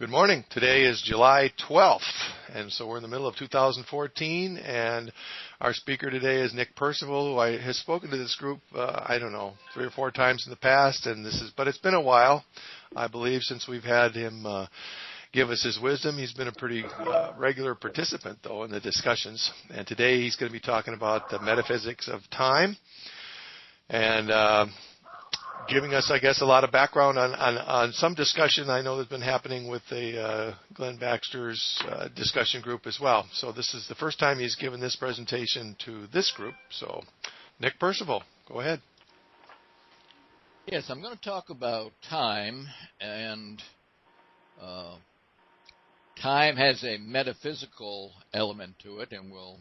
Good morning. Today is July 12th, and so we're in the middle of 2014, and our speaker today is Nick Percival, who has spoken to this group, 3 or 4 times in the past, but it's been a while, I believe, since we've had him give us his wisdom. He's been a pretty regular participant, though, in the discussions, and today he's going to be talking about the metaphysics of time, and giving us, I guess, a lot of background on some discussion I know that's been happening with the Glenn Baxter's discussion group as well. So this is the first time he's given this presentation to this group. So, Nick Percival, go ahead. Yes, I'm going to talk about time, and time has a metaphysical element to it, and we'll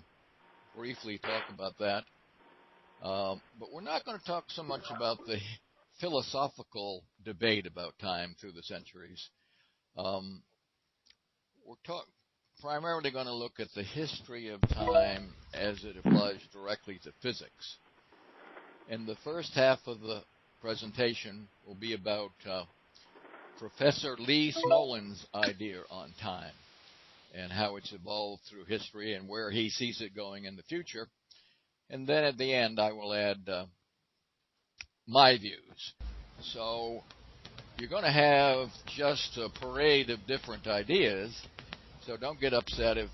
briefly talk about that. But we're not going to talk so much about the philosophical debate about time through the centuries. We're primarily going to look at the history of time as it applies directly to physics. And the first half of the presentation will be about Professor Lee Smolin's idea on time and how it's evolved through history and where he sees it going in the future. And then at the end, I will add my views. So you're going to have just a parade of different ideas, so don't get upset if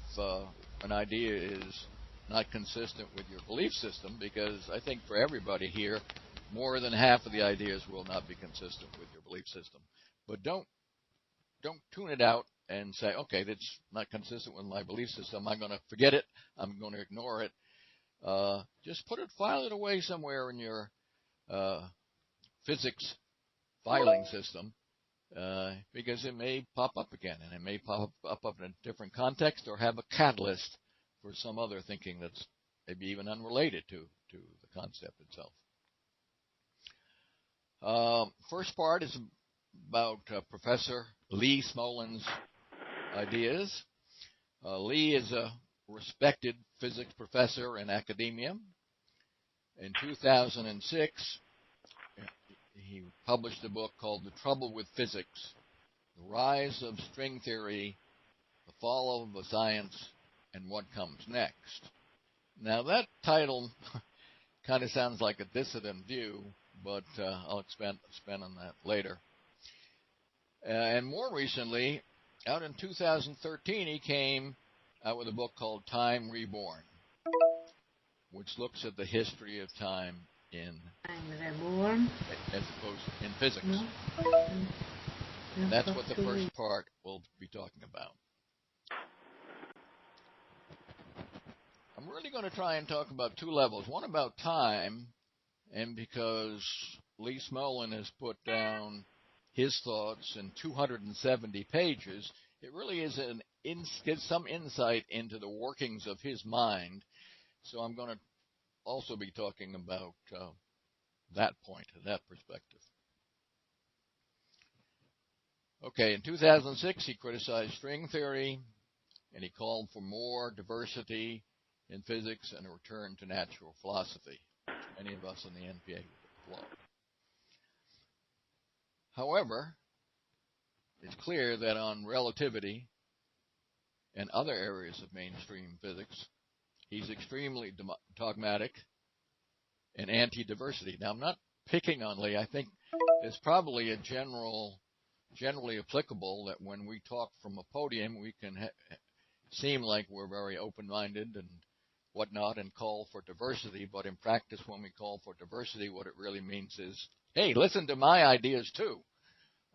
an idea is not consistent with your belief system, because I think for everybody here, more than half of the ideas will not be consistent with your belief system. But don't tune it out and say, okay, that's not consistent with my belief system, I'm going to forget it, I'm going to ignore it. Just file it away somewhere in your physics filing system, because it may pop up again, and it may pop up in a different context or have a catalyst for some other thinking that's maybe even unrelated to the concept itself. First part is about Professor Lee Smolin's ideas. Lee is a respected physics professor in academia. In 2006, he published a book called The Trouble with Physics, The Rise of String Theory, The Fall of the Science, and What Comes Next. Now that title kind of sounds like a dissident view, but I'll expand on that later. And more recently, out in 2013, he came out with a book called Time Reborn, which looks at the history of time as opposed to in physics. That's what the first part we'll be talking about. I'm really going to try and talk about 2 levels. One about time, and because Lee Smolin has put down his thoughts in 270 pages, it really is gives some insight into the workings of his mind. So I'm going to also be talking about that point, that perspective. Okay, in 2006, he criticized string theory, and he called for more diversity in physics and a return to natural philosophy, which many of us in the NPA would applaud. However, it's clear that on relativity and other areas of mainstream physics, he's extremely dogmatic and anti-diversity. Now, I'm not picking on Lee. I think it's probably a generally applicable that when we talk from a podium, we can seem like we're very open-minded and whatnot and call for diversity. But in practice, when we call for diversity, what it really means is, hey, listen to my ideas too,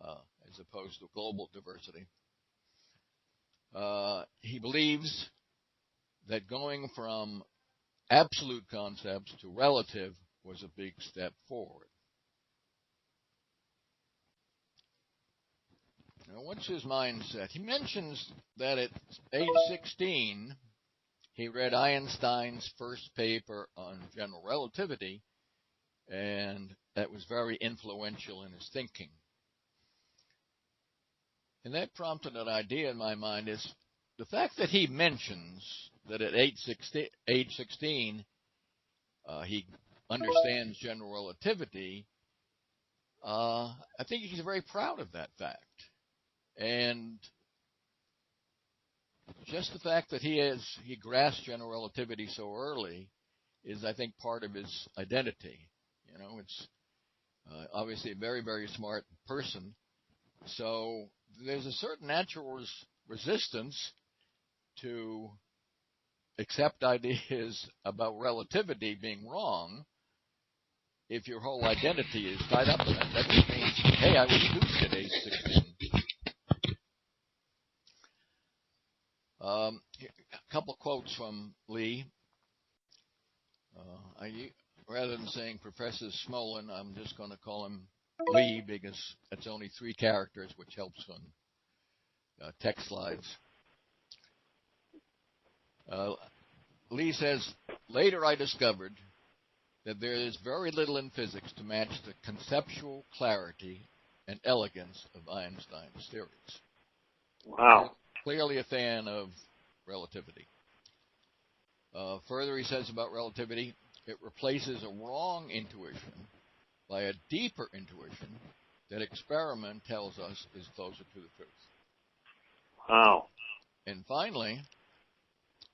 as opposed to global diversity. He believes that going from absolute concepts to relative was a big step forward. Now, what's his mindset? He mentions that at age 16, he read Einstein's first paper on general relativity, and that was very influential in his thinking. And that prompted an idea in my mind is the fact that he mentions that at age 16 he understands general relativity. I think he's very proud of that fact. And just the fact that he grasped general relativity so early is, I think, part of his identity. It's obviously a very, very smart person. So there's a certain natural resistance to accept ideas about relativity being wrong if your whole identity is tied up in it. That just means, hey, I was duped at age 16. A couple quotes from Lee. Rather than saying Professor Smolin, I'm just going to call him Lee because it's only 3 characters, which helps on text slides. Lee says, later I discovered that there is very little in physics to match the conceptual clarity and elegance of Einstein's theories. Wow. Clearly a fan of relativity. Further, he says about relativity, it replaces a wrong intuition by a deeper intuition that experiment tells us is closer to the truth. Wow. And finally,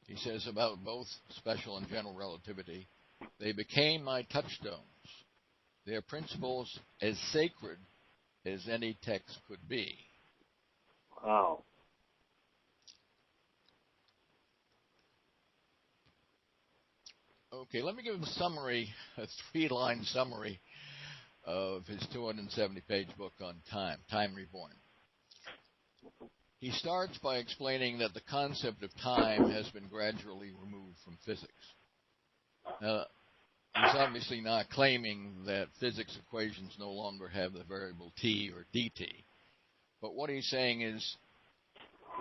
he says about both special and general relativity, they became my touchstones, their principles as sacred as any text could be. Wow. Okay, let me give a summary, a 3-line summary of his 270-page book on Time Reborn. He starts by explaining that the concept of time has been gradually removed from physics. He's obviously not claiming that physics equations no longer have the variable t or dt. But what he's saying is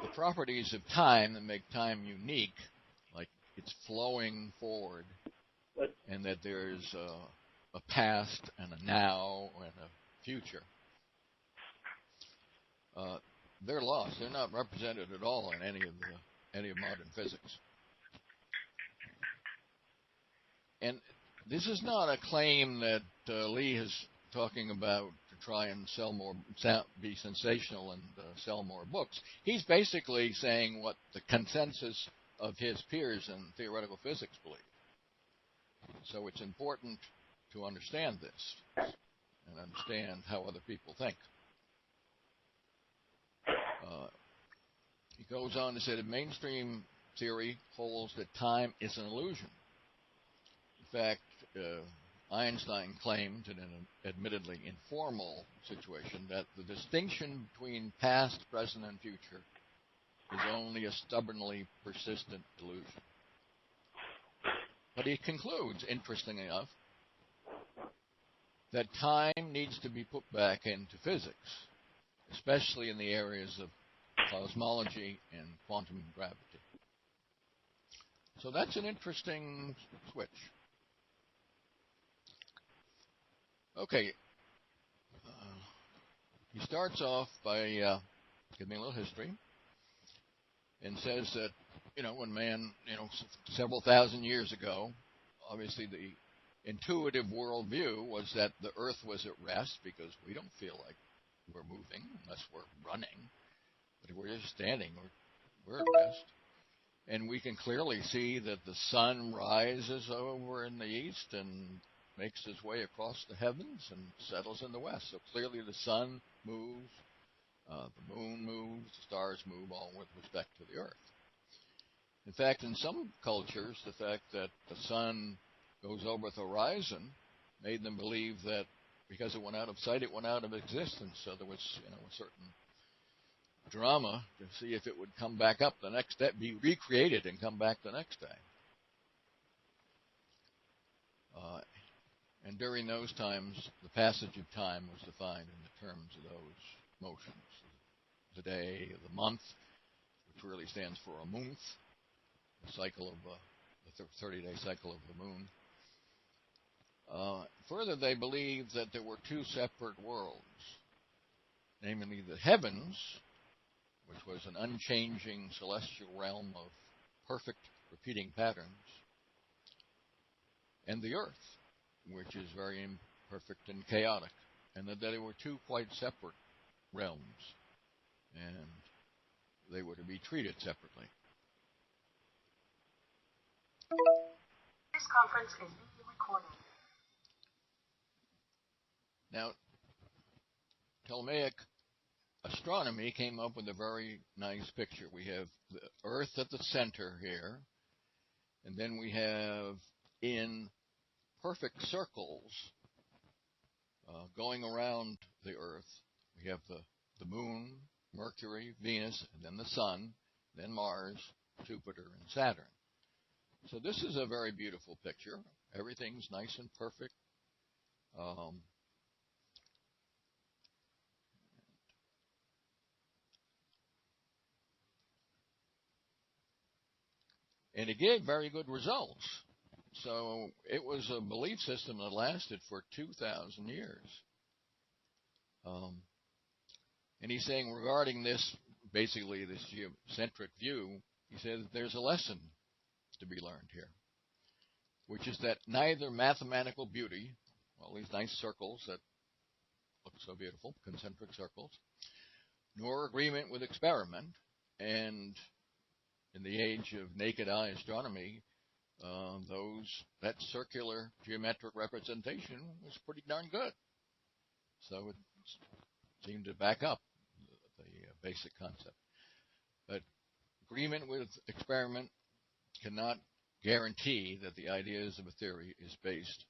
the properties of time that make time unique, like it's flowing forward, and that there's a past and a now and a future, they're lost. They're not represented at all in any of modern physics. And this is not a claim that Lee is talking about to try and sell more, be sensational and sell more books. He's basically saying what the consensus of his peers in theoretical physics believe. So it's important to understand this and understand how other people think. He goes on to say that mainstream theory holds that time is an illusion. In fact, Einstein claimed in an admittedly informal situation that the distinction between past, present, and future is only a stubbornly persistent delusion. But he concludes, interestingly enough, that time needs to be put back into physics, especially in the areas of cosmology and quantum gravity. So that's an interesting switch. Okay. He starts off by giving a little history and says that, when man, several thousand years ago, obviously the intuitive worldview was that the earth was at rest because we don't feel like we're moving unless we're running. But if we're just standing, we're at rest. And we can clearly see that the sun rises over in the east and makes its way across the heavens and settles in the west. So clearly the sun moves, the moon moves, the stars move, all with respect to the earth. In fact, in some cultures, the fact that the sun goes over the horizon made them believe that because it went out of sight, it went out of existence. So there was, a certain drama to see if it would come back up the next day, be recreated and come back the next day. And during those times, the passage of time was defined in the terms of those motions. The day, the month, which really stands for a month, the cycle of the 30-day cycle of the moon. Further, they believed that there were 2 separate worlds, namely the heavens, which was an unchanging celestial realm of perfect repeating patterns, and the earth, which is very imperfect and chaotic, and that they were 2 quite separate realms, and they were to be treated separately. This conference is being recorded. Now, Ptolemaic astronomy came up with a very nice picture. We have the Earth at the center here, and then we have in perfect circles going around the Earth. We have the Moon, Mercury, Venus, and then the Sun, then Mars, Jupiter, and Saturn. So this is a very beautiful picture. Everything's nice and perfect. And it gave very good results. So it was a belief system that lasted for 2,000 years. And he's saying regarding this, basically this geocentric view, he says there's a lesson to be learned here, which is that neither mathematical beauty, all these nice circles that look so beautiful, concentric circles, nor agreement with experiment, and in the age of naked eye astronomy, that circular geometric representation was pretty darn good. So it seemed to back up the basic concept. But agreement with experiment cannot guarantee that the ideas of a theory is based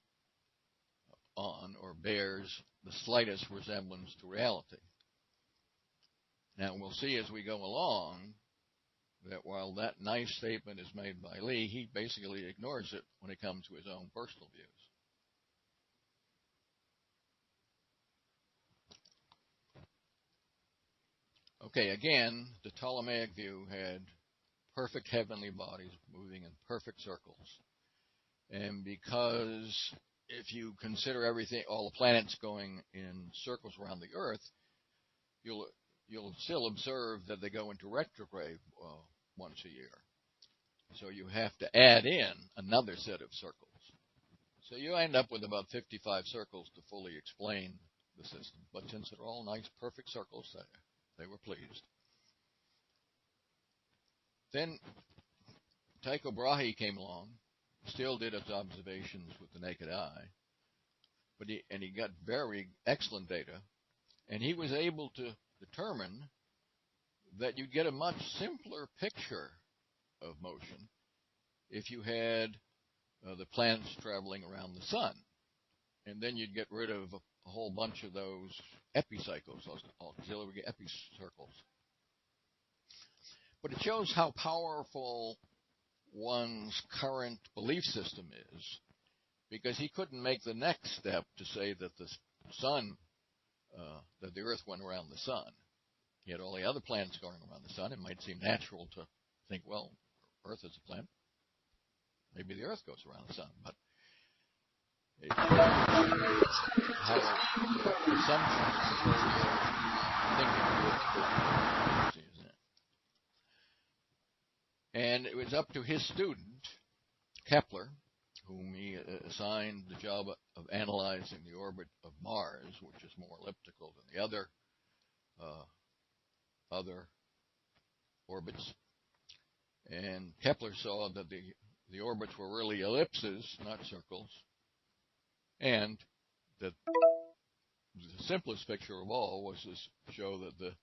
on or bears the slightest resemblance to reality. Now we'll see as we go along that while that nice statement is made by Lee, he basically ignores it when it comes to his own personal views. Okay, again, the Ptolemaic view had perfect heavenly bodies moving in perfect circles. And because if you consider everything, all the planets going in circles around the Earth, you'll still observe that they go into retrograde once a year. So you have to add in another set of circles. So you end up with about 55 circles to fully explain the system. But since they're all nice, perfect circles, they were pleased. Then Tycho Brahe came along, still did his observations with the naked eye, but he got very excellent data, and he was able to determine that you get a much simpler picture of motion if you had the planets traveling around the sun. And then you'd get rid of a whole bunch of those epicycles, those auxiliary epicircles. But it shows how powerful one's current belief system is, because he couldn't make the next step to say that the sun, that the Earth went around the sun. He had all the other planets going around the sun. It might seem natural to think, well, Earth is a planet. Maybe the Earth goes around the sun. But how assumptions thinking. And it was up to his student, Kepler, whom he assigned the job of analyzing the orbit of Mars, which is more elliptical than the other orbits. And Kepler saw that the orbits were really ellipses, not circles, and that the simplest picture of all was to show that the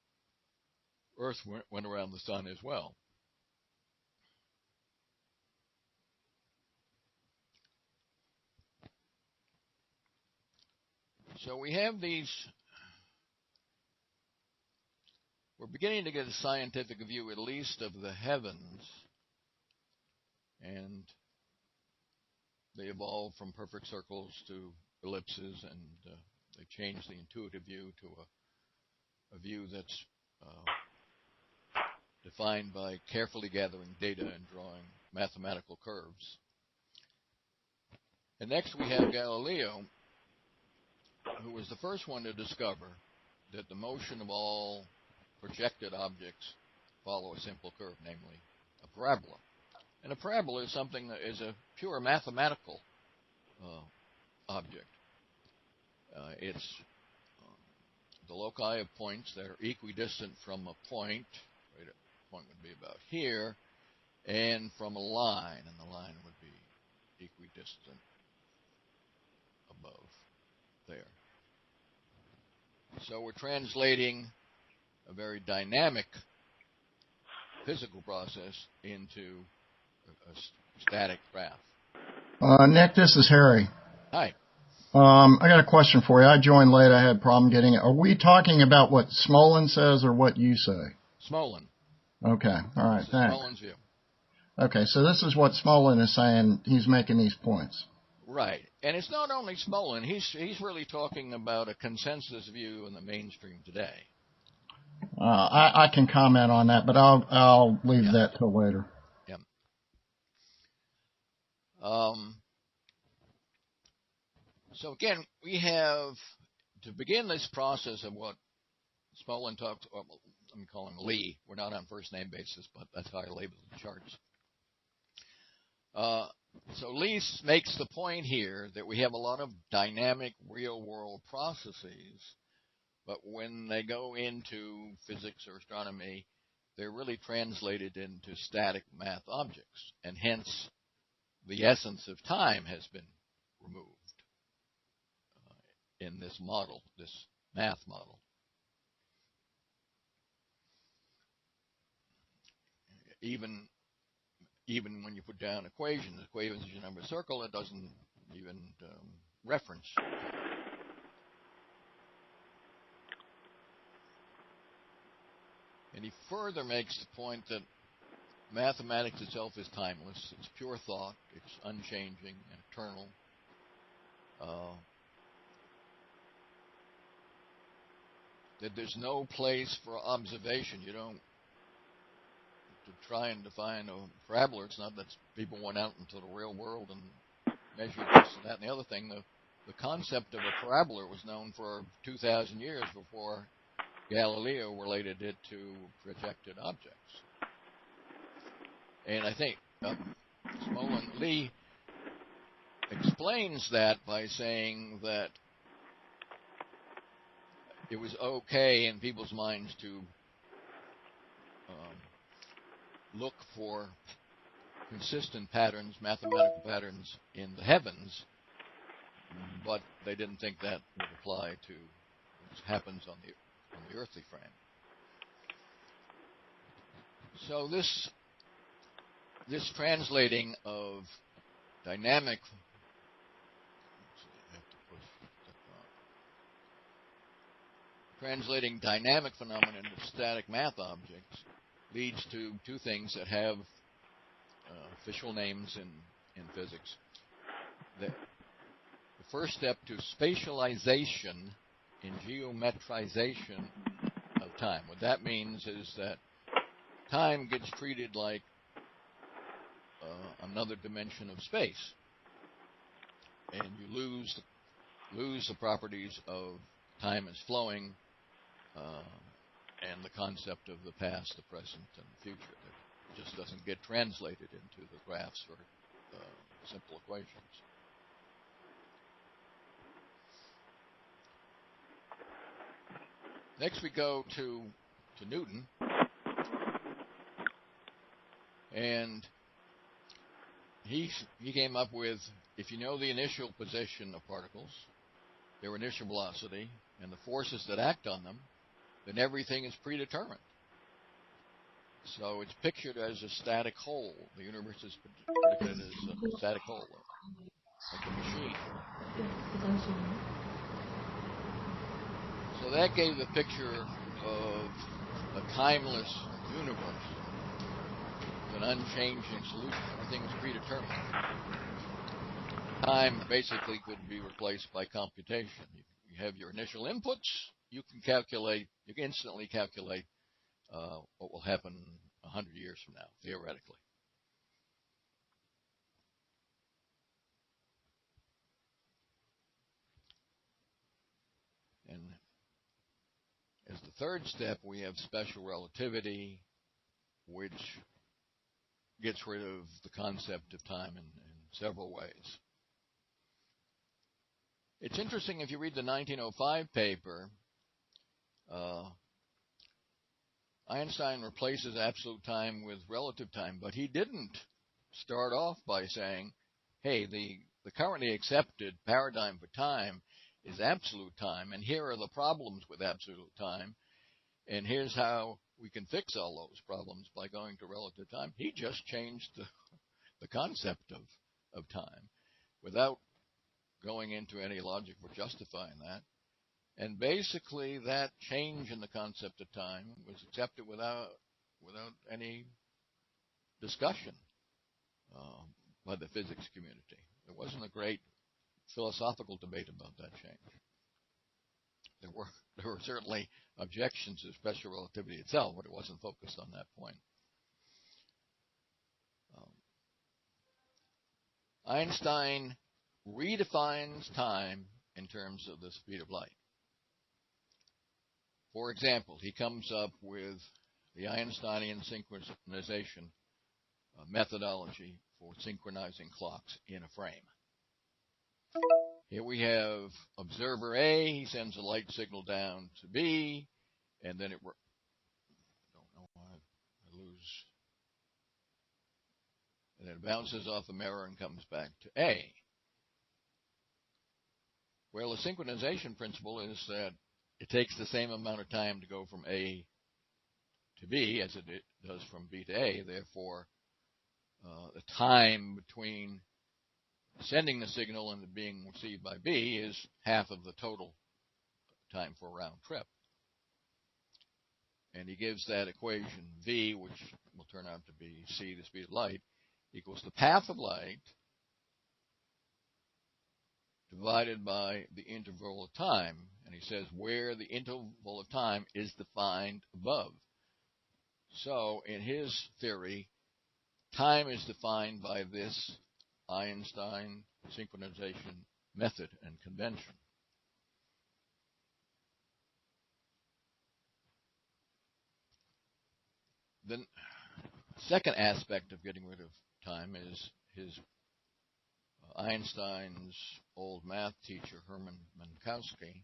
Earth went around the sun as well. So we have these. We're beginning to get a scientific view, at least, of the heavens, and they evolved from perfect circles to ellipses, and they changed the intuitive view to a view that's defined by carefully gathering data and drawing mathematical curves. And next we have Galileo, who was the first one to discover that the motion of all projected objects follow a simple curve, namely a parabola. And a parabola is something that is a pure mathematical object. It's the loci of points that are equidistant from a point. Right, a point would be about here, and from a line, and the line would be equidistant above there. So we're translating a very dynamic physical process into a static graph. Nick, this is Harry. Hi. I got a question for you. I joined late. I had a problem getting it. Are we talking about what Smolin says or what you say? Smolin. Okay. All right. Thanks. Smolin's view. Okay. So this is what Smolin is saying. He's making these points. Right. And it's not only Smolin. He's really talking about a consensus view in the mainstream today. I can comment on that, but I'll leave that till later. Yeah. So again, we have to begin this process of what Smolin talks. Well, let me call him Lee. We're not on first name basis, but that's how I label the charts. So Lee makes the point here that we have a lot of dynamic real-world processes, but when they go into physics or astronomy, they're really translated into static math objects, and hence the essence of time has been removed in this model, this math model. Even when you put down equations you number circle, it doesn't even reference. And he further makes the point that mathematics itself is timeless. It's pure thought. It's unchanging and eternal. That there's no place for observation. You don't to try and define a parabola. It's not that people went out into the real world and measured this and that and the other thing. The concept of a parabola was known for 2,000 years before Galileo related it to projected objects. And I think Lee explains that by saying that it was okay in people's minds to look for consistent patterns, mathematical patterns in the heavens, but they didn't think that would apply to what happens on the earthly frame. So this translating of dynamic phenomena into static math objects leads to two things that have official names in physics. The first step to spatialization in geometrization of time. What that means is that time gets treated like another dimension of space, and you lose the properties of time as flowing and the concept of the past, the present, and the future. It just doesn't get translated into the graphs or simple equations. Next we go to Newton, and he came up with, if you know the initial position of particles, their initial velocity, and the forces that act on them, then everything is predetermined. So it's pictured as a static whole. The universe is predicted as a static whole, like a machine. So that gave the picture of a timeless universe, with an unchanging solution. Everything was predetermined. Time basically could be replaced by computation. You have your initial inputs. You can instantly calculate what will happen 100 years from now, theoretically. And as the third step, we have special relativity, which gets rid of the concept of time in several ways. It's interesting if you read the 1905 paper. Einstein replaces absolute time with relative time, but he didn't start off by saying, hey, the currently accepted paradigm for time is absolute time, and here are the problems with absolute time, and here's how we can fix all those problems by going to relative time. He just changed the concept of time without going into any logic for justifying that. And basically that change in the concept of time was accepted without any discussion by the physics community. There wasn't a great philosophical debate about that change. There were certainly objections to special relativity itself, but it wasn't focused on that point. Einstein redefines time in terms of the speed of light. For example, he comes up with the Einsteinian synchronization methodology for synchronizing clocks in a frame. Here we have observer A, he sends a light signal down to B, and then I don't know why I lose, and then it bounces off the mirror and comes back to A. Well, the synchronization principle is that it takes the same amount of time to go from A to B as it does from B to A. Therefore, the time between sending the signal and it being received by B is half of the total time for a round trip. And he gives that equation V, which will turn out to be c, the speed of light, equals the path of light divided by the interval of time. And he says where the interval of time is defined above. So in his theory, time is defined by this Einstein synchronization method and convention. The second aspect of getting rid of time is his Einstein's old math teacher, Hermann Minkowski,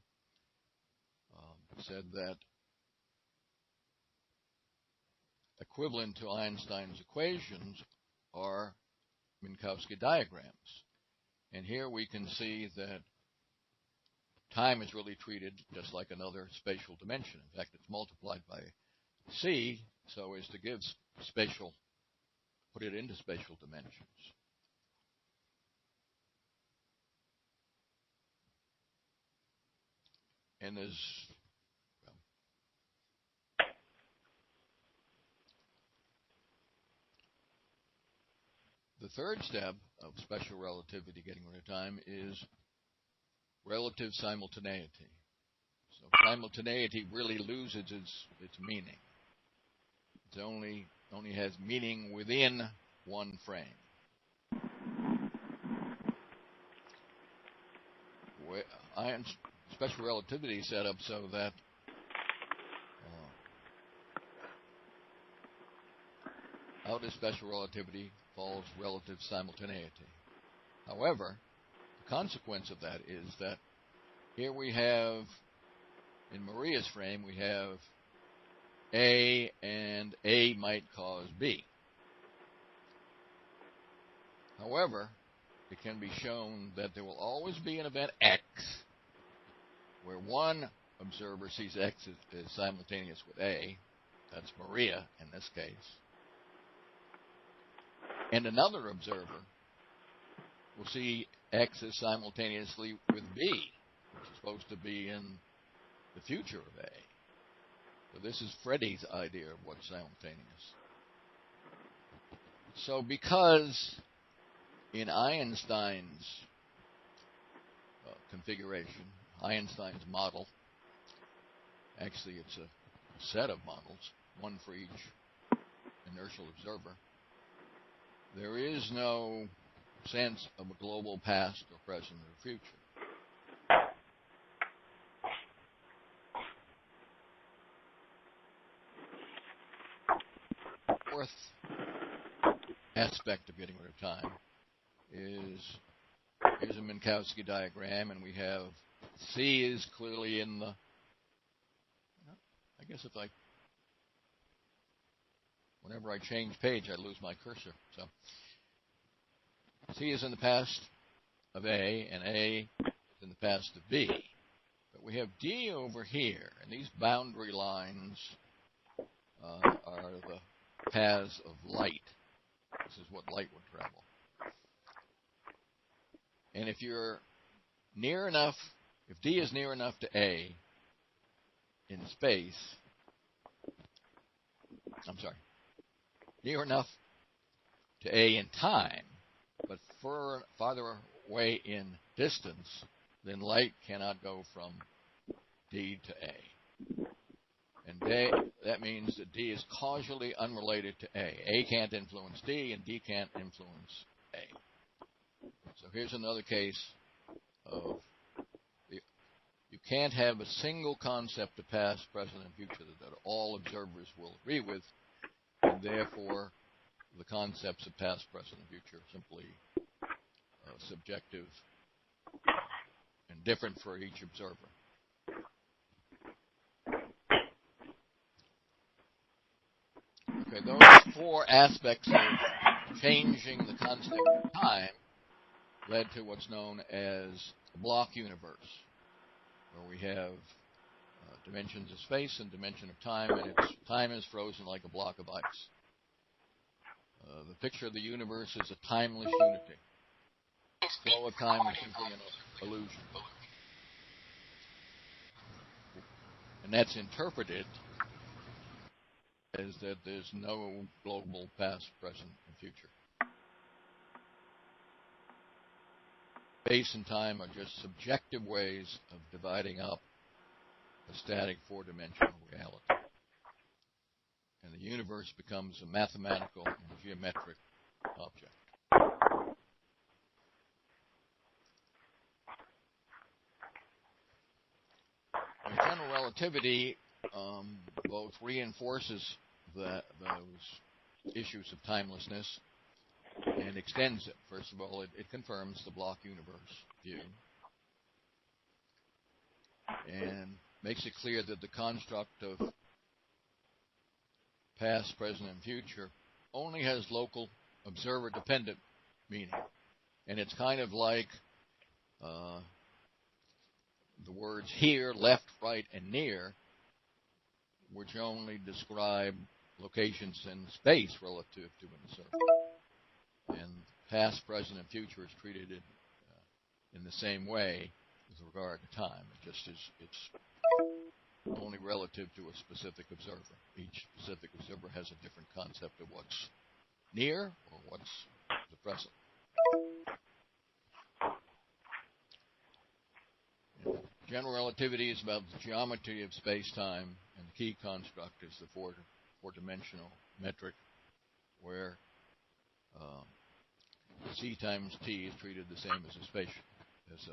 said that equivalent to Einstein's equations are Minkowski diagrams. And here we can see that time is really treated just like another spatial dimension. In fact, it's multiplied by c so as to give put it into spatial dimensions. And there's the third step of special relativity, getting rid of time, is relative simultaneity. So simultaneity really loses its meaning. It only has meaning within one frame. Special relativity is set up so that out of special relativity falls relative simultaneity. However, the consequence of that is that here we have, in Maria's frame, we have A, and A might cause B. However, it can be shown that there will always be an event X where one observer sees X as simultaneous with A, that's Maria in this case, and another observer will see X as simultaneously with B, which is supposed to be in the future of A. So this is Freddie's idea of what's simultaneous. So because in Einstein's configuration, Einstein's model, actually it's a set of models, one for each inertial observer, there is no sense of a global past or present or future. Fourth aspect of getting rid of time is here's a Minkowski diagram, and we have C is clearly in the, I guess if I whenever I change page, I lose my cursor. So C is in the past of A, and A is in the past of B. But we have D over here, and these boundary lines are the paths of light. This is what light would travel. And if you're near enough, if D is near enough to A in space, near enough to A in time, but farther away in distance, then light cannot go from D to A. And that means that D is causally unrelated to A. A can't influence D, and D can't influence A. So here's another case of you can't have a single concept of past, present, and future that all observers will agree with, and therefore the concepts of past, present, and future are simply subjective and different for each observer. Okay, those four aspects of changing the concept of time led to what's known as a block universe, where we have dimensions of space and dimension of time, and time is frozen like a block of ice. The picture of the universe is a timeless unity. Flow of time is simply an illusion. And that's interpreted as that there's no global past, present, and future. Space and time are just subjective ways of dividing up a static four-dimensional reality. And the universe becomes a mathematical and geometric object. General relativity both reinforces those issues of timelessness and extends it. First of all, it confirms the block universe view and makes it clear that the construct of past, present, and future only has local observer-dependent meaning. And it's kind of like the words here, left, right, and near, which only describe locations in space relative to an observer. And past, present, and future is treated in the same way with regard to time. It's only relative to a specific observer. Each specific observer has a different concept of what's near or what's the present. General relativity is about the geometry of space-time, and the key construct is the four-dimensional metric, where c times t is treated the same as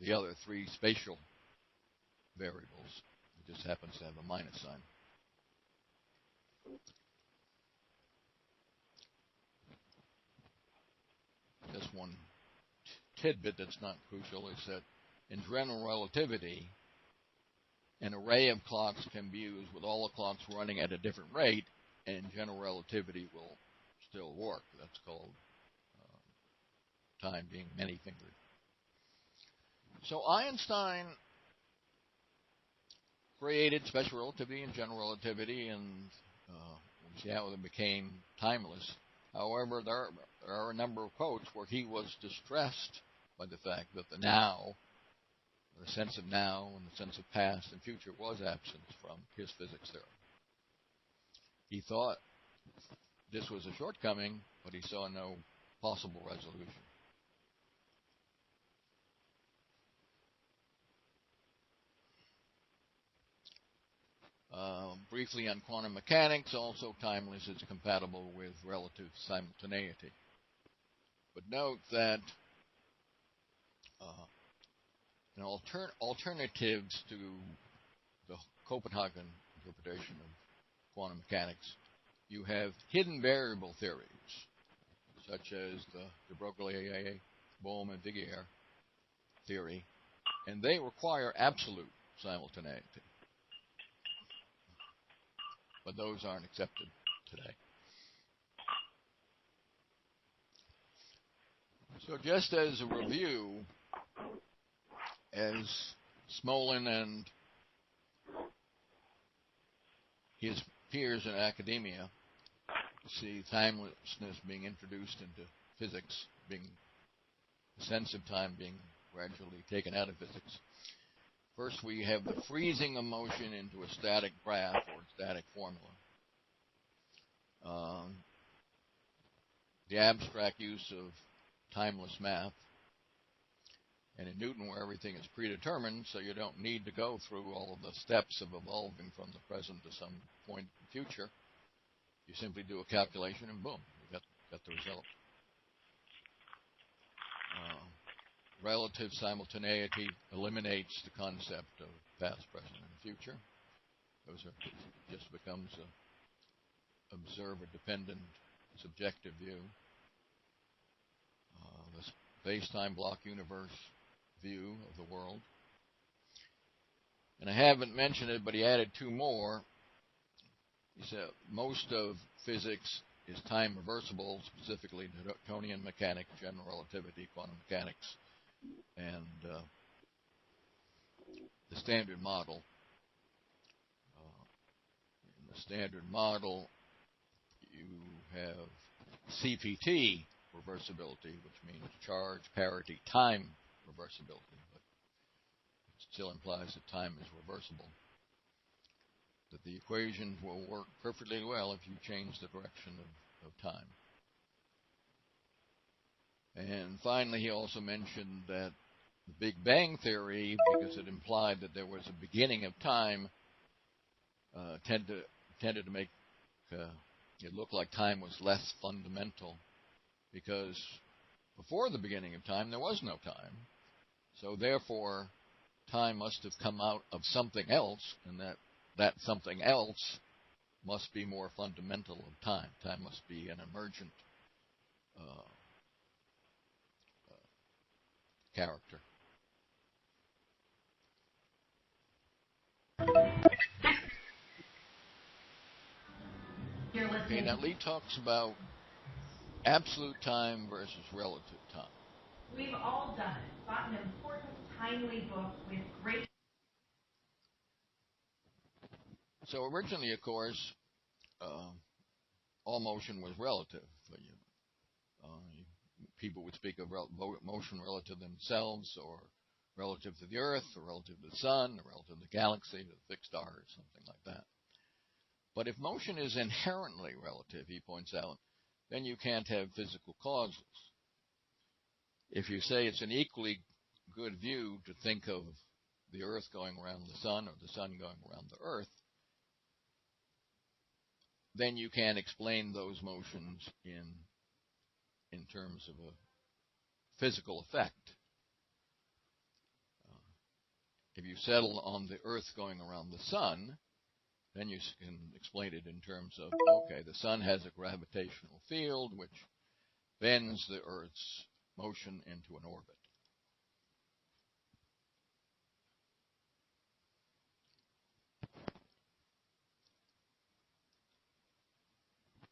the other three spatial variables. It just happens to have a minus sign. Just one tidbit that's not crucial is that in general relativity, an array of clocks can be used with all the clocks running at a different rate, and general relativity will still work. That's called time being many-fingered. So Einstein created special relativity and general relativity, and we see how they became timeless. However, there are a number of quotes where he was distressed by the fact that the now, the sense of now and the sense of past and future, was absent from his physics theory. He thought this was a shortcoming, but he saw no possible resolution. Briefly on quantum mechanics, also timeless is compatible with relative simultaneity. But note that in alternatives to the Copenhagen interpretation of quantum mechanics, you have hidden variable theories, such as the de Broglie, Bohm, and Vigier theory, and they require absolute simultaneity. But those aren't accepted today. So just as a review, as Smolin and his peers in academia see timelessness being introduced into physics, being the sense of time being gradually taken out of physics. First, we have the freezing of motion into a static graph or static formula. The abstract use of timeless math. And in Newton, where everything is predetermined, so you don't need to go through all of the steps of evolving from the present to some point in the future. You simply do a calculation and boom, you got the result. Relative simultaneity eliminates the concept of past, present, and future. Those are just becomes a observer-dependent, subjective view. The space-time block universe view of the world. And I haven't mentioned it, but he added two more. He said most of physics is time reversible, specifically Newtonian mechanics, general relativity, quantum mechanics, and the standard model. In the standard model, you have CPT reversibility, which means charge, parity, time reversibility, but it still implies that time is reversible. That the equations will work perfectly well if you change the direction of time. And finally, he also mentioned that the Big Bang Theory, because it implied that there was a beginning of time, tended to make it look like time was less fundamental, because before the beginning of time, there was no time. So therefore, time must have come out of something else, and that something else must be more fundamental of time. Time must be an emergent character. Okay, now Lee talks about absolute time versus relative time. We've all done it. Bought an important, timely book with great... So originally, of course, all motion was relative. People would speak of motion relative to themselves, or relative to the Earth, or relative to the Sun, or relative to the galaxy, to the fixed star, or something like that. But if motion is inherently relative, he points out, then you can't have physical causes. If you say it's an equally good view to think of the Earth going around the Sun or the Sun going around the Earth, then you can explain those motions in terms of a physical effect. If you settle on the Earth going around the Sun, then you can explain it in terms of, okay, the Sun has a gravitational field which bends the Earth's motion into an orbit.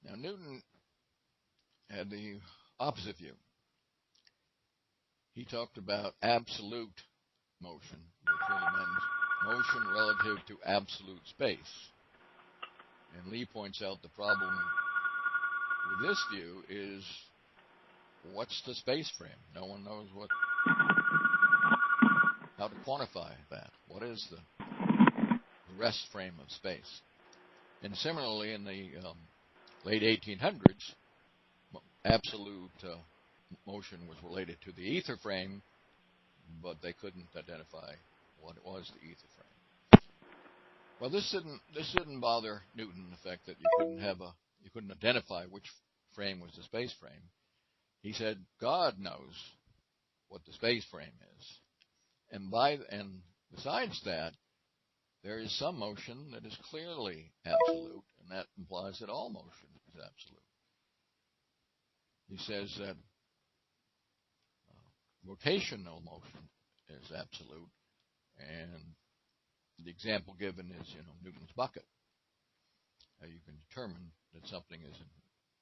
Now, Newton had the opposite view. He talked about absolute motion, which really meant motion relative to absolute space. And Lee points out the problem with this view is, what's the space frame? No one knows how to quantify that. What is the rest frame of space? And similarly, in the late 1800s, absolute motion was related to the ether frame, but they couldn't identify what it was, the ether frame. Well, this didn't bother Newton, the fact that you couldn't identify which frame was the space frame. He said God knows what the space frame is, and besides that, there is some motion that is clearly absolute, and that implies that all motion is absolute. He says that rotational motion is absolute, and the example given is, Newton's bucket. You can determine that something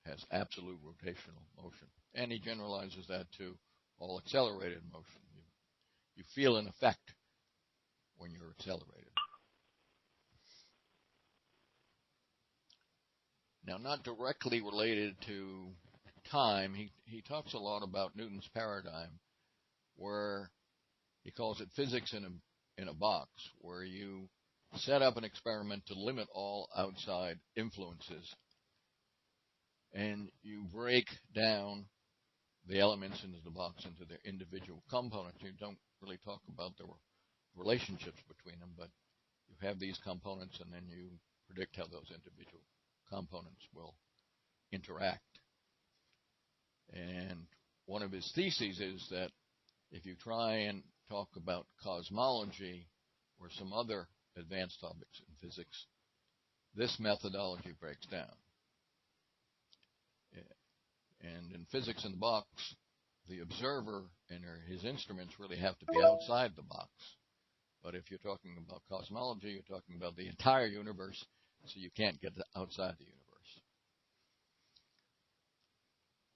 has absolute rotational motion, and he generalizes that to all accelerated motion. You feel an effect when you're accelerated. Now, not directly related to time, he talks a lot about Newton's paradigm, where he calls it physics in a box, where you set up an experiment to limit all outside influences, and you break down the elements into the box into their individual components. You don't really talk about the relationships between them, but you have these components, and then you predict how those individual components will interact. And one of his theses is that if you try and talk about cosmology or some other advanced topics in physics, this methodology breaks down. And in physics in the box, the observer and his instruments really have to be outside the box. But if you're talking about cosmology, you're talking about the entire universe, so you can't get outside the universe.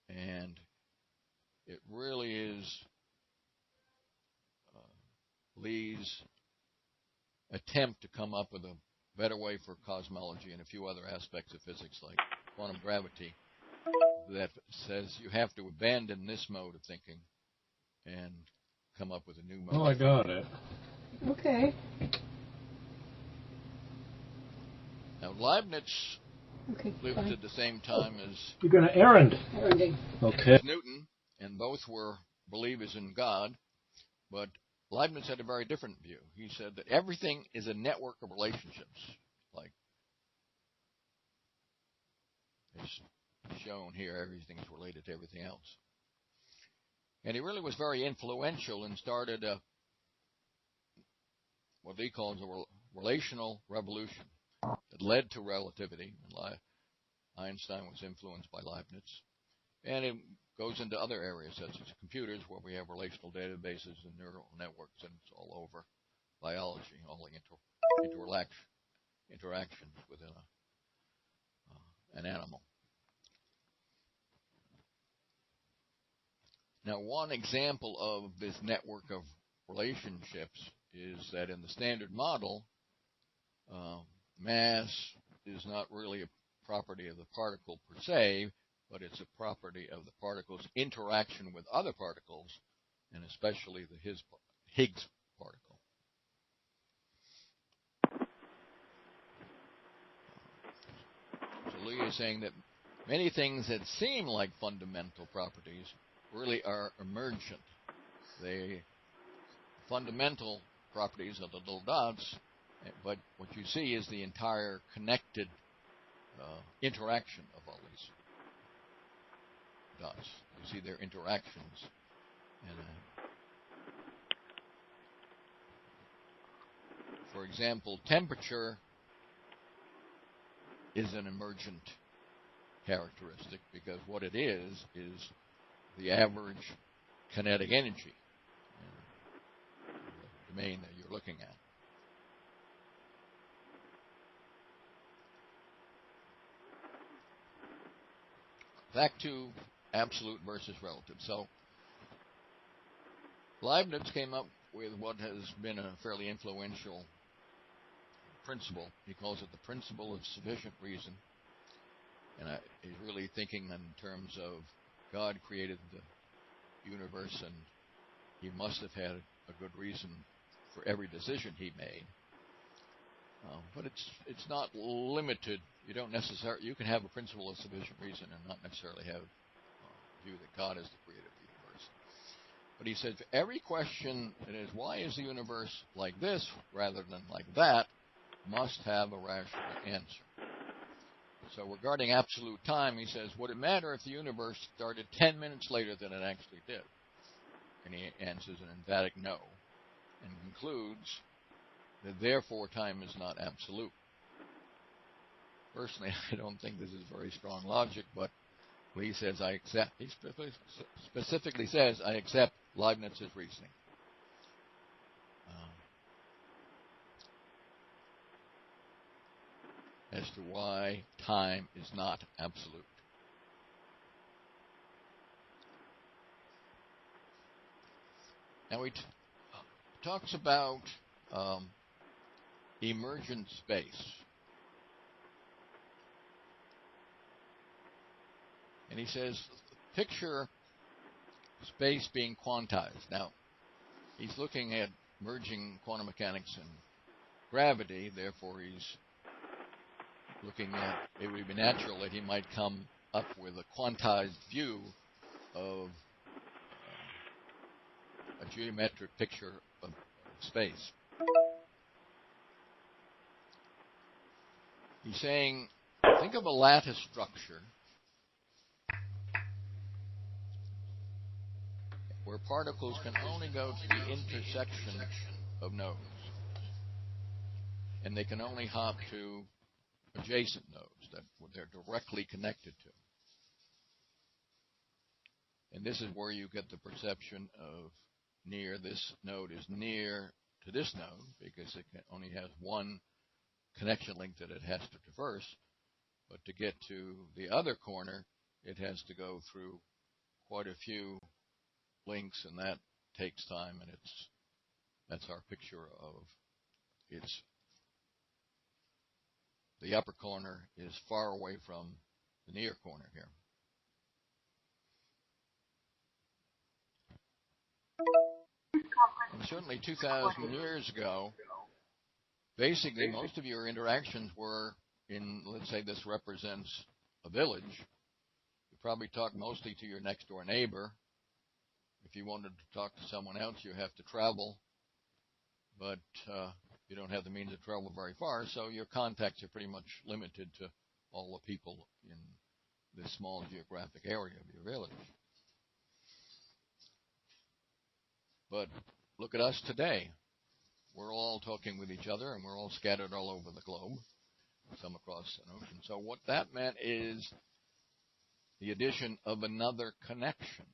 And it really is Lee's attempt to come up with a better way for cosmology and a few other aspects of physics like quantum gravity that says you have to abandon this mode of thinking and come up with a new mode. Oh, I got it. Okay. Now, Leibniz lived Bye. at the same time as You're going to errand. Erranding. Okay. Newton, and both were believers in God, but Leibniz had a very different view. He said that everything is a network of relationships, like it's shown here, everything is related to everything else. And he really was very influential and started what he calls a relational revolution that led to relativity. And Einstein was influenced by Leibniz. And it goes into other areas such as computers, where we have relational databases and neural networks, and it's all over biology, all the interactions within an animal. Now, one example of this network of relationships is that in the Standard Model, mass is not really a property of the particle per se, but it's a property of the particle's interaction with other particles, and especially the Higgs particle. So Lee is saying that many things that seem like fundamental properties really are emergent. The fundamental properties are the little dots, but what you see is the entire connected interaction of all these dots. You see their interactions. And, for example, temperature is an emergent characteristic because what it is the average kinetic energy in the domain that you're looking at. Back to absolute versus relative. So Leibniz came up with what has been a fairly influential principle. He calls it the principle of sufficient reason. And he's really thinking in terms of God created the universe, and he must have had a good reason for every decision he made. But it's not limited. You can have a principle of sufficient reason and not necessarily have a view that God is the creator of the universe. But he said for every question that is, why is the universe like this rather than like that, must have a rational answer. So regarding absolute time, he says, would it matter if the universe started 10 minutes later than it actually did? And he answers an emphatic no, and concludes that therefore time is not absolute. Personally, I don't think this is very strong logic, but Lee says he specifically says, I accept Leibniz's reasoning. As to why time is not absolute. Now he talks about emergent space. And he says, picture space being quantized. Now, he's looking at merging quantum mechanics and gravity, therefore he's looking at, it would be natural that he might come up with a quantized view of a geometric picture of space. He's saying, think of a lattice structure where particles can only go to the intersection of nodes. And they can only hop to adjacent nodes that they're directly connected to. And this is where you get the perception of near. This node is near to this node because it only has one connection link that it has to traverse. But to get to the other corner, it has to go through quite a few links, and that takes time, and that's our picture of its. The upper corner is far away from the near corner here. And certainly 2,000 years ago, basically most of your interactions were in, let's say this represents a village. You probably talk mostly to your next door neighbor. If you wanted to talk to someone else, you have to travel, but you don't have the means to travel very far, so your contacts are pretty much limited to all the people in this small geographic area of your village. But look at us today. We're all talking with each other, and we're all scattered all over the globe, some across an ocean. So what that meant is the addition of another connection.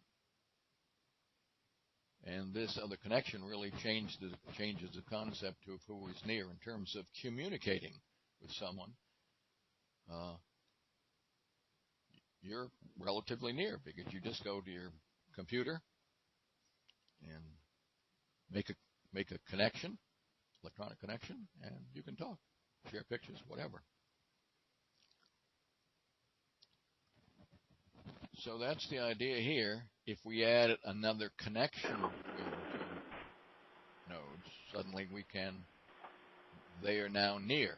And this other connection really changes the concept of who is near in terms of communicating with someone. You're relatively near because you just go to your computer and make a connection, electronic connection, and you can talk, share pictures, whatever. So that's the idea here. If we add another connection between two nodes, suddenly they are now near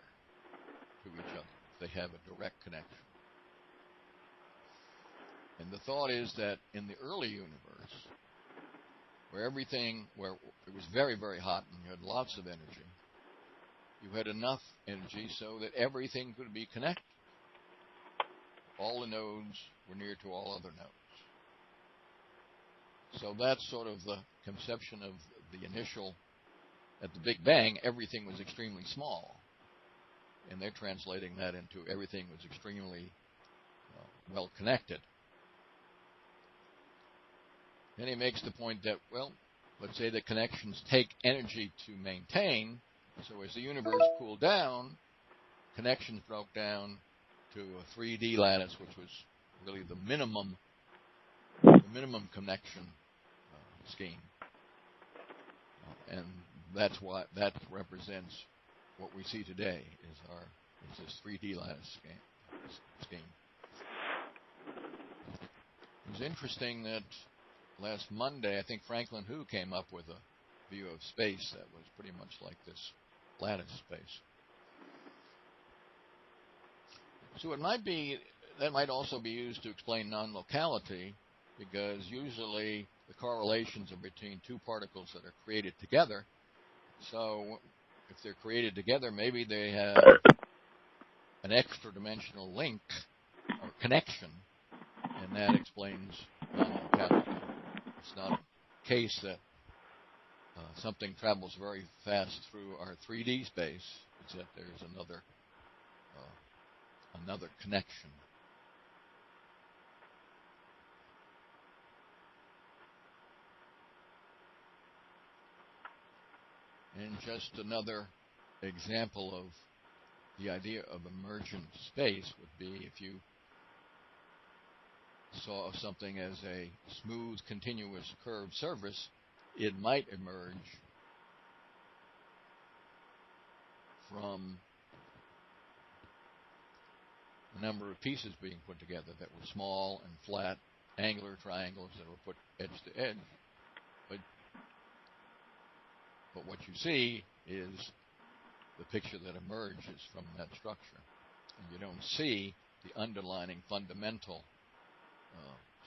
to each other. They have a direct connection. And the thought is that in the early universe, where it was very, very hot and you had lots of energy, you had enough energy so that everything could be connected. All the nodes were near to all other nodes. So that's sort of the conception of the initial, at the Big Bang, everything was extremely small. And they're translating that into everything was extremely well connected. Then he makes the point that, well, let's say the connections take energy to maintain. So as the universe cooled down, connections broke down to a 3D lattice, which was really the minimum connection scheme. And that's what that represents what we see today is this 3D lattice scheme. It was interesting that last Monday, I think Franklin Hu came up with a view of space that was pretty much like this lattice space. So that might also be used to explain non-locality, because usually the correlations are between two particles that are created together. So if they're created together, maybe they have an extra dimensional link or connection, and that explains non-locality. It's not a case that something travels very fast through our 3D space. It's that there's another connection. And just another example of the idea of emergent space would be if you saw something as a smooth, continuous, curved surface, it might emerge from a number of pieces being put together that were small and flat, angular triangles that were put edge to edge. But what you see is the picture that emerges from that structure. And you don't see the underlying fundamental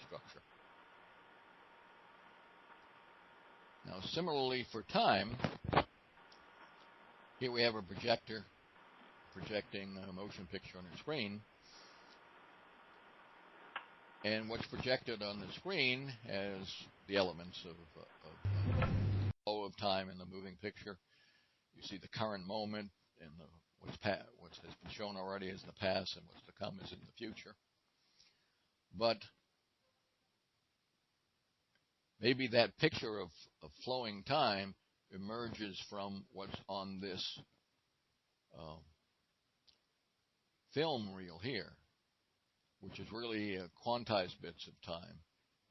structure. Now, similarly for time, here we have a projector projecting a motion picture on a screen. And what's projected on the screen has the elements of flow of time in the moving picture. You see the current moment and what has been shown already as the past, and what's to come is in the future. But maybe that picture of flowing time emerges from what's on this film reel here, which is really quantized bits of time,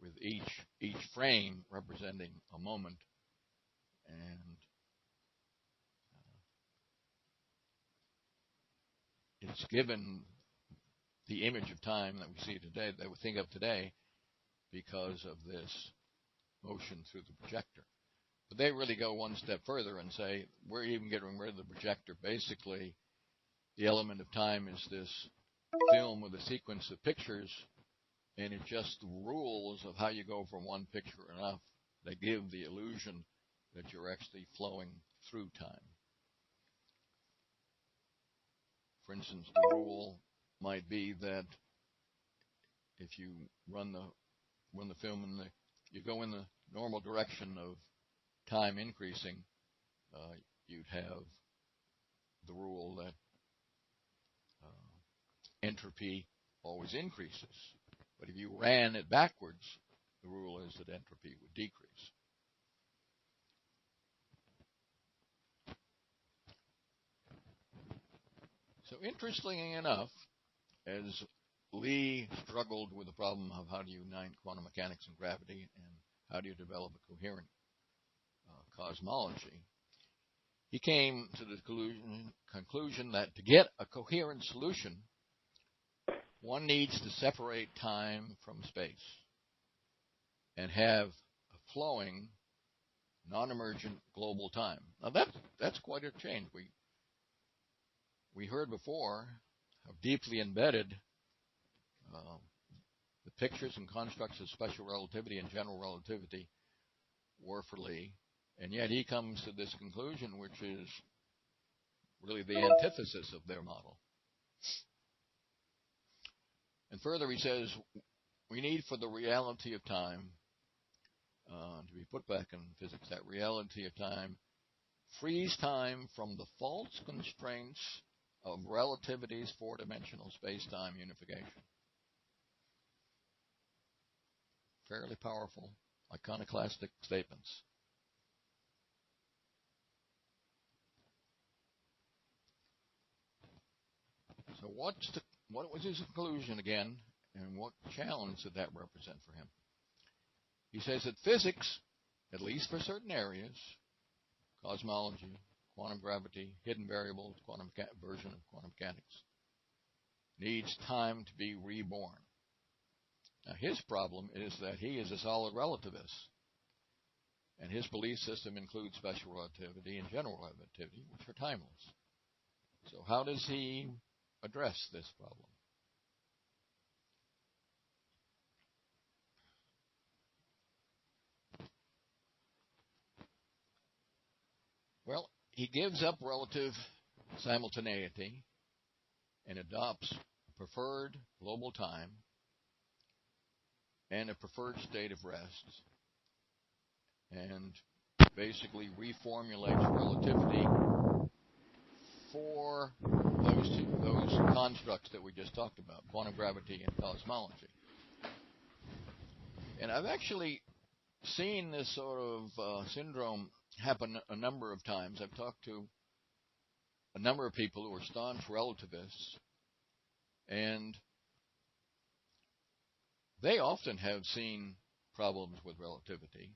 with each frame representing a moment. And it's given the image of time that we see today, that we think of today, because of this motion through the projector. But they really go one step further and say, we're even getting rid of the projector. Basically, the element of time is this film with a sequence of pictures, and it's just the rules of how you go from one picture enough that give the illusion that you're actually flowing through time. For instance, the rule might be that if you run the film and you go in the normal direction of time increasing, you'd have the rule that entropy always increases. But if you ran it backwards, the rule is that entropy would decrease. So interestingly enough, as Lee struggled with the problem of how do you unite quantum mechanics and gravity, and how do you develop a coherent cosmology, he came to the conclusion that to get a coherent solution, one needs to separate time from space and have a flowing, non-emergent global time. Now that's quite a change. We heard before how deeply embedded the pictures and constructs of special relativity and general relativity were for Lee, and yet he comes to this conclusion, which is really the antithesis of their model. And further, he says, we need for the reality of time to be put back in physics. That reality of time frees time from the false constraints of relativity's four-dimensional space-time unification. Fairly powerful, iconoclastic statements. So what was his conclusion again, and what challenge did that represent for him? He says that physics, at least for certain areas, cosmology, quantum gravity, hidden variables, quantum version of quantum mechanics, needs time to be reborn. Now his problem is that he is a solid relativist, and his belief system includes special relativity and general relativity, which are timeless. So how does he address this problem? Well, he gives up relative simultaneity and adopts a preferred global time and a preferred state of rest, and basically reformulates relativity for those constructs that we just talked about, quantum gravity and cosmology. And I've actually seen this sort of syndrome happen a number of times. I've talked to a number of people who are staunch relativists, and they often have seen problems with relativity,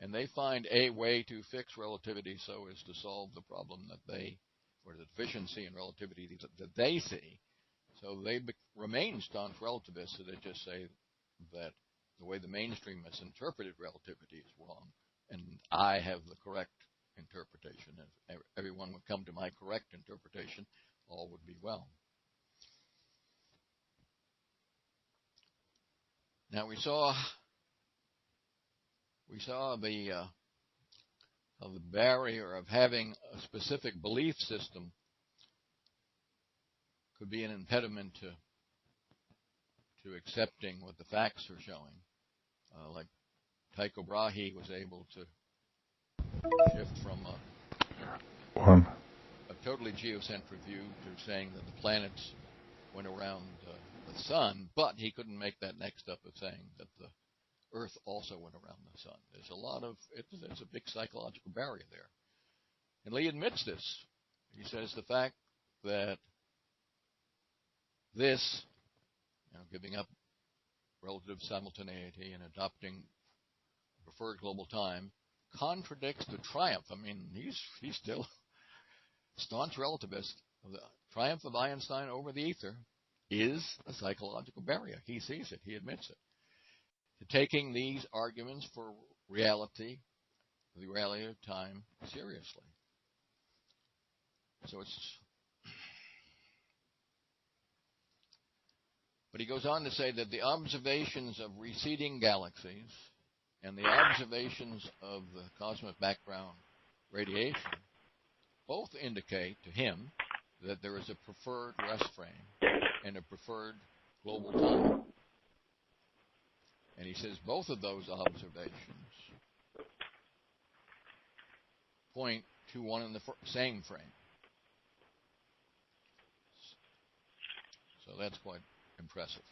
And they find a way to fix relativity so as to solve the problem that or the deficiency in relativity that they see. So they remain staunch relativists, so they just say that the way the mainstream has interpreted relativity is wrong, and I have the correct interpretation. If everyone would come to my correct interpretation, all would be well. Now we saw the barrier of having a specific belief system could be an impediment to accepting what the facts are showing. Like Tycho Brahe was able to shift from a totally geocentric view to saying that the planets went around the sun, but he couldn't make that next step of saying that the Earth also went around the sun. There's a big psychological barrier there. And Lee admits this. He says the fact that this, giving up relative simultaneity and adopting preferred global time, contradicts the triumph. I mean, he's still a staunch relativist. The triumph of Einstein over the ether is a psychological barrier. He sees it. He admits it. Taking these arguments for reality, the reality of time, seriously. But he goes on to say that the observations of receding galaxies and the observations of the cosmic background radiation both indicate to him that there is a preferred rest frame and a preferred global time. And he says both of those observations point to one and the same frame. So that's quite impressive.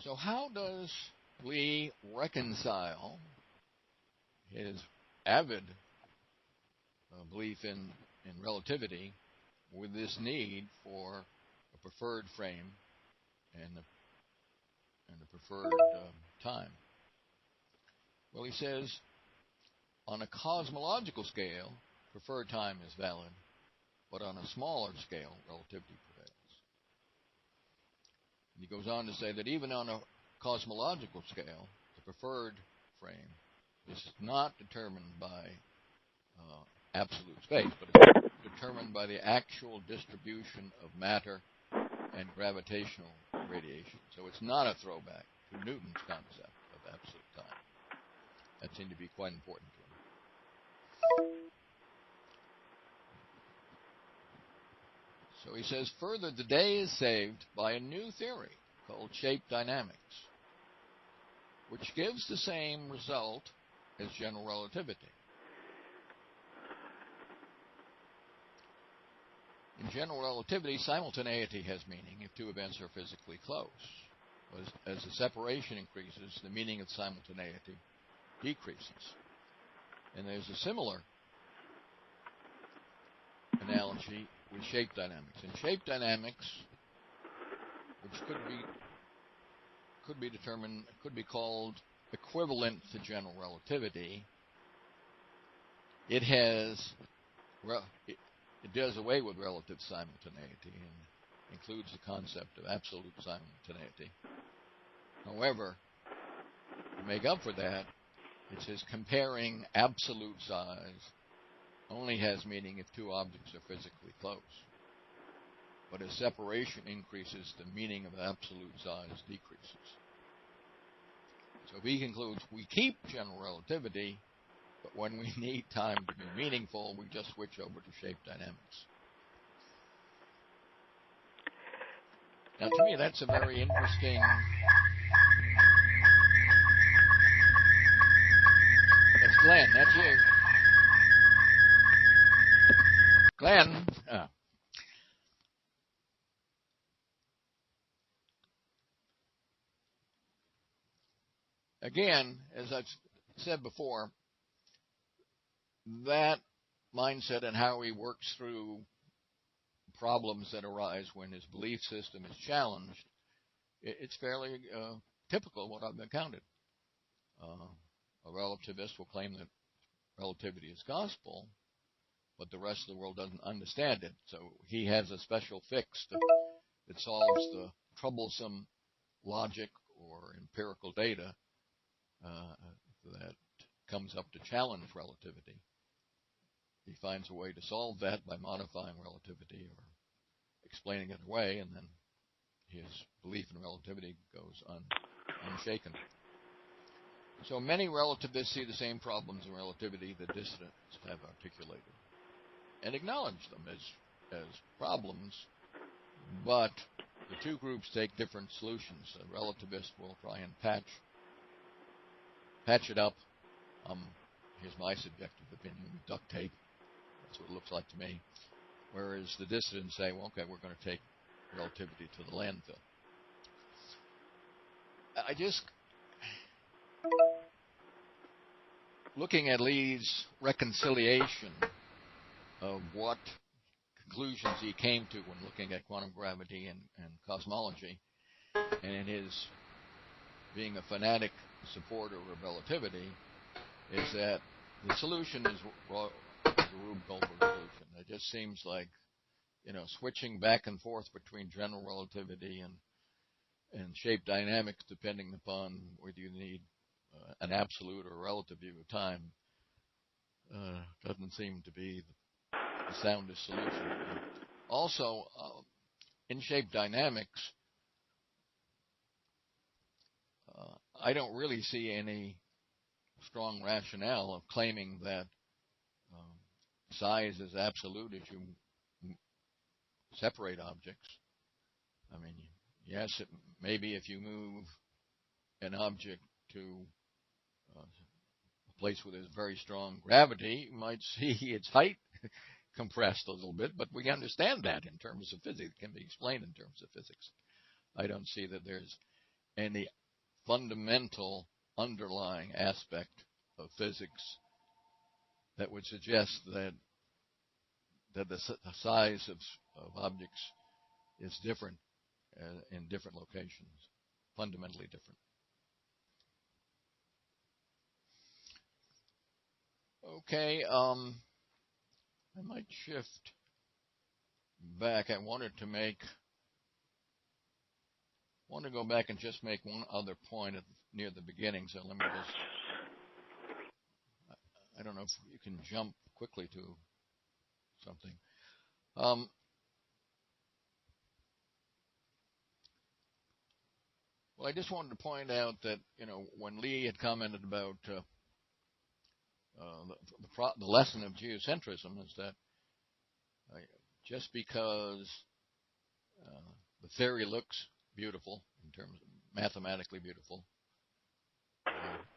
So how does Lee reconcile his avid belief in relativity with this need for a preferred frame and a preferred time? Well, he says, on a cosmological scale, preferred time is valid, but on a smaller scale, relativity prevails. And he goes on to say that even on a cosmological scale, the preferred frame is not determined by absolute space, but it's determined by the actual distribution of matter and gravitational radiation. So it's not a throwback to Newton's concept of absolute time. That seemed to be quite important to him. So he says, further, the day is saved by a new theory called shape dynamics, which gives the same result as general relativity. In general relativity, simultaneity has meaning if two events are physically close. As the separation increases, the meaning of simultaneity decreases. And there's a similar analogy with shape dynamics. In shape dynamics, which could be called equivalent to general relativity, it does away with relative simultaneity and includes the concept of absolute simultaneity. However, to make up for that, it says comparing absolute size only has meaning if two objects are physically close. But as separation increases, the meaning of absolute size decreases. So he concludes we keep general relativity, but when we need time to be meaningful, we just switch over to shape dynamics. Now, to me, that's a very interesting... That's Glenn. That's you. Glenn. Again, as I've said before, that mindset and how he works through problems that arise when his belief system is challenged, it's fairly typical of what I've encountered. A relativist will claim that relativity is gospel, but the rest of the world doesn't understand it. So he has a special fix that solves the troublesome logic or empirical data that comes up to challenge relativity. He finds a way to solve that by modifying relativity or explaining it away, and then his belief in relativity goes unshaken. So many relativists see the same problems in relativity that dissidents have articulated and acknowledge them as problems, but the two groups take different solutions. A relativist will try and patch it up. Here's my subjective opinion, with duct tape. That's what it looks like to me. Whereas the dissidents say, well, okay, we're going to take relativity to the landfill. Looking at Lee's reconciliation of what conclusions he came to when looking at quantum gravity and cosmology, and his being a fanatic supporter of relativity, is that the solution is the Rube Goldberg solution. It just seems like, switching back and forth between general relativity and shape dynamics, depending upon whether you need an absolute or a relative view of time, doesn't seem to be the soundest solution. Also, in shape dynamics, I don't really see any strong rationale of claiming that size is absolute as you separate objects. I mean, yes, maybe if you move an object to a place where there's very strong gravity, you might see its height compressed a little bit, but we understand that in terms of physics. It can be explained in terms of physics. I don't see that there's any fundamental underlying aspect of physics that would suggest that the size of objects is different in different locations, fundamentally different. Okay, I might shift back. I want to go back and just make one other point near the beginning. So let me just, I don't know if you can jump quickly to something. Well, I just wanted to point out that, when Lee had commented about the lesson of geocentrism is that just because the theory looks beautiful in terms of mathematically beautiful,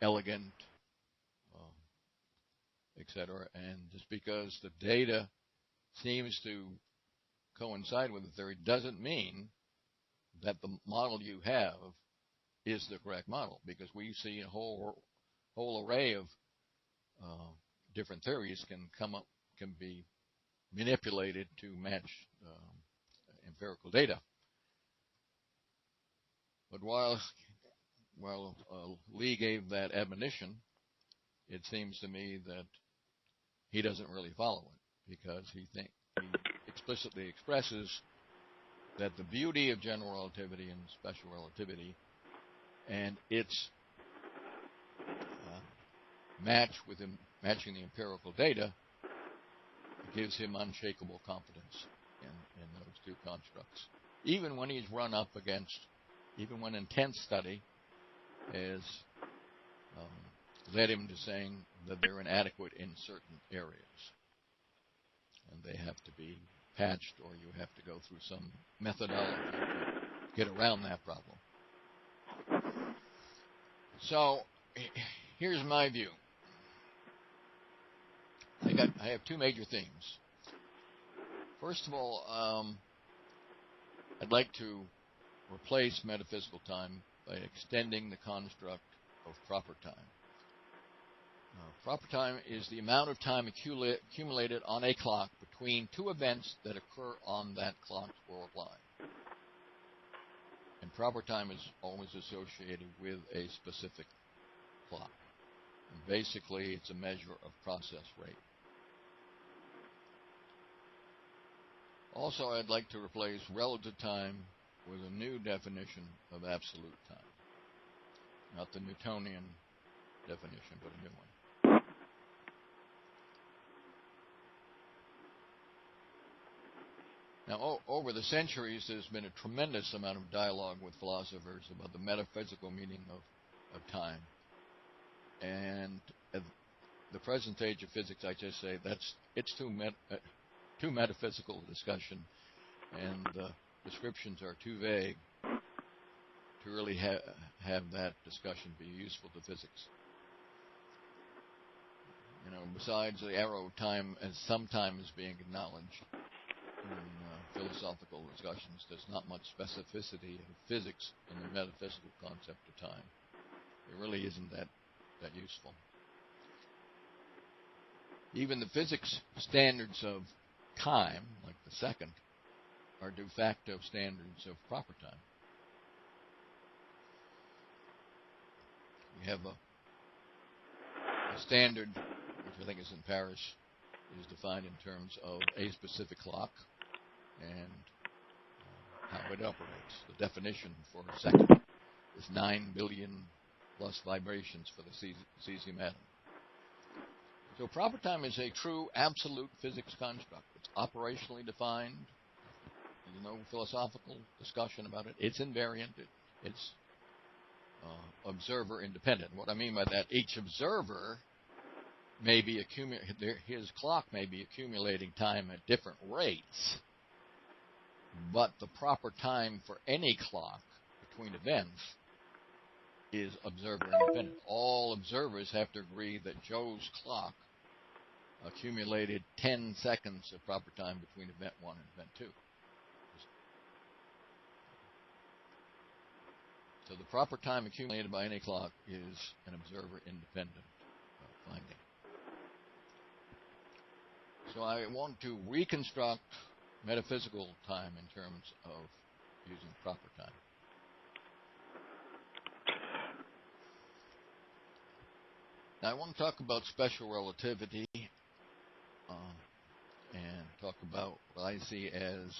elegant, etc., and just because the data seems to coincide with the theory doesn't mean that the model you have is the correct model, because we see a whole array of different theories can be manipulated to match empirical data. But while Lee gave that admonition, it seems to me that he doesn't really follow it, because he explicitly expresses that the beauty of general relativity and special relativity and its matching the empirical data gives him unshakable confidence in those two constructs, even when he's run up against, even when intense study has led him to saying that they're inadequate in certain areas, and they have to be patched, or you have to go through some methodology to get around that problem. So here's my view. I have two major themes. First of all, I'd like to replace metaphysical time by extending the construct of proper time. Proper time is the amount of time accumulated on a clock between two events that occur on that clock's world line. And proper time is always associated with a specific clock. And basically, it's a measure of process rate. Also, I'd like to replace relative time with a new definition of absolute time. Not the Newtonian definition, but a new one. Now, over the centuries, there's been a tremendous amount of dialogue with philosophers about the metaphysical meaning of time. And at the present age of physics, I just say it's too metaphysical a discussion, and the descriptions are too vague to really have that discussion be useful to physics. You know, besides the arrow of time as sometimes being acknowledged in philosophical discussions, there's not much specificity of physics in the metaphysical concept of time. It really isn't that useful. Even the physics standards of time, like the second, are de facto standards of proper time. We have a standard, which I think is in Paris, is defined in terms of a specific clock and how it operates. The definition for a second is 9 billion plus vibrations for the cesium atom. So proper time is a true absolute physics construct. It's operationally defined. There's no philosophical discussion about it. It's invariant. It's observer independent. What I mean by that, each observer may be his clock may be accumulating time at different rates, but the proper time for any clock between events is observer independent. All observers have to agree that Joe's clock accumulated 10 seconds of proper time between event 1 and event 2. So the proper time accumulated by any clock is an observer independent finding. So I want to reconstruct metaphysical time in terms of using proper time. Now I want to talk about special relativity and talk about what I see as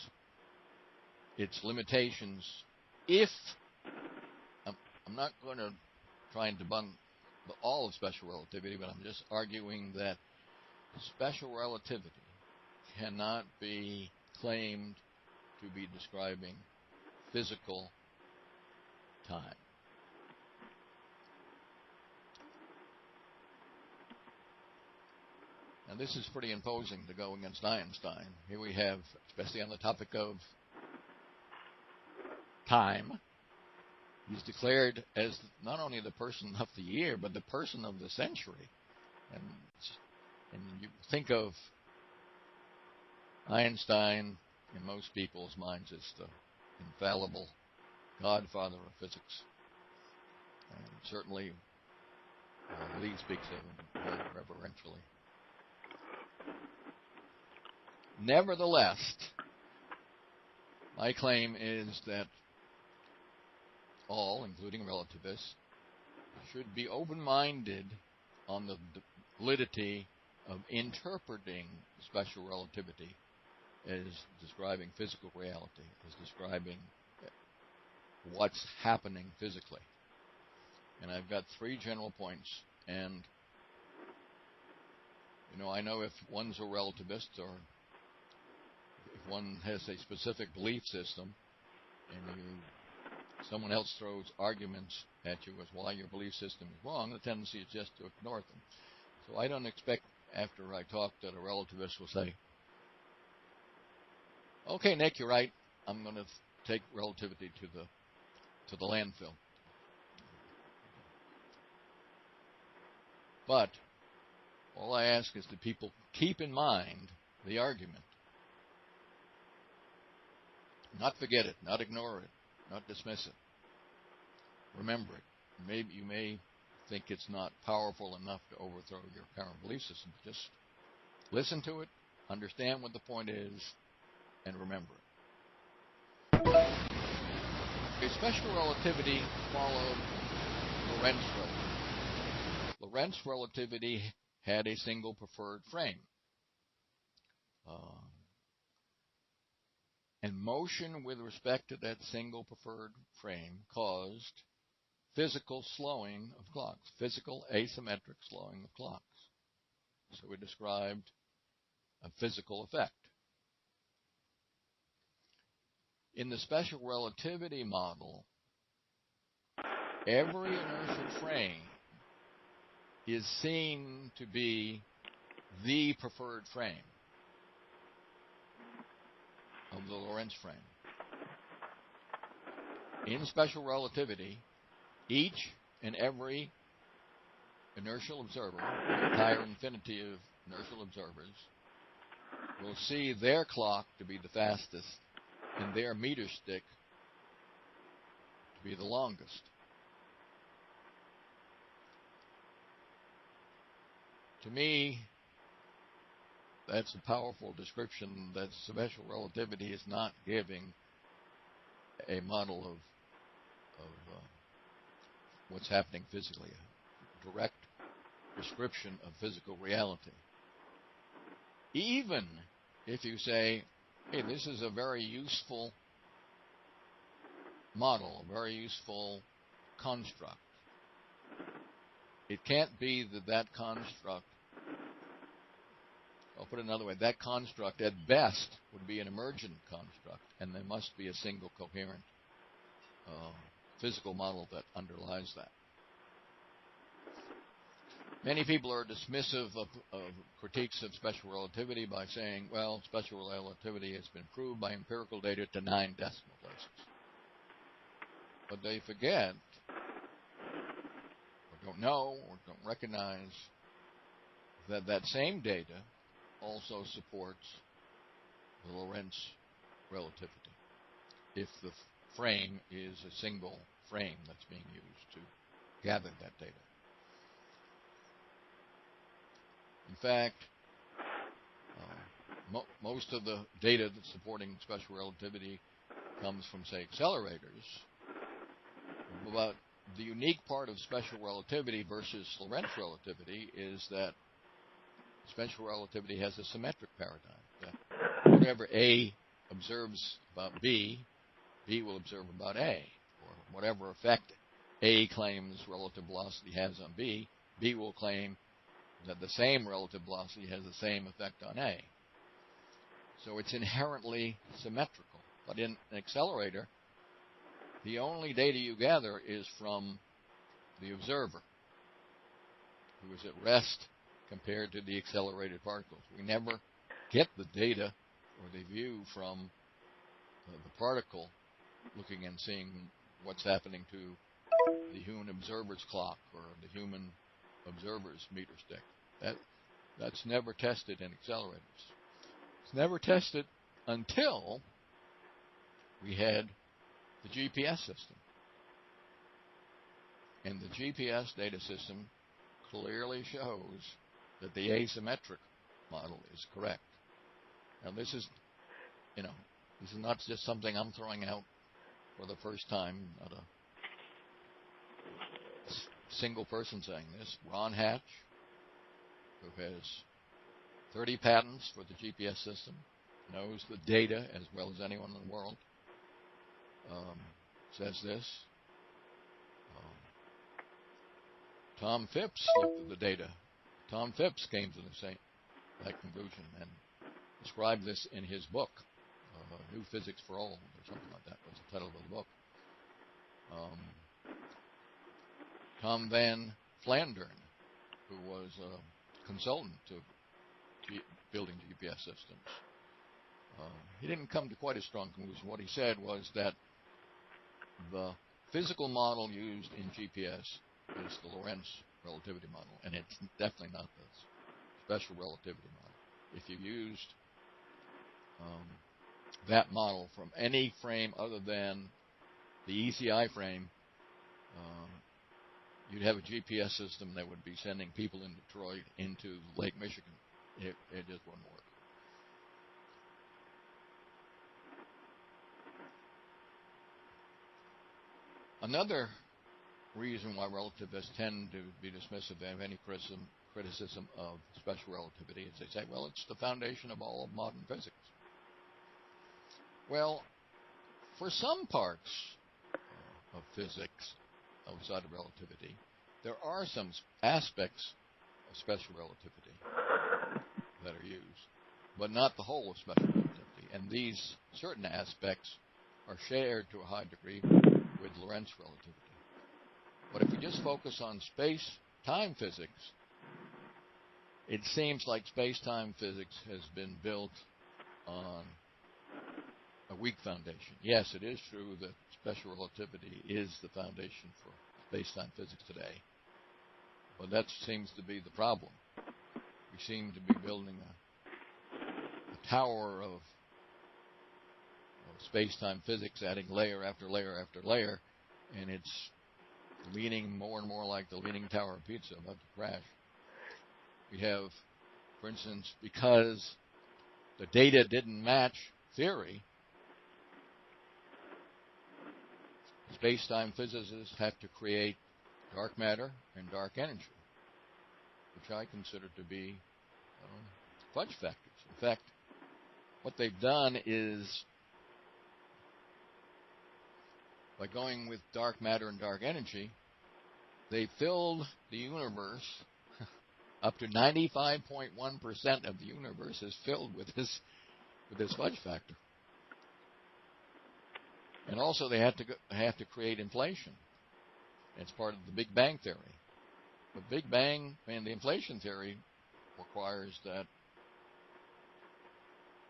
its limitations. If I'm not going to try and debunk all of special relativity, but I'm just arguing that special relativity cannot be claimed to be describing physical time. Now, this is pretty imposing to go against Einstein. Here we have, especially on the topic of time, he's declared as not only the person of the year, but the person of the century. And you think of Einstein, in most people's minds, as the infallible godfather of physics. And certainly, Lee speaks of him very reverentially. Nevertheless, my claim is that all, including relativists, should be open-minded on the validity of interpreting special relativity as describing physical reality, as describing what's happening physically. And I've got 3 general points. And, I know if one's a relativist or if one has a specific belief system and someone else throws arguments at you as why your belief system is wrong, the tendency is just to ignore them. So I don't expect after I talk that a relativist will say, okay, Nick, you're right. I'm going to take relativity to the landfill. But all I ask is that people keep in mind the argument. Not forget it, not ignore it, not dismiss it. Remember it. Maybe you may think it's not powerful enough to overthrow your current belief system. Just listen to it, understand what the point is, and remember it. Okay, special relativity followed Lorentz relativity. Lorentz relativity had a single preferred frame. And motion with respect to that single preferred frame caused physical slowing of clocks, physical asymmetric slowing of clocks. So we described a physical effect. In the special relativity model, every inertial frame is seen to be the preferred frame of the Lorentz frame. In special relativity, each and every inertial observer, the entire infinity of inertial observers, will see their clock to be the fastest and their meter stick to be the longest. To me, that's a powerful description that special relativity is not giving a model of what's happening physically, a direct description of physical reality. Even if you say, hey, this is a very useful model, a very useful construct, it can't be that construct, I'll put it another way, that construct at best would be an emergent construct, and there must be a single coherent physical model that underlies that. Many people are dismissive of critiques of special relativity by saying, well, special relativity has been proved by empirical data to 9 decimal places. But they forget, or don't know, or don't recognize that that same data also supports the Lorentz relativity if the frame is a single frame that's being used to gather that data. In fact, most of the data that's supporting special relativity comes from, say, accelerators. But the unique part of special relativity versus Lorentz relativity is that special relativity has a symmetric paradigm. That whatever A observes about B, B will observe about A. Or whatever effect A claims relative velocity has on B, B will claim that the same relative velocity has the same effect on A. So it's inherently symmetrical. But in an accelerator, the only data you gather is from the observer, who is at rest compared to the accelerated particles. We never get the data or the view from the particle looking and seeing what's happening to the human observer's clock or the human observer's meter stick. That's never tested in accelerators. It's never tested until we had the GPS system. And the GPS data system clearly shows that the asymmetric model is correct. Now this is not just something I'm throwing out for the first time, not a single person saying this. Ron Hatch, who has 30 patents for the GPS system, knows the data as well as anyone in the world, says this. Tom Phipps looked at the data. Tom Phipps came to that conclusion and described this in his book, New Physics for All, or something like that was the title of the book. Tom Van Flandern, who was a consultant to building GPS systems, he didn't come to quite a strong conclusion. What he said was that the physical model used in GPS is the Lorentz relativity model, and it's definitely not the special relativity model. If you used that model from any frame other than the ECI frame, you'd have a GPS system that would be sending people in Detroit into Lake Michigan. It just wouldn't work. Another reason why relativists tend to be dismissive of any criticism of special relativity is they say, well, it's the foundation of all of modern physics. Well, for some parts of physics outside of relativity, there are some aspects of special relativity that are used, but not the whole of special relativity. And these certain aspects are shared to a high degree with Lorentz relativity. But if we just focus on space-time physics, it seems like space-time physics has been built on a weak foundation. Yes, it is true that special relativity is the foundation for space-time physics today, but that seems to be the problem. We seem to be building a tower of space-time physics, adding layer after layer after layer, and it's leaning more and more like the Leaning Tower of Pizza, about to crash. We have, for instance, because the data didn't match theory, space-time physicists have to create dark matter and dark energy, which I consider to be fudge factors. In fact, what they've done is, by going with dark matter and dark energy, they filled the universe up to 95.1% of the universe is filled with this fudge factor. And also they have to create inflation. It's part of the Big Bang theory. The Big Bang and the inflation theory requires that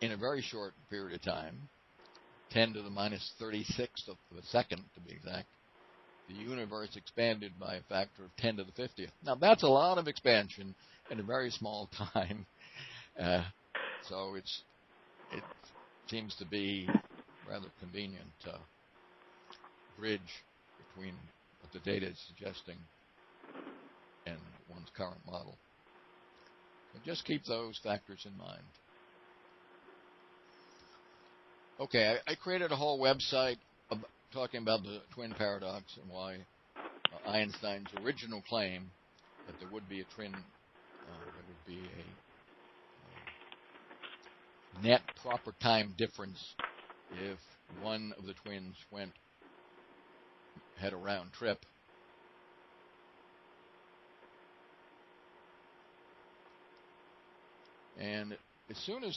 in a very short period of time, 10 to the minus 36th of a second to be exact, the universe expanded by a factor of 10 to the 50th. Now that's a lot of expansion in a very small time. So it seems to be rather convenient bridge between what the data is suggesting and one's current model. So just keep those factors in mind. Okay, I created a whole website talking about the twin paradox and why Einstein's original claim that there would be a twin, there would be a net proper time difference if one of the twins had a round trip. And as soon as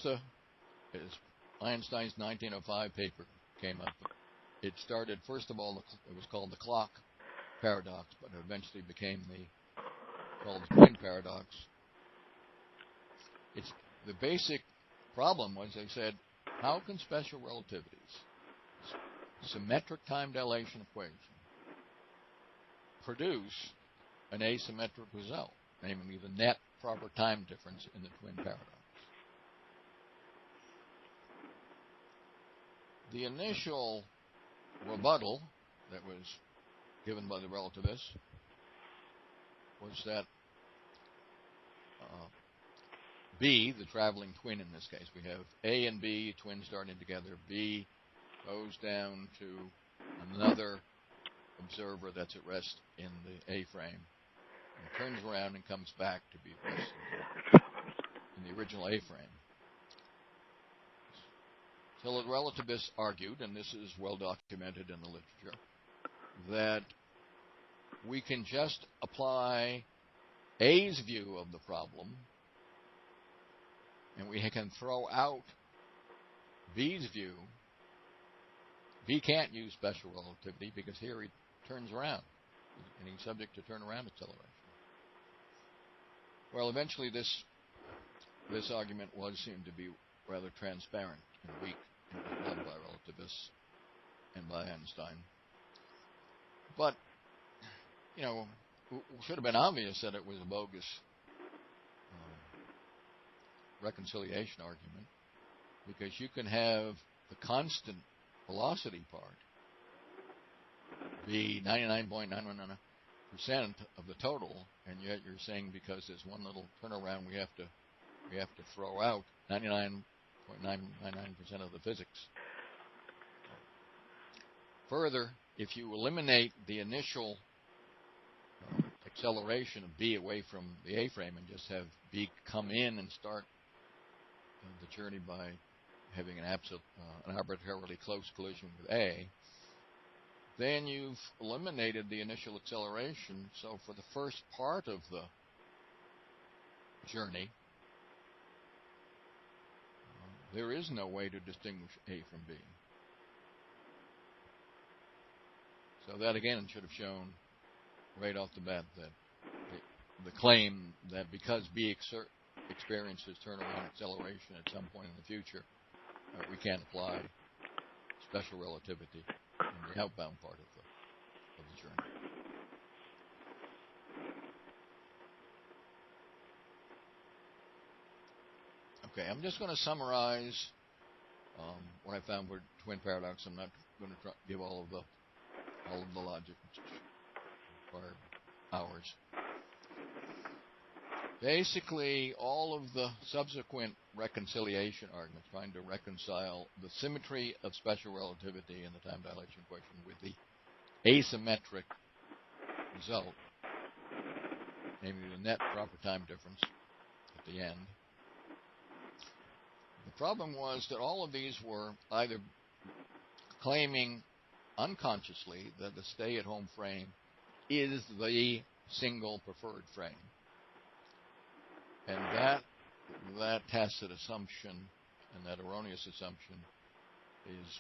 Einstein's 1905 paper came up, it started, first of all, it was called the clock paradox, but it eventually became called the twin paradox. The basic problem was, they said, how can special relativity's symmetric time dilation equation produce an asymmetric result, namely the net proper time difference in the twin paradox? The initial rebuttal that was given by the relativists was that B, the traveling twin in this case, we have A and B, twins starting together. B goes down to another observer that's at rest in the A frame and turns around and comes back to be at rest in the original A frame. So the relativists argued, and this is well documented in the literature, that we can just apply A's view of the problem and we can throw out B's view. B can't use special relativity because here he turns around and he's subject to turnaround acceleration. Well, eventually this argument was seen to be rather transparent and weak, and was loved by relativists and by Einstein. But, it should have been obvious that it was a bogus reconciliation argument, because you can have the constant velocity part be 99.999% of the total, and yet you're saying because there's one little turnaround we have to throw out 99.999% of the physics. Further, if you eliminate the initial acceleration of B away from the A frame and just have B come in and start the journey by having an arbitrarily close collision with A, then you've eliminated the initial acceleration. So for the first part of the journey, there is no way to distinguish A from B. So that again should have shown right off the bat that the claim that because B experiences turnaround acceleration at some point in the future, we can't apply special relativity in the outbound part of the journey. Okay, I'm just going to summarize what I found for twin paradox. I'm not going to give all of the logic, which require hours. Basically, all of the subsequent reconciliation arguments trying to reconcile the symmetry of special relativity in the time dilation equation with the asymmetric result, namely the net proper time difference at the end. The problem was that all of these were either claiming unconsciously that the stay-at-home frame is the single preferred frame. And that tacit assumption and that erroneous assumption is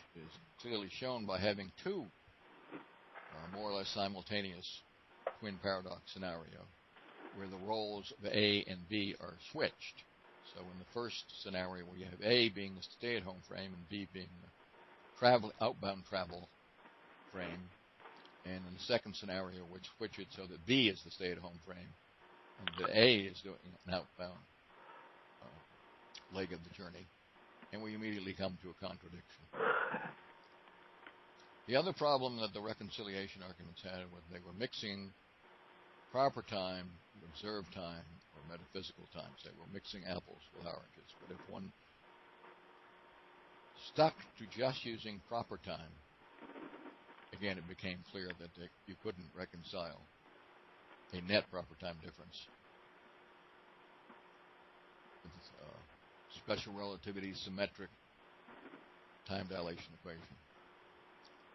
clearly shown by having two more or less simultaneous twin paradox scenario where the roles of A and B are switched. So in the first scenario where you have A being the stay-at-home frame and B being the outbound travel frame, and in the second scenario which switches so that B is the stay-at-home frame and the A is doing an outbound leg of the journey, and we immediately come to a contradiction. The other problem that the reconciliation arguments had was they were mixing proper time, observed time, or metaphysical times. They were mixing apples with oranges. But if one stuck to just using proper time, again, it became clear that you couldn't reconcile a net proper time difference with special relativity symmetric time dilation equation.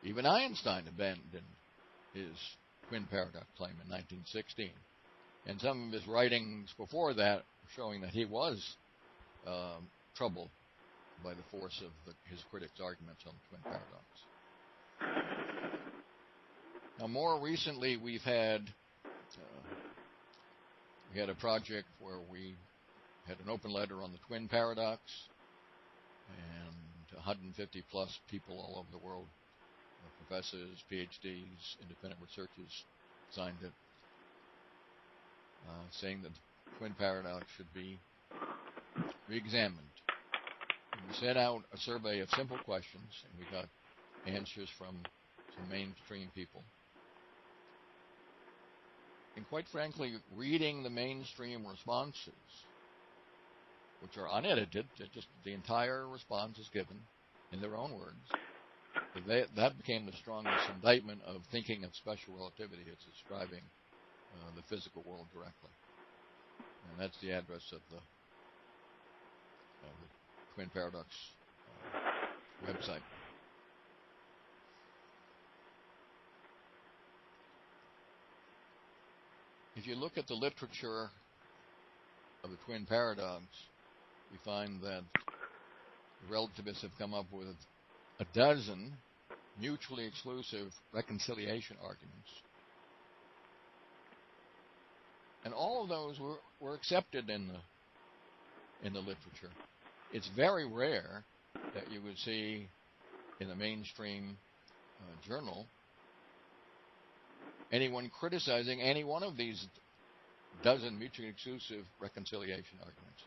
Even Einstein abandoned his twin paradox claim in 1916. And some of his writings before that showing that he was troubled by the force of his critics' arguments on the twin paradox. Now, more recently, we had a project where we had an open letter on the twin paradox, and 150 plus people all over the world, professors, PhDs, independent researchers, signed it, saying that the twin paradox should be re-examined. And we sent out a survey of simple questions, and we got answers from some mainstream people. And quite frankly, reading the mainstream responses, which are unedited, just the entire response is given in their own words, that became the strongest indictment of thinking of special relativity as describing the physical world directly. And that's the address of the Twin Paradox website. If you look at the literature of the twin paradox, we find that the relativists have come up with a dozen mutually exclusive reconciliation arguments. And all of those were accepted in the literature. It's very rare that you would see in a mainstream journal anyone criticizing any one of these dozen mutually exclusive reconciliation arguments.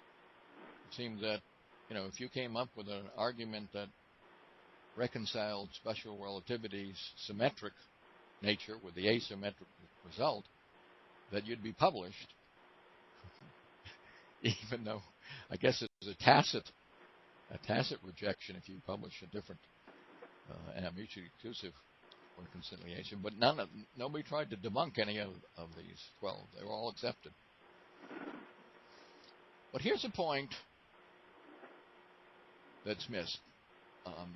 It seems that, if you came up with an argument that reconciled special relativity's symmetric nature with the asymmetric result, that you'd be published, even though I guess it's a tacit rejection if you publish a different and a mutually exclusive reconciliation, but nobody tried to debunk any of these 12. They were all accepted. But here's a point that's missed.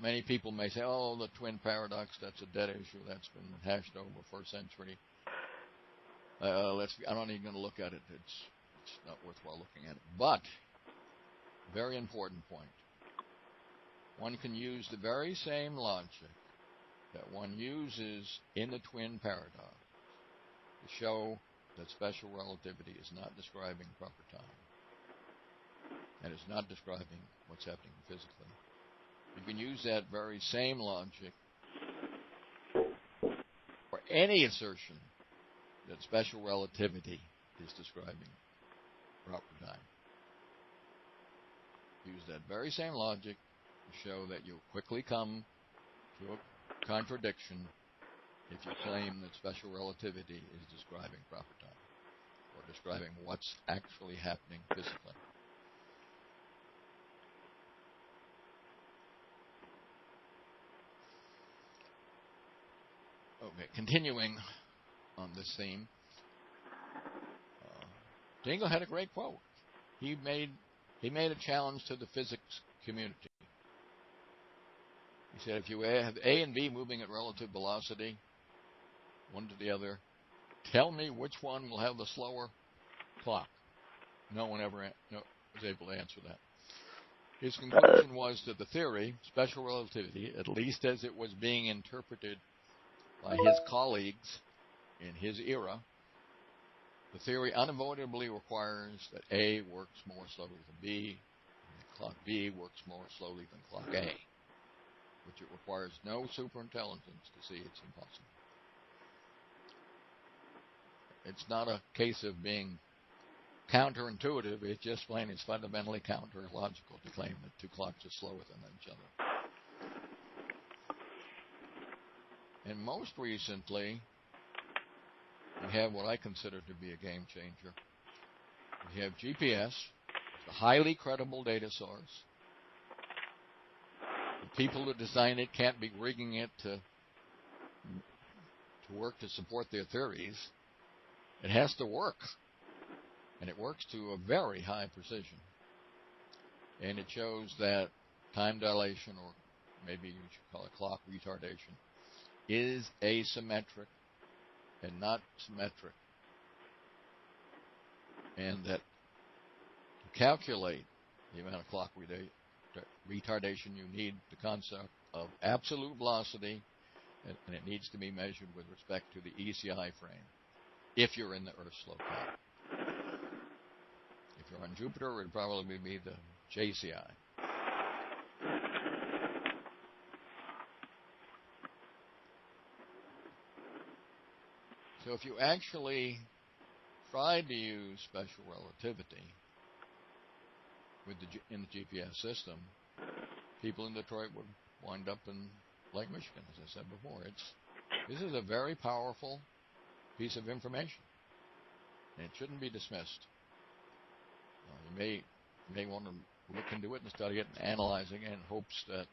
Many people may say, oh, the twin paradox, that's a dead issue. That's been hashed over first century. I'm not even going to look at it. It's not worthwhile looking at it. But, very important point. One can use the very same logic that one uses in the twin paradox to show that special relativity is not describing proper time and is not describing what's happening physically. You can use that very same logic for any assertion that special relativity is describing proper time. Use that very same logic to show that you'll quickly come to a contradiction if you claim that special relativity is describing proper time or describing what's actually happening physically. Okay, continuing on this theme, Dingle had a great quote. He made a challenge to the physics community. He said, if you have A and B moving at relative velocity, one to the other, tell me which one will have the slower clock. No one ever was able to answer that. His conclusion was that the theory, special relativity, at least as it was being interpreted by his colleagues in his era, the theory unavoidably requires that A works more slowly than B, and that clock B works more slowly than clock A, which it requires no superintelligence to see it's impossible. It's not a case of being counterintuitive, it's just plain it's fundamentally counter-logical to claim that two clocks are slower than each other. And most recently, we have what I consider to be a game changer. We have GPS, a highly credible data source. The people who design it can't be rigging it to work to support their theories. It has to work. And it works to a very high precision. And it shows that time dilation, or maybe you should call it clock retardation, is asymmetric and not symmetric. And that to calculate the amount of clock retardation, you need the concept of absolute velocity, and it needs to be measured with respect to the ECI frame, if you're in the Earth's locale. If you're on Jupiter, it would probably be the JCI. So if you actually tried to use special relativity in the GPS system, people in Detroit would wind up in Lake Michigan, as I said before. This is a very powerful piece of information, and it shouldn't be dismissed. You may want to look into it and study it and analyzing it in hopes that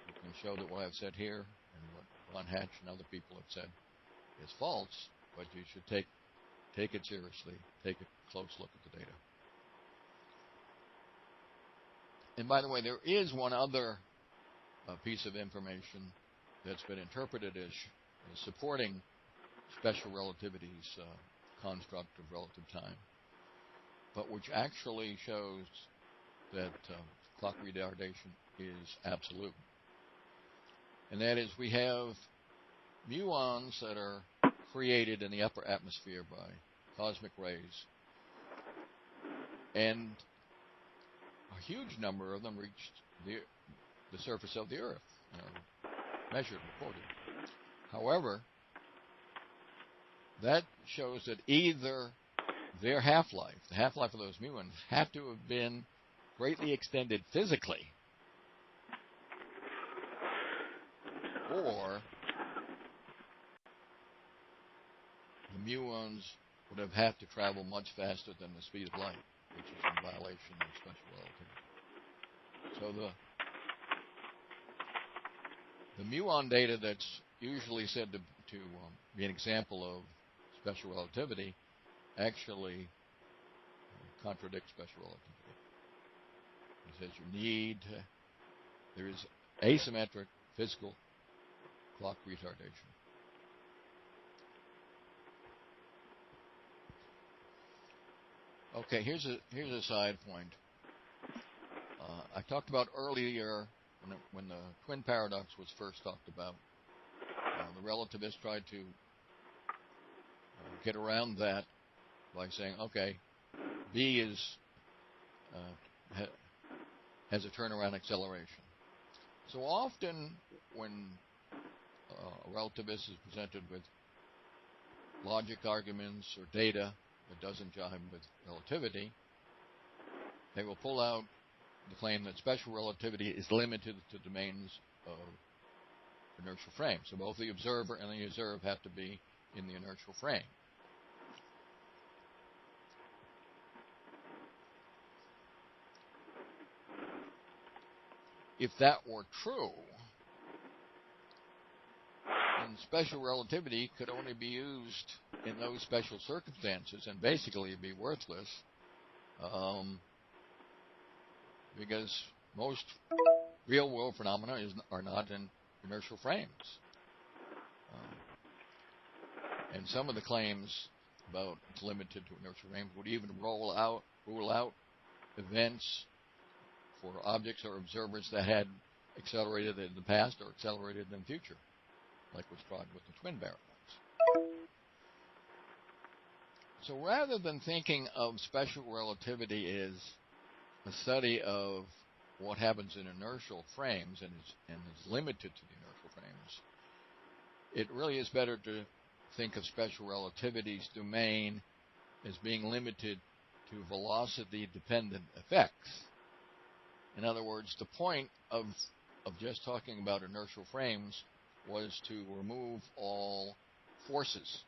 you can show that what I've said here and what Von Hatch and other people have said is false, but you should take it seriously, take a close look at the data. And by the way, there is one other piece of information that's been interpreted as supporting special relativity's construct of relative time, but which actually shows that clock retardation is absolute. And that is, we have muons that are created in the upper atmosphere by cosmic rays, and a huge number of them reached the surface of the Earth, measured, recorded. However, that shows that either their half-life, the half-life of those muons, have to have been greatly extended physically, or the muons would have had to travel much faster than the speed of light, which is in violation of special relativity. So the muon data that's usually said to be an example of special relativity actually contradicts special relativity. He says there is asymmetric physical clock retardation. Okay, here's a side point. I talked about earlier when the twin paradox was first talked about. The relativists tried to get around that by saying, okay, B has a turnaround acceleration. So often when a relativist is presented with logic arguments or data that doesn't jive with relativity, they will pull out the claim that special relativity is limited to domains of inertial frame. So both the observer and the observed have to be in the inertial frame. If that were true, then special relativity could only be used in those special circumstances and basically be worthless, because most real-world phenomena are not in inertial frames. And some of the claims about it's limited to inertial frames would even rule out events for objects or observers that had accelerated in the past or accelerated in the future, like was tried with the twin paradox. So rather than thinking of special relativity as a study of what happens in inertial frames and is limited to the inertial frames, it really is better to think of special relativity's domain as being limited to velocity-dependent effects. In other words, the point of just talking about inertial frames was to remove all forces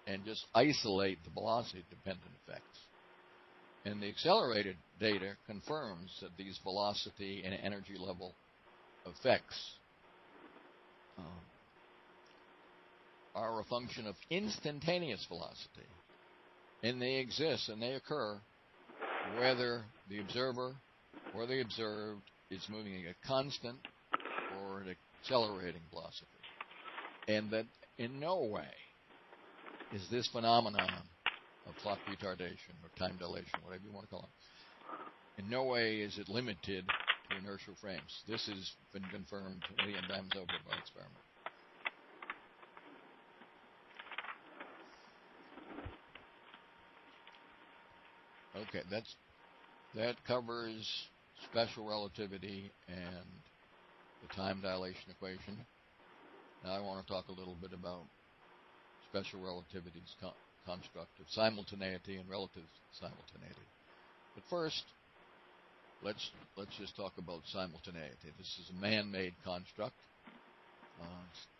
and just isolate the velocity-dependent effects. And the accelerated data confirms that these velocity and energy level effects are a function of instantaneous velocity. And they exist and they occur whether the observer or the observed is moving at a constant or an accelerating velocity. And that in no way is this phenomenon of clock retardation or time dilation, whatever you want to call it, in no way is it limited to inertial frames. This has been confirmed a million times over by experiment. Okay, that covers special relativity and the time dilation equation. Now I want to talk a little bit about special relativity's construct of simultaneity and relative simultaneity. But first, let's just talk about simultaneity. This is a man-made construct,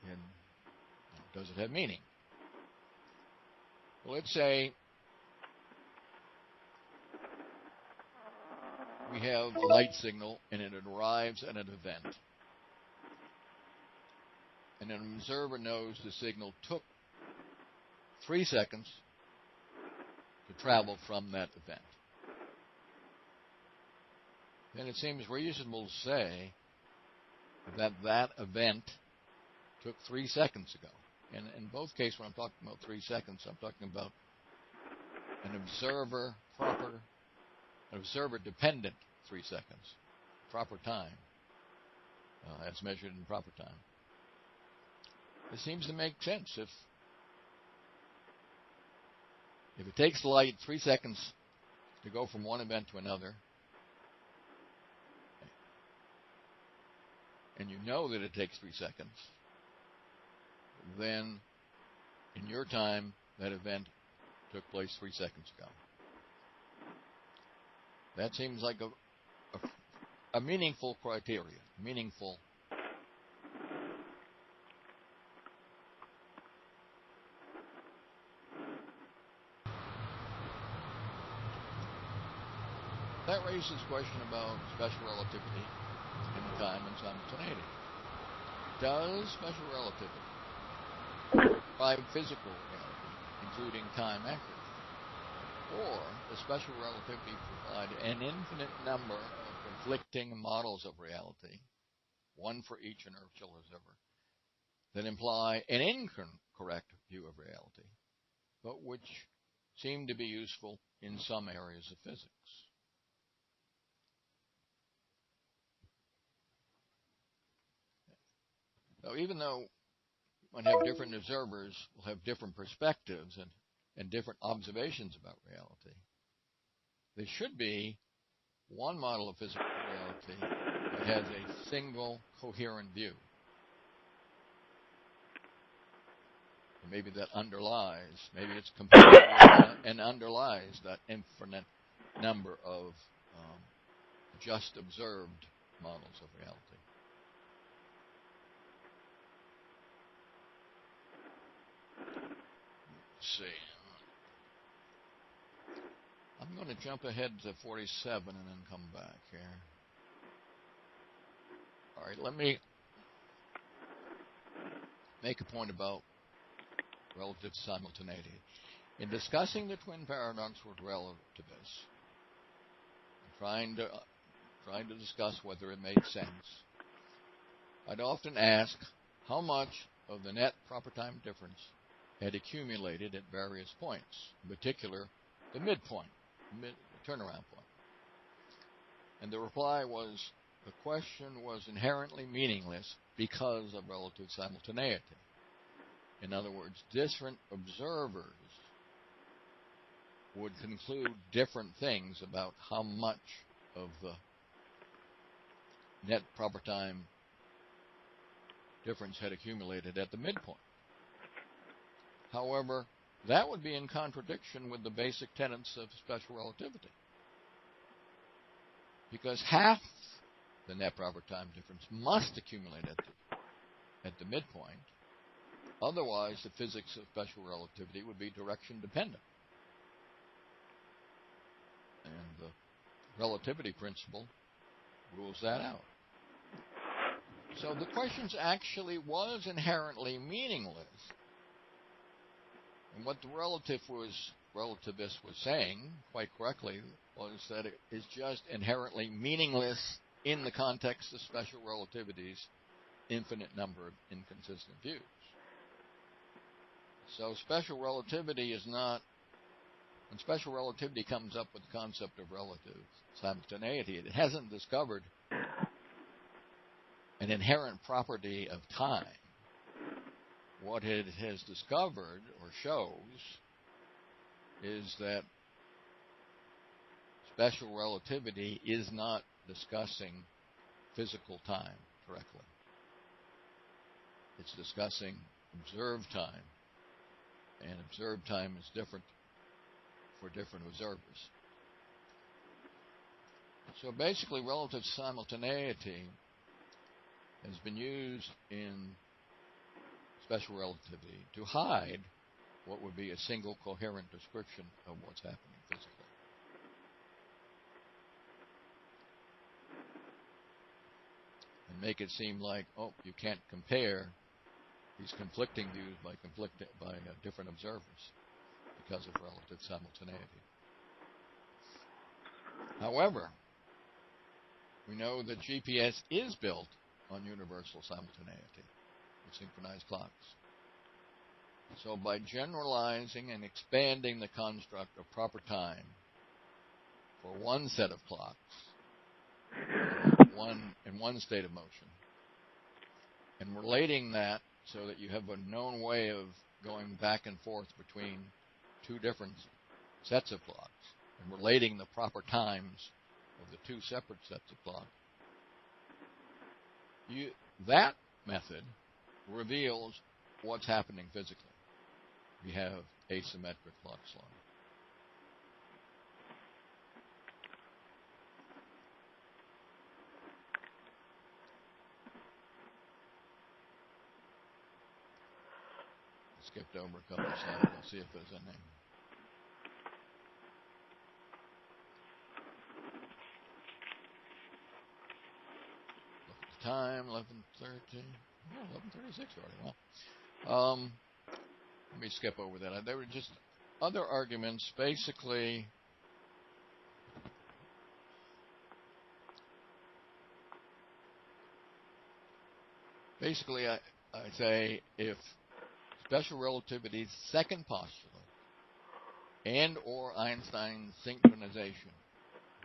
and does it have meaning? Well, let's say we have a light signal and it arrives at an event. And an observer knows the signal took 3 seconds to travel from that event. Then it seems reasonable to say that that event took 3 seconds ago. And in both cases, when I'm talking about 3 seconds, I'm talking about an observer-dependent 3 seconds, proper time, as measured in proper time. It seems to make sense. If it takes light 3 seconds to go from one event to another, and you know that it takes 3 seconds, then in your time, that event took place 3 seconds ago. That seems like a meaningful criteria, meaningful. That raises the question about special relativity in time and simultaneity. Does special relativity describe physical reality, including time accuracy? Or does special relativity provide an infinite number of conflicting models of reality, one for each inertial observer, that imply an incorrect view of reality, but which seem to be useful in some areas of physics? So even though one have different observers will have different perspectives and different observations about reality, there should be one model of physical reality that has a single coherent view. Or maybe that underlies, maybe it's compatible and underlies that infinite number of just observed models of reality. Let's see. I'm going to jump ahead to 47 and then come back here. All right, let me make a point about relative simultaneity. In discussing the twin paradox with relativists, trying to discuss whether it made sense, I'd often ask how much of the net proper time difference had accumulated at various points, in particular the midpoint, the turnaround point. And the reply was, the question was inherently meaningless because of relative simultaneity. In other words, different observers would conclude different things about how much of the net proper time difference had accumulated at the midpoint. However, that would be in contradiction with the basic tenets of special relativity, because half the net proper time difference must accumulate at the midpoint. Otherwise, the physics of special relativity would be direction dependent. And the relativity principle rules that out. So the question actually was inherently meaningless. And what the relativist was saying, quite correctly, was that it is just inherently meaningless in the context of special relativity's infinite number of inconsistent views. So special relativity is not, when special relativity comes up with the concept of relative simultaneity, it hasn't discovered an inherent property of time. What it has discovered or shows is that special relativity is not discussing physical time correctly. It's discussing observed time, and observed time is different for different observers. So basically, relative simultaneity has been used in special relativity to hide what would be a single coherent description of what's happening physically. And make it seem like, oh, you can't compare these conflicting views by different observers because of relative simultaneity. However, we know that GPS is built on universal simultaneity with synchronized clocks. So by generalizing and expanding the construct of proper time for one set of clocks, in one state of motion, and relating that so that you have a known way of going back and forth between two different sets of clocks, and relating the proper times of the two separate sets of clocks, that method reveals what's happening physically. We have asymmetric clock slowing. Skipped over a couple of slides. I'll see if there's anything. Look at the time, 11:30. Oh, 11:36 already. Wow. Let me skip over that. There were just other arguments. Basically, I say if special relativity's second postulate and or Einstein's synchronization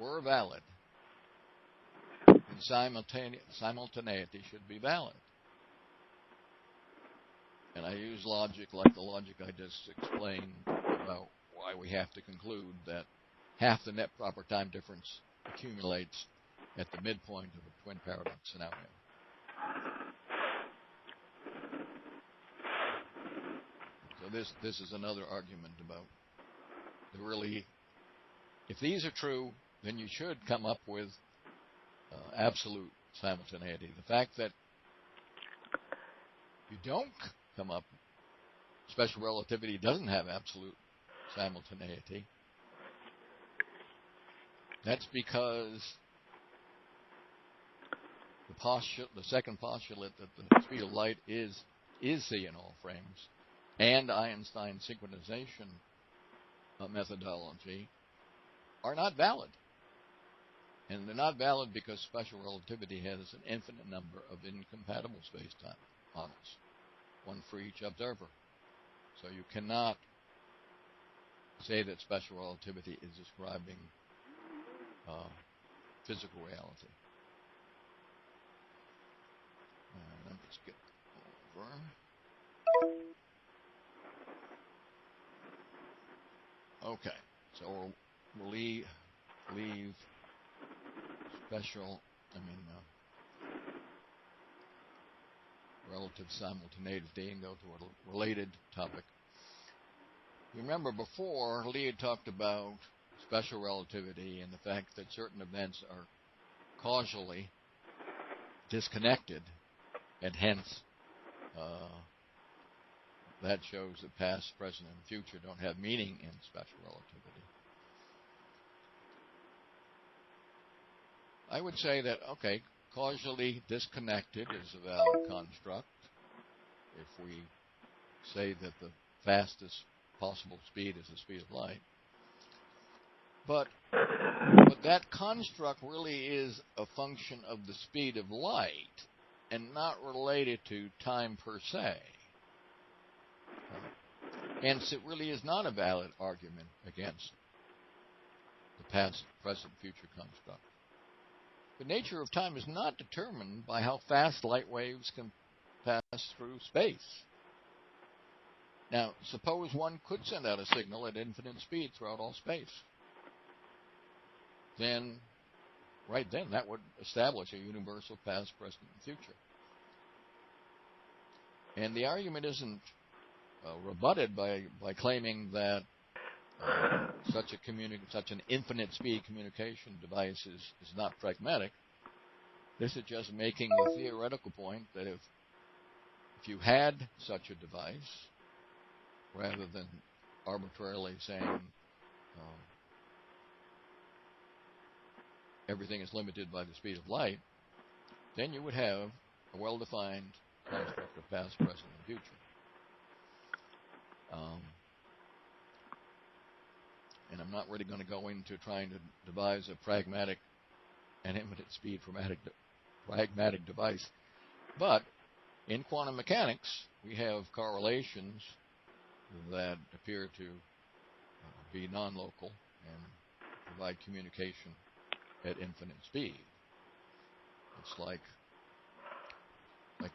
were valid, then simultaneity should be valid. And I use logic like the logic I just explained about why we have to conclude that half the net proper time difference accumulates at the midpoint of a twin paradox scenario. So this is another argument about if these are true, then you should come up with absolute simultaneity. The fact that you don't come up, special relativity doesn't have absolute simultaneity. That's because the second postulate that the speed of light is c in all frames, and Einstein's synchronization methodology are not valid. And they're not valid because special relativity has an infinite number of incompatible space-time models, one for each observer. So you cannot say that special relativity is describing physical reality. Let me skip over. Okay, so we'll leave relative simultaneity and go to a related topic. Remember before, Lee had talked about special relativity and the fact that certain events are causally disconnected, and hence that shows that past, present, and future don't have meaning in special relativity. I would say that, okay, causally disconnected is a valid construct if we say that the fastest possible speed is the speed of light. But that construct really is a function of the speed of light and not related to time per se. Hence, it really is not a valid argument against the past, present, future construct. The nature of time is not determined by how fast light waves can pass through space. Now, suppose one could send out a signal at infinite speed throughout all space. Then, right then, that would establish a universal past, present, and future. And the argument isn't rebutted by claiming that such an infinite speed communication device is not pragmatic. This is just making the theoretical point that if you had such a device, rather than arbitrarily saying everything is limited by the speed of light, then you would have a well-defined construct of past, present, and future. And I'm not really going to go into trying to devise a pragmatic and infinite speed pragmatic device. But in quantum mechanics, we have correlations that appear to be non-local and provide communication at infinite speed. It's like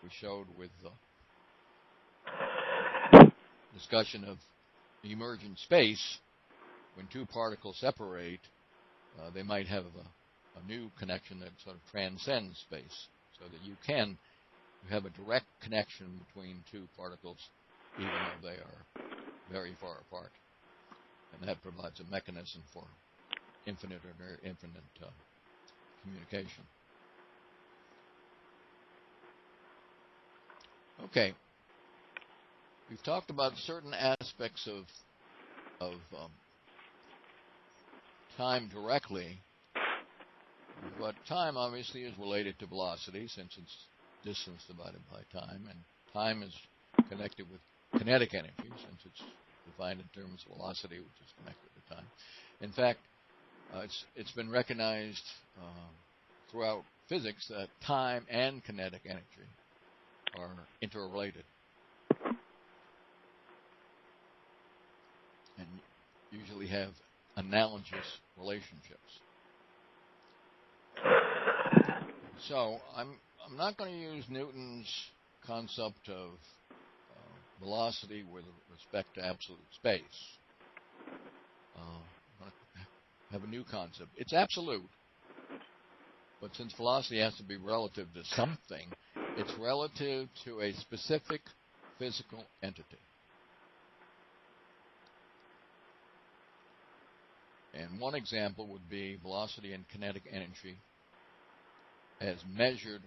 we showed with the discussion of emergent space. When two particles separate, they might have a new connection that sort of transcends space, so that you have a direct connection between two particles, even though they are very far apart. And that provides a mechanism for infinite or near infinite communication. Okay. We've talked about certain aspects of time directly, but time obviously is related to velocity since it's distance divided by time, and time is connected with kinetic energy since it's defined in terms of velocity, which is connected to time. In fact, it's been recognized throughout physics that time and kinetic energy are interrelated, and usually have analogous relationships. So I'm not going to use Newton's concept of velocity with respect to absolute space. I'm going to have a new concept. It's absolute, but since velocity has to be relative to something, it's relative to a specific physical entity. And one example would be velocity and kinetic energy as measured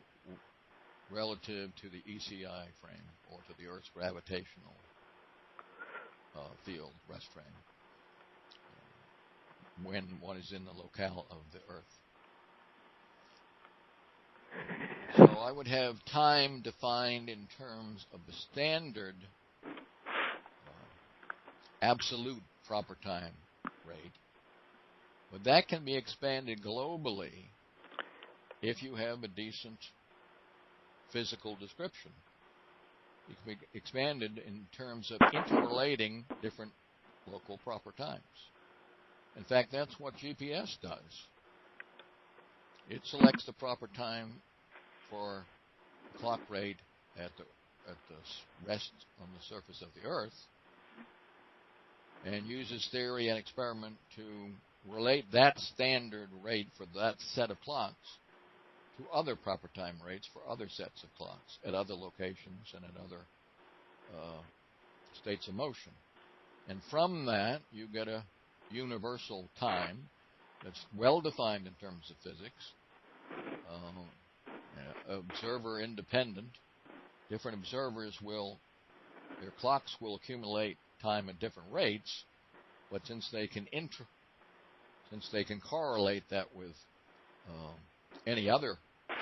relative to the ECI frame, or to the Earth's gravitational field, rest frame, when one is in the locale of the Earth. So I would have time defined in terms of the standard absolute proper time rate, but that can be expanded globally if you have a decent physical description. It can be expanded in terms of interrelating different local proper times. In fact, that's what GPS does. It selects the proper time for clock rate at the rest on the surface of the Earth, and uses theory and experiment to relate that standard rate for that set of clocks to other proper time rates for other sets of clocks at other locations and at other states of motion. And from that, you get a universal time that's well defined in terms of physics, observer independent. Different observers their clocks will accumulate time at different rates, but since they can correlate that with any other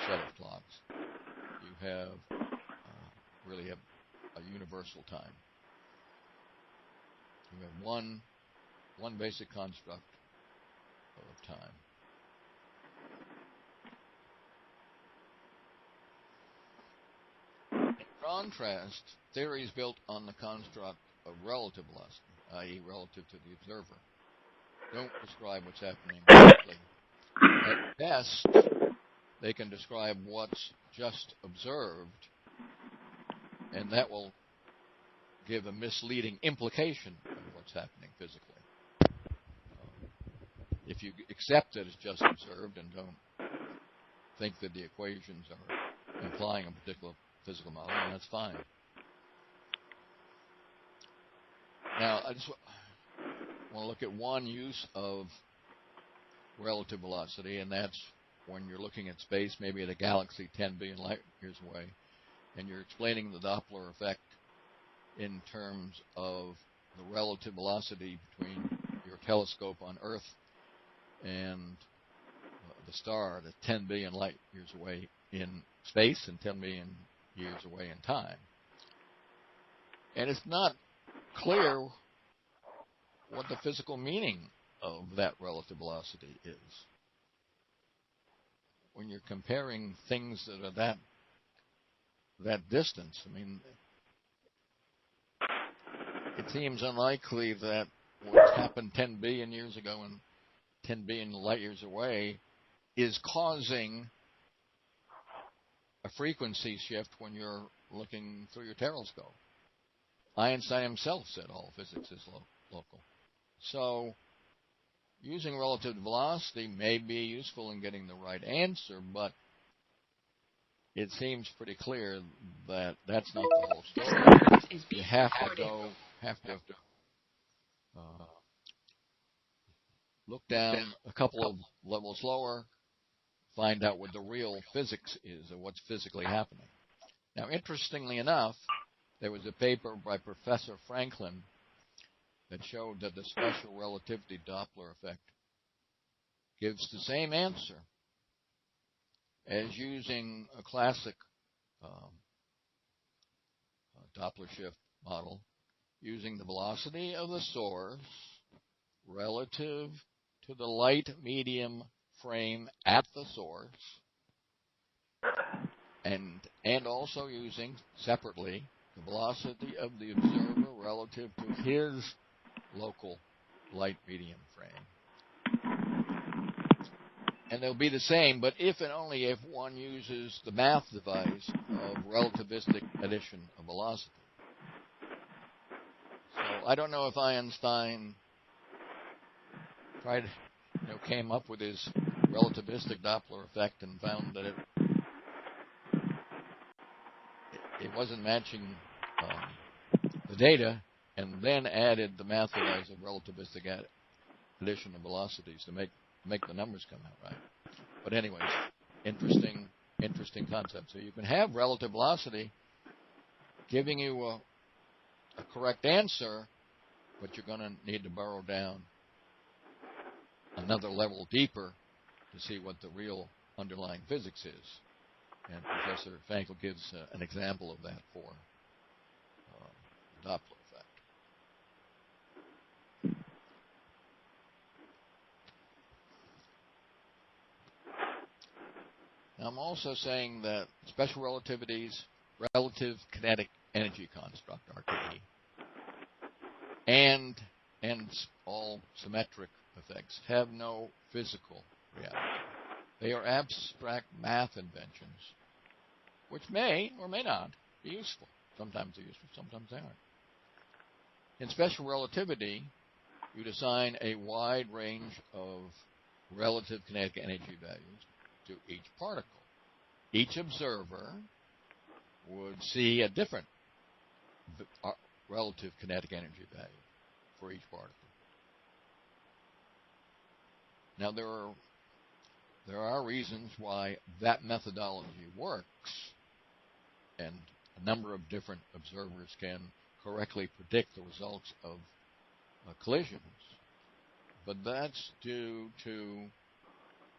set of clocks, you have really a universal time. You have one basic construct of time. In contrast, theories built on the construct of relative velocity, i.e. relative to the observer, don't describe what's happening directly. At best, they can describe what's just observed, and that will give a misleading implication of what's happening physically. If you accept that it's just observed and don't think that the equations are implying a particular physical model, then that's fine. Now, I just want to look at one use of relative velocity, and that's when you're looking at space, maybe at a galaxy 10 billion light years away, and you're explaining the Doppler effect in terms of the relative velocity between your telescope on Earth and the star that's 10 billion light years away in space and 10 billion years away in time. And it's not clear what the physical meaning of that relative velocity is. When you're comparing things that are that distance, I mean, it seems unlikely that what's happened 10 billion years ago and 10 billion light years away is causing a frequency shift when you're looking through your telescope. Einstein himself said all physics is local. So using relative velocity may be useful in getting the right answer, but it seems pretty clear that that's not the whole story. You have to look down a couple of levels lower, find out what the real physics is or what's physically happening. Now, interestingly enough, there was a paper by Professor Franklin that showed that the special relativity Doppler effect gives the same answer as using a classic Doppler shift model using the velocity of the source relative to the light medium frame at the source, and also using separately the velocity of the observer relative to his local light medium frame. And they'll be the same, but if and only if one uses the math device of relativistic addition of velocity. So I don't know if Einstein came up with his relativistic Doppler effect and found that it wasn't matching the data, and then added the math device of relativistic addition of velocities to make the numbers come out right. But anyways, interesting concept. So you can have relative velocity giving you a correct answer, but you're going to need to burrow down another level deeper to see what the real underlying physics is. And Professor Frankel gives an example of that for the Doppler effect. Now, I'm also saying that special relativity's relative kinetic energy construct, RKE, and all symmetric effects have no physical reality. They are abstract math inventions, which may or may not be useful. Sometimes they're useful, sometimes they aren't. In special relativity, you'd assign a wide range of relative kinetic energy values to each particle. Each observer would see a different relative kinetic energy value for each particle. Now, there are reasons why that methodology works, and a number of different observers can correctly predict the results of collisions. But that's due to,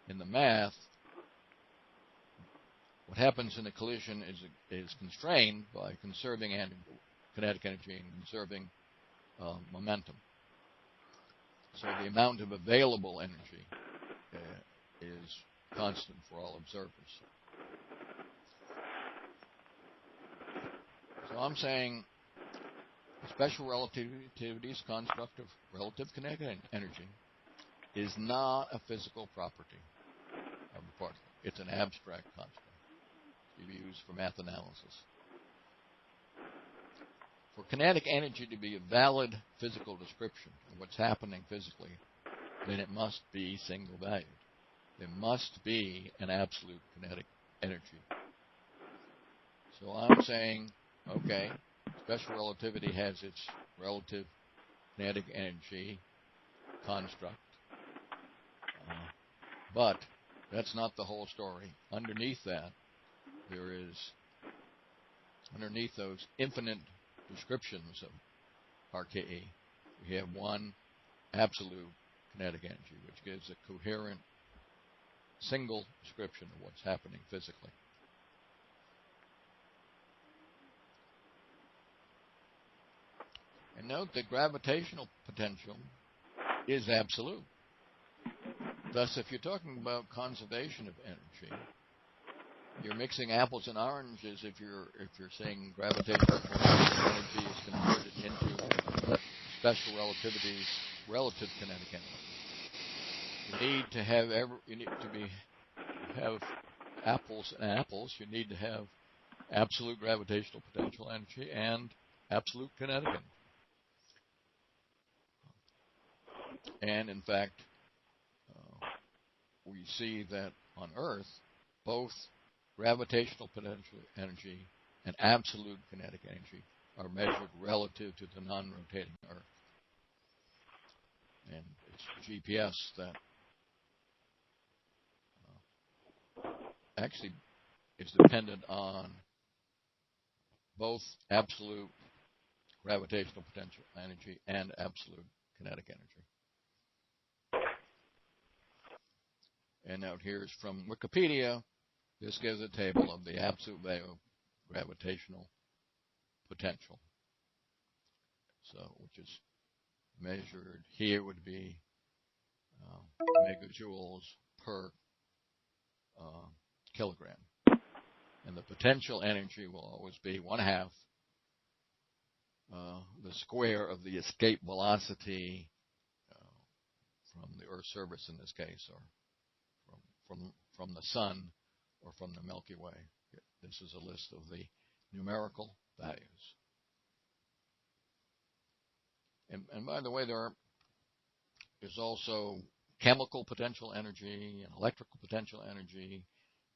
in the math, what happens in a collision is constrained by conserving kinetic energy and conserving momentum. So the amount of available energy is constant for all observers. So I'm saying special relativity's construct of relative kinetic energy is not a physical property of the particle. It's an abstract construct to be used for math analysis. For kinetic energy to be a valid physical description of what's happening physically, then it must be single valued. There must be an absolute kinetic energy. So I'm saying, okay, special relativity has its relative kinetic energy construct. But that's not the whole story. Underneath that, underneath those infinite descriptions of RKE, we have one absolute kinetic energy, which gives a coherent single description of what's happening physically. And note that gravitational potential is absolute. Thus, if you're talking about conservation of energy, you're mixing apples and oranges if you're saying gravitational energy is converted into special relativity's relative kinetic energy. You need to have have apples and apples. You need to have absolute gravitational potential energy and absolute kinetic energy. And in fact, we see that on Earth, both gravitational potential energy and absolute kinetic energy are measured relative to the non-rotating Earth. And it's GPS that actually is dependent on both absolute gravitational potential energy and absolute kinetic energy. And out here is from Wikipedia. This gives a table of the absolute value of gravitational potential. So, which is measured here would be megajoules per kilogram. And the potential energy will always be 1/2 the square of the escape velocity from the Earth's surface in this case, or from the Sun, or from the Milky Way. This is a list of the numerical values. And by the way, there's also chemical potential energy and electrical potential energy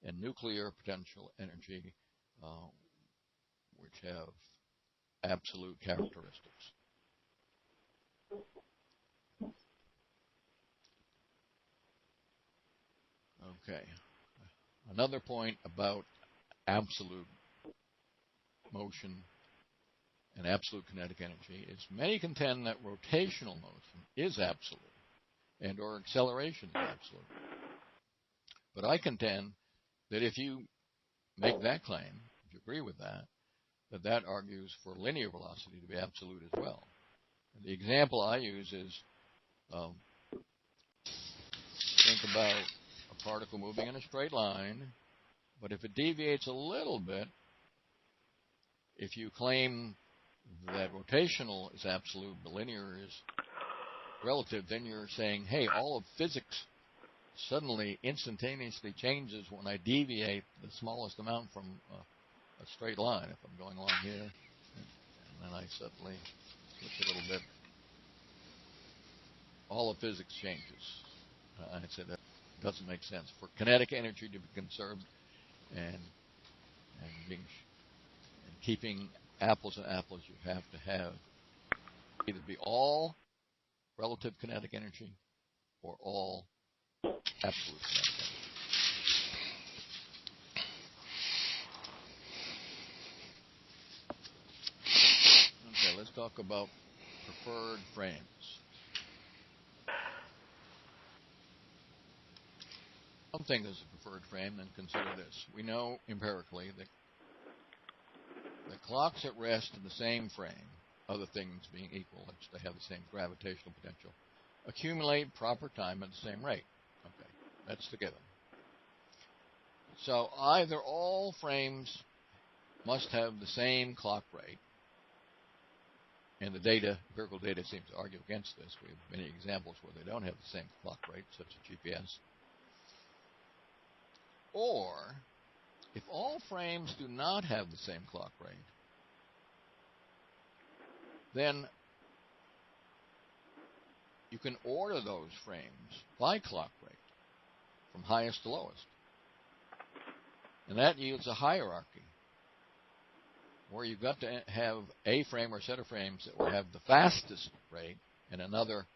and nuclear potential energy, which have absolute characteristics. Okay. Another point about absolute motion and absolute kinetic energy is many contend that rotational motion is absolute and or acceleration is absolute. But I contend that if you make that claim, if you agree with that, that argues for linear velocity to be absolute as well. And the example I use is think about a particle moving in a straight line, but if it deviates a little bit, if you claim that rotational is absolute, but linear is relative, then you're saying, hey, all of physics suddenly instantaneously changes when I deviate the smallest amount from a straight line. If I'm going along here, and then I suddenly switch a little bit, all of physics changes. I'd say that doesn't make sense. For kinetic energy to be conserved and keeping apples and apples, you have to have either be all relative kinetic energy or all absolute kinetic energy. Okay, let's talk about preferred frames. One thing is a preferred frame, then consider this. We know empirically that the clocks at rest in the same frame, other things being equal, they have the same gravitational potential, accumulate proper time at the same rate. Okay, that's the given. So either all frames must have the same clock rate, and the empirical data seems to argue against this. We have many examples where they don't have the same clock rate, such as GPS. Or, if all frames do not have the same clock rate, then you can order those frames by clock rate, from highest to lowest. And that yields a hierarchy, where you've got to have a frame or set of frames that will have the fastest rate, and another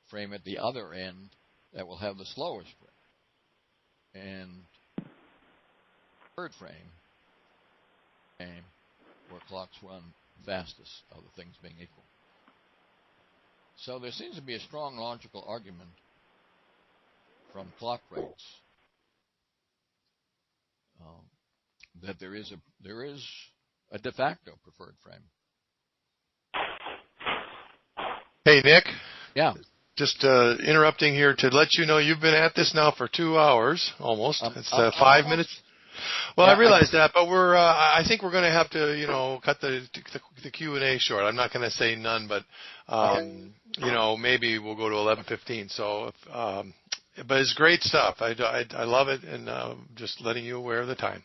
frame at the other end that will have the slowest rate. And third frame where clocks run fastest, other things being equal. So there seems to be a strong logical argument from clock rates that there is a de facto preferred frame. Hey, Nick. Yeah. Just interrupting here to let you know you've been at this now for 2 hours almost. It's 5 minutes. Well, yeah, I realize that, but I think we're going to have to, cut the Q&A short. I'm not going to say none, but maybe we'll go to 11:15. So, but it's great stuff. I love it, and just letting you aware of the time.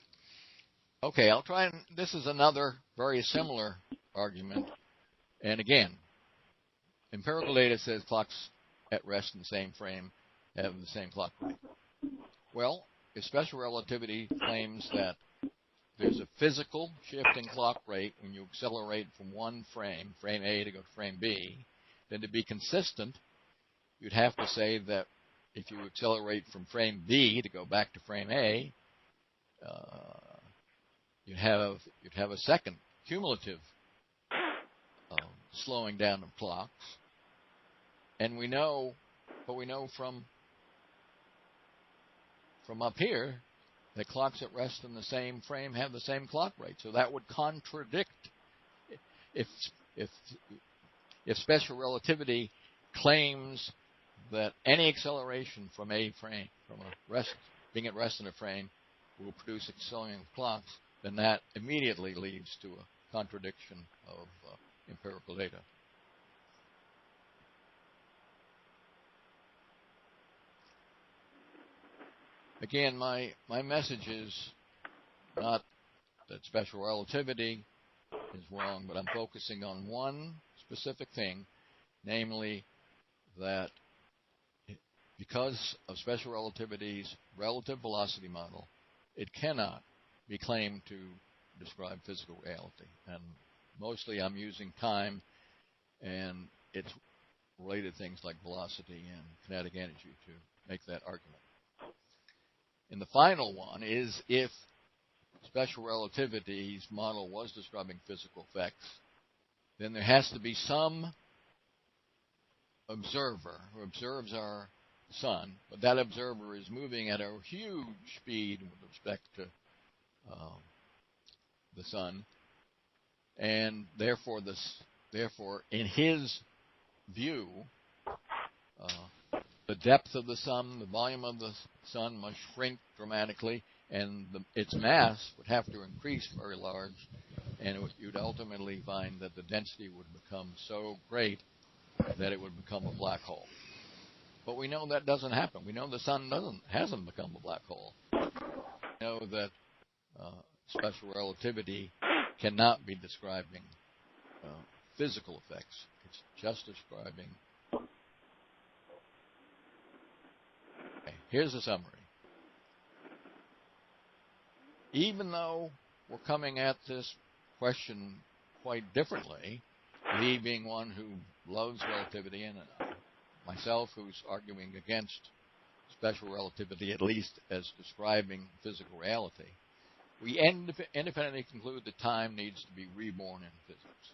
Okay, I'll try and. This is another very similar argument, and again, empirical data says clocks at rest in the same frame have the same clock rate. Well, if special relativity claims that there's a physical shift in clock rate when you accelerate from one frame A, to go to frame B, then to be consistent, you'd have to say that if you accelerate from frame B to go back to frame A, you'd have a second cumulative slowing down of clocks. And we know from up here that clocks at rest in the same frame have the same clock rate. So that would contradict if special relativity claims that any acceleration from a frame, from a rest, being at rest in a frame, will produce accelerating clocks, then that immediately leads to a contradiction of empirical data. Again, my message is not that special relativity is wrong, but I'm focusing on one specific thing, namely that because of special relativity's relative velocity model, it cannot be claimed to describe physical reality. And mostly I'm using time and its related things like velocity and kinetic energy to make that argument. And the final one is if special relativity's model was describing physical effects, then there has to be some observer who observes our sun, but that observer is moving at a huge speed with respect to the sun, and therefore in his view, the depth of the sun, the volume of the sun must shrink dramatically, and its mass would have to increase very large, and you'd ultimately find that the density would become so great that it would become a black hole. But we know that doesn't happen. We know the sun hasn't become a black hole. We know that special relativity cannot be describing physical effects. It's just describing. Okay, here's a summary. Even though we're coming at this question quite differently, Lee being one who loves relativity and myself who's arguing against special relativity, at least as describing physical reality, we independently conclude that time needs to be reborn in physics.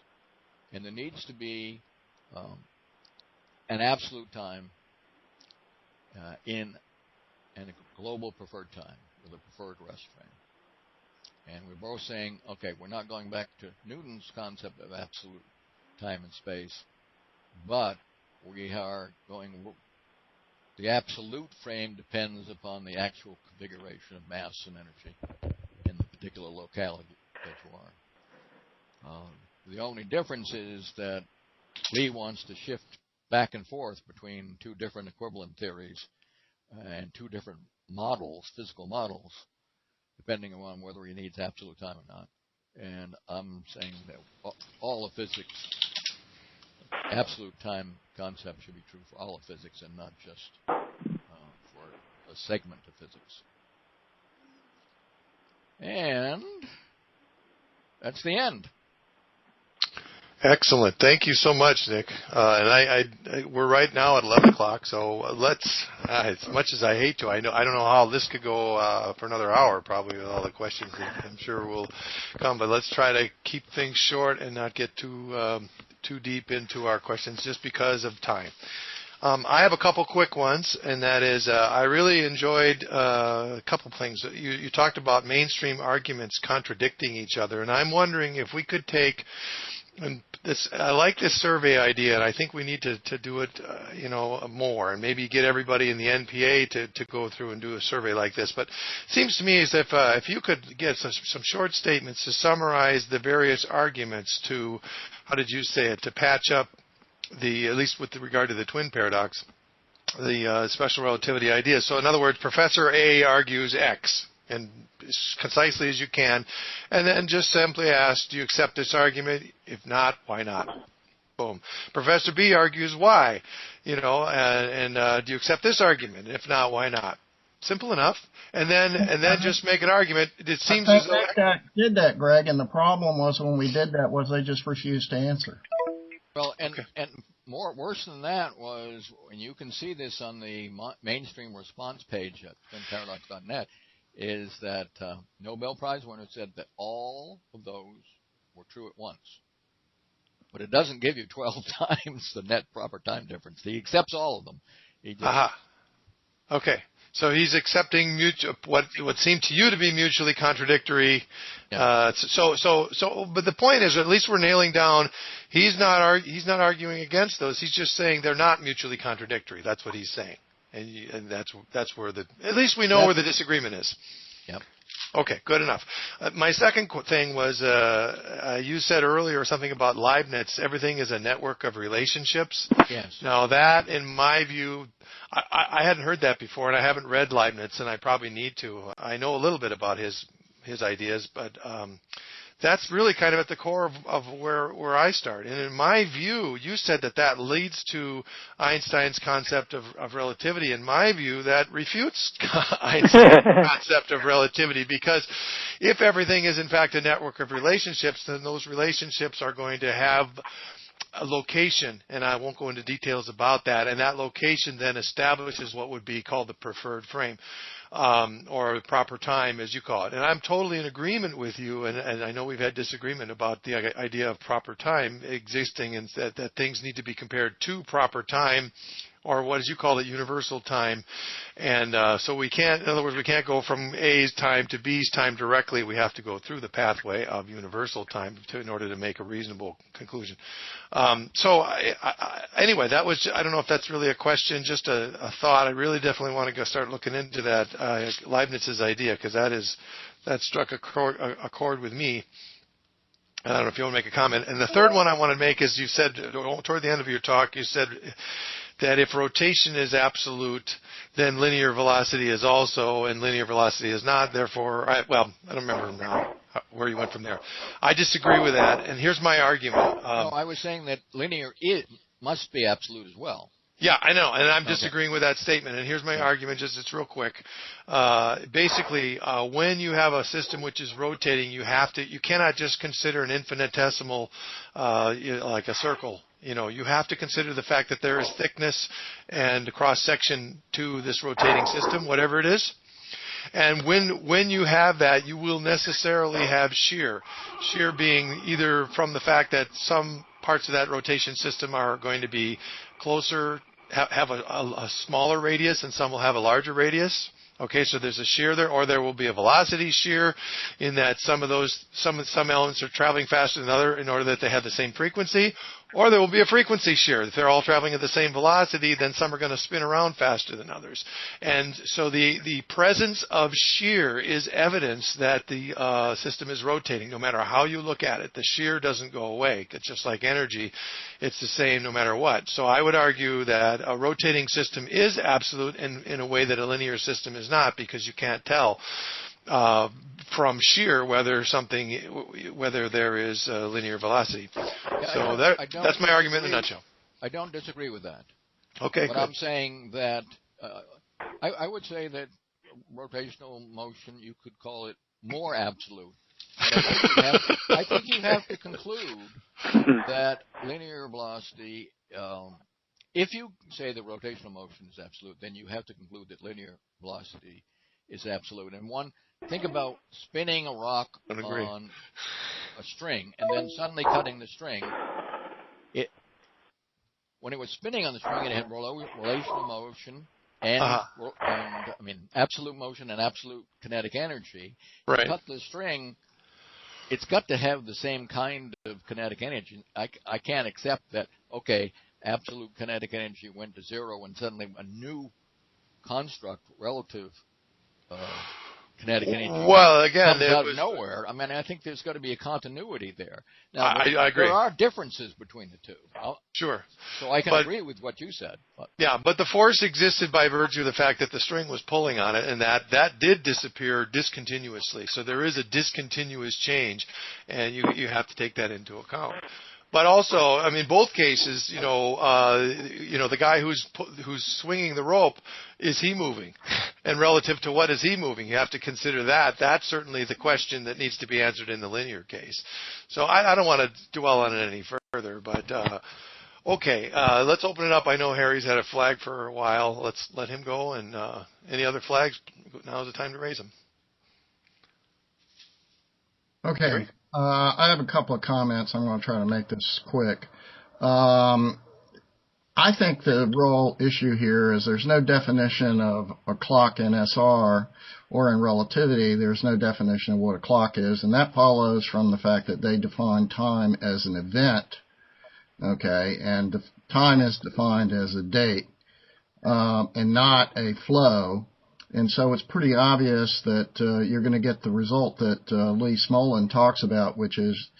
And there needs to be an absolute time in a global preferred time with a preferred rest frame. And we're both saying, okay, we're not going back to Newton's concept of absolute time and space, but we are going, the absolute frame depends upon the actual configuration of mass and energy in the particular locality that you are. The only difference is that Lee wants to shift back and forth between two different equivalent theories and two different models, physical models, depending on whether he needs absolute time or not. And I'm saying that all of physics, absolute time concept should be true for all of physics and not just for a segment of physics. And that's the end. Excellent. Thank you so much, Nick. And we're right now at 11 o'clock, so let's, as much as I hate to, I don't know how this could go for another hour, probably, with all the questions that I'm sure will come, but let's try to keep things short and not get too deep into our questions just because of time. I have a couple quick ones, and that is I really enjoyed a couple things. You talked about mainstream arguments contradicting each other, and I'm wondering if we could take, and I like this survey idea, and I think we need to do it, more, and maybe get everybody in the NPA to go through and do a survey like this. But it seems to me as if you could get some short statements to summarize the various arguments to, how did you say it, to patch up at least with regard to the twin paradox, the special relativity idea. So in other words, Professor A argues X, and as concisely as you can, and then just simply ask, do you accept this argument? If not, why not? Boom. Professor B argues Y, and do you accept this argument? If not, why not? Simple enough. And then just make an argument. It seems as though that did that, Greg, and the problem was when we did that was they just refused to answer. Well, and worse than that was, and you can see this on the mainstream response page at twinparadox.net, is that Nobel Prize winner said that all of those were true at once. But it doesn't give you 12 times the net proper time difference. He accepts all of them. Aha. Okay. So he's accepting what seemed to you to be mutually contradictory. Yeah. But the point is, at least we're nailing down. He's not arguing against those. He's just saying they're not mutually contradictory. That's what he's saying, and that's where at least we know where the disagreement is. Yep. Okay, good enough. My second thing was you said earlier something about Leibniz. Everything is a network of relationships. Yes. Now that, in my view, I hadn't heard that before, and I haven't read Leibniz, and I probably need to. I know a little bit about his ideas, but that's really kind of at the core of where I start. And in my view, you said that leads to Einstein's concept of relativity. In my view, that refutes Einstein's concept of relativity, because if everything is in fact a network of relationships, then those relationships are going to have a location, and I won't go into details about that, and that location then establishes what would be called the preferred frame. Or proper time, as you call it. And I'm totally in agreement with you, and I know we've had disagreement about the idea of proper time existing, and that things need to be compared to proper time, or what, as you call it, universal time. And so we can't, in other words, we can't go from A's time to B's time directly. We have to go through the pathway of universal time in order to make a reasonable conclusion. Anyway, that was, I don't know if that's really a question, just a thought. I really definitely want to go start looking into that Leibniz's idea, because that struck a chord with me. I don't know if you want to make a comment. And the third one I want to make is, you said toward the end of your talk, you said that if rotation is absolute, then linear velocity is also, and linear velocity is not. Therefore, I don't remember now where you went from there. I disagree with that, and here's my argument. No, I was saying that linear must be absolute as well. Yeah, I know, and I'm disagreeing with that statement. And here's my argument, it's real quick. Basically, when you have a system which is rotating, you cannot just consider an infinitesimal, like a circle. You have to consider the fact that there is thickness and cross section to this rotating system, whatever it is. And when you have that, you will necessarily have shear. Shear being either from the fact that some parts of that rotation system are going to be closer, have a smaller radius, and some will have a larger radius. Okay, so there's a shear there, or there will be a velocity shear in that some elements are traveling faster than other in order that they have the same frequency, or there will be a frequency shear. If they're all traveling at the same velocity, then some are going to spin around faster than others. And so the presence of shear is evidence that the system is rotating. No matter how you look at it, the shear doesn't go away. It's just like energy. It's the same no matter what. So I would argue that a rotating system is absolute in a way that a linear system is not, because you can't tell from shear whether there is a linear velocity. So that's my argument in a nutshell. I don't disagree with that. Okay, but good. I'm saying that I would say that rotational motion, you could call it more absolute. I think you have to conclude that linear velocity, if you say that rotational motion is absolute, then you have to conclude that linear velocity is absolute. And think about spinning a rock on a string and then suddenly cutting the string. When it was spinning on the string, it had relational motion and absolute motion and absolute kinetic energy. Right. To cut the string, it's got to have the same kind of kinetic energy. I can't accept that, absolute kinetic energy went to zero and suddenly a new construct, relative kinetic energy, comes out of nowhere. I think there's got to be a continuity there. Now, I agree. There are differences between the two. Sure. So I can agree with what you said. But the force existed by virtue of the fact that the string was pulling on it, and that did disappear discontinuously. So there is a discontinuous change, and you have to take that into account. But also, both cases, the guy who's swinging the rope, is he moving? And relative to what is he moving? You have to consider that. That's certainly the question that needs to be answered in the linear case. So I don't want to dwell on it any further, but let's open it up. I know Harry's had a flag for a while. Let's let him go, and any other flags, now's the time to raise them. Okay. Harry? I have a couple of comments. I'm going to try to make this quick. I I think the real issue here is there's no definition of a clock in SR or in relativity. There's no definition of what a clock is, and that follows from the fact that they define time as an event, okay, and time is defined as a date and not a flow. And so it's pretty obvious that you're going to get the result that Lee Smolin talks about, which is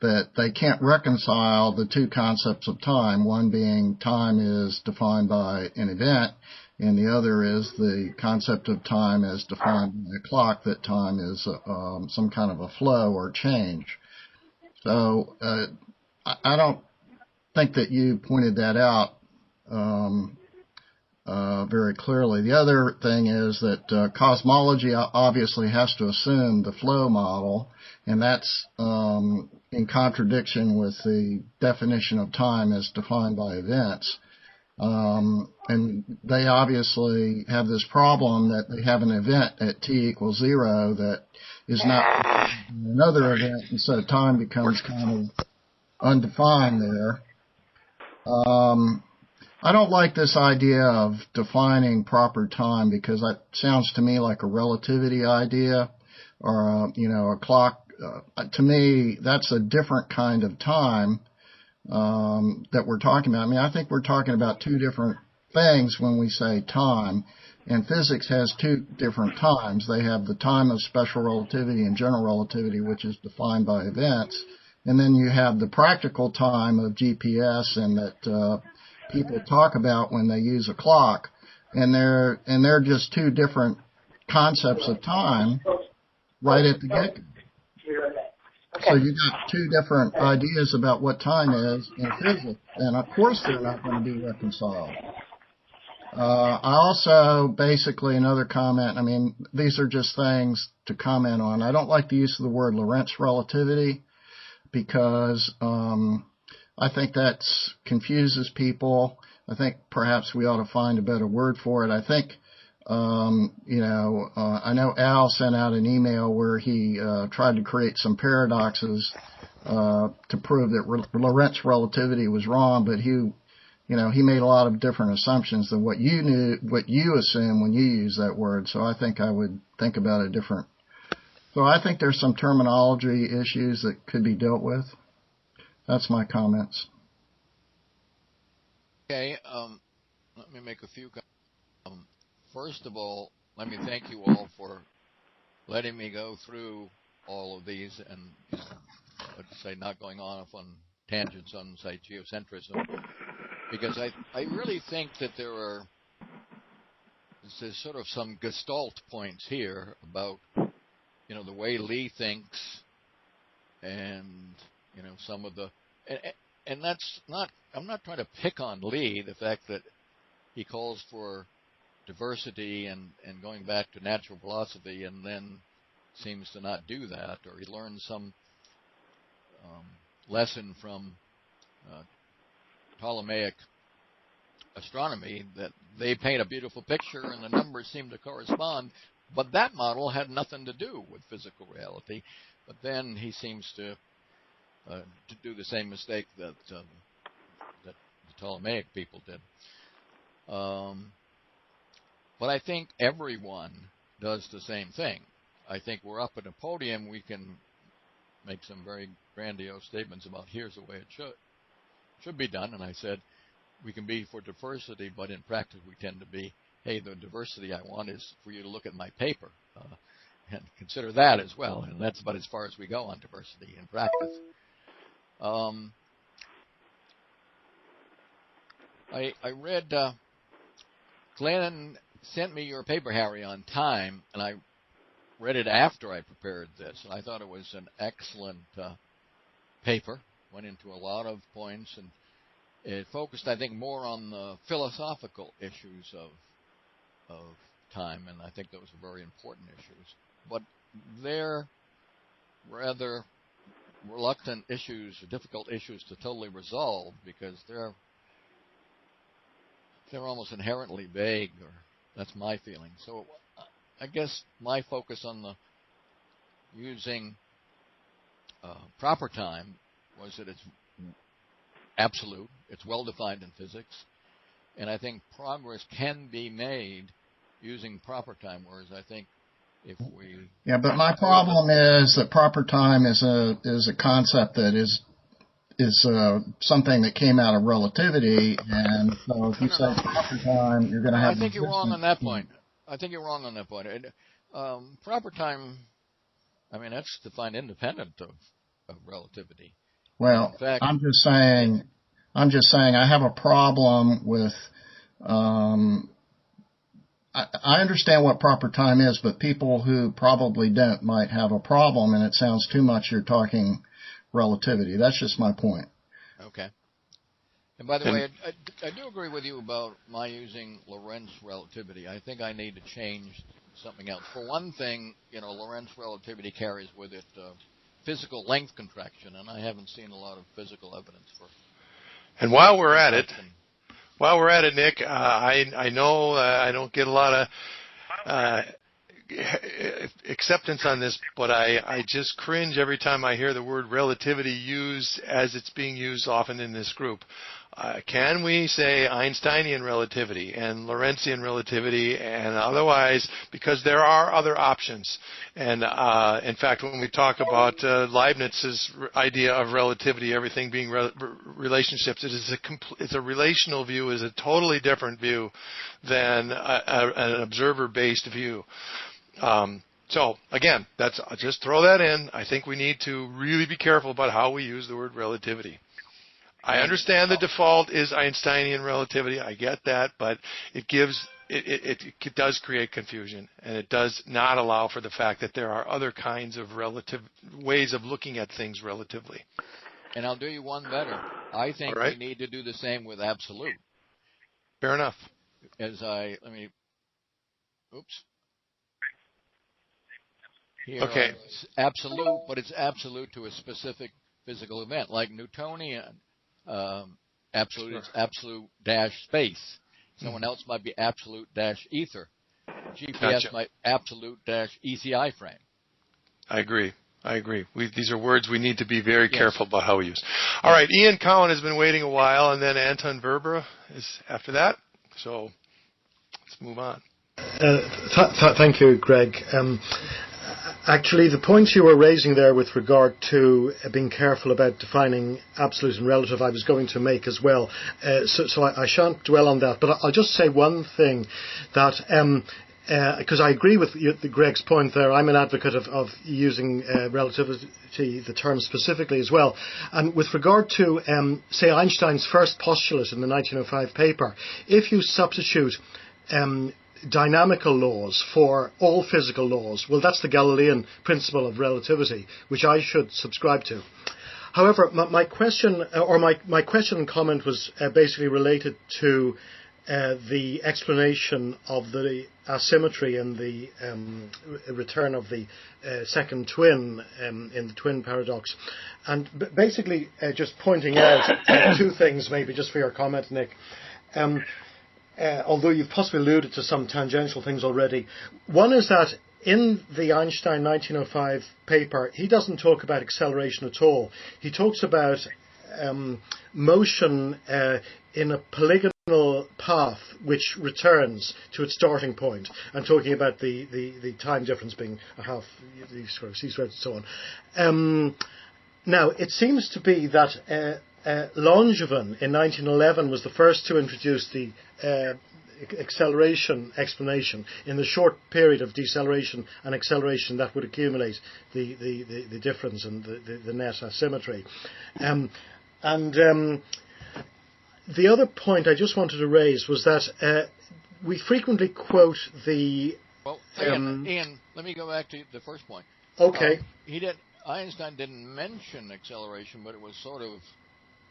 that they can't reconcile the two concepts of time, one being time is defined by an event, and the other is the concept of time as defined by a clock, that time is some kind of a flow or change. So I don't think that you pointed that out very clearly. The other thing is that cosmology obviously has to assume the flow model, and that's in contradiction with the definition of time as defined by events. And they obviously have this problem that they have an event at t equals 0 that is not another event, and so time becomes kind of undefined there. I don't like this idea of defining proper time because that sounds to me like a relativity idea or, a clock. To me, that's a different kind of time that we're talking about. I mean, I think we're talking about two different things when we say time, and physics has two different times. They have the time of special relativity and general relativity, which is defined by events, and then you have the practical time of GPS and that people talk about when they use a clock, and they're just two different concepts of time right at the get-go. So you got two different ideas about what time is in physics, and of course they're not going to be reconciled. I also, basically, another comment, I mean, these are just things to comment on. I don't like the use of the word Lorentz relativity because I think that confuses people. I think perhaps we ought to find a better word for it. I think, I know Al sent out an email where he tried to create some paradoxes to prove that Lorentz relativity was wrong, but he made a lot of different assumptions than what you assume when you use that word. So I think I would think about it different. So I think there's some terminology issues that could be dealt with. That's my comments. Okay, let me make a few comments. First of all, let me thank you all for letting me go through all of these and, let's say, not going off on tangents on, say, geocentrism, because I really think that there's sort of some gestalt points here about, the way Lee thinks and, some of the, and that's not, I'm not trying to pick on Lee, the fact that he calls for diversity and going back to natural philosophy and then seems to not do that, or he learns some lesson from Ptolemaic astronomy that they paint a beautiful picture and the numbers seem to correspond, but that model had nothing to do with physical reality. But then he seems to do the same mistake that the Ptolemaic people did. But I think everyone does the same thing. I think we're up at a podium, we can make some very grandiose statements about here's the way it should be done. And I said we can be for diversity, but in practice we tend to be, hey, the diversity I want is for you to look at my paper and consider that as well. And that's about as far as we go on diversity in practice. I read, Glenn sent me your paper, Harry, on time, and I read it after I prepared this, and I thought it was an excellent paper. Went into a lot of points, and it focused, I think, more on the philosophical issues of time, and I think those are very important issues. But they're rather reluctant issues, or difficult issues to totally resolve, because they're almost inherently vague, or that's my feeling. So I guess my focus on the using proper time was that it's absolute, it's well defined in physics, And I think progress can be made using proper time, whereas I think if we... Yeah, but my problem is that proper time is a concept that is something that came out of relativity, and so if you say proper time, you're going to have... I think you're wrong on that point. Proper time, I mean, that's defined independent of relativity. Well, in fact, I'm just saying I have a problem with, I understand what proper time is, but people who probably don't might have a problem, and it sounds too much you're talking relativity. That's just my point. Okay. And by the way, I do agree with you about my using Lorentz relativity. I think I need to change something else. For one thing, Lorentz relativity carries with it physical length contraction, and I haven't seen a lot of physical evidence for. And while we're at it, Nick, I know I don't get a lot of acceptance on this, but I just cringe every time I hear the word relativity used as it's being used often in this group. Can we say Einsteinian relativity and Lorentzian relativity and otherwise, because there are other options. And in fact, when we talk about Leibniz's idea of relativity, everything being relationships, it's a relational view, is a totally different view than an observer-based view. So again, just throw that in. I think we need to really be careful about how we use the word relativity. I understand the default is Einsteinian relativity. I get that, but it does create confusion, and it does not allow for the fact that there are other kinds of relative ways of looking at things relatively. And I'll do you one better. I think we need to do the same with absolute. Fair enough. Okay. It's absolute, but it's absolute to a specific physical event, like Newtonian. Absolute is absolute dash space. Someone else might be absolute dash ether. GPS might absolute dash ECI frame. I agree. These are words we need to be very careful about how we use. All right, Ian Cowan has been waiting a while, and then Anton Verbera is after that. So let's move on. Thank you, Greg. Actually, the points you were raising there with regard to being careful about defining absolute and relative, I was going to make as well. So I shan't dwell on that. But I'll just say one thing, that because I agree with Greg's point there. I'm an advocate of using relativity, the term specifically as well. And with regard to, say, Einstein's first postulate in the 1905 paper, if you substitute dynamical laws for all physical laws, well, that's the Galilean principle of relativity, which I should subscribe to. However, my question and comment was basically related to the explanation of the asymmetry and the return of the second twin in the twin paradox, and basically just pointing out two things, maybe just for your comment, Nick. Although you've possibly alluded to some tangential things already. One is that in the Einstein 1905 paper, he doesn't talk about acceleration at all. He talks about motion in a polygonal path which returns to its starting point, and talking about the time difference being a half c squared and so on. Now, it seems to be that Langevin in 1911 was the first to introduce the acceleration explanation in the short period of deceleration and acceleration that would accumulate the difference and the net asymmetry. The other point I just wanted to raise was that we frequently quote the... Well, Ian, let me go back to the first point. Okay. Einstein didn't mention acceleration, but it was sort of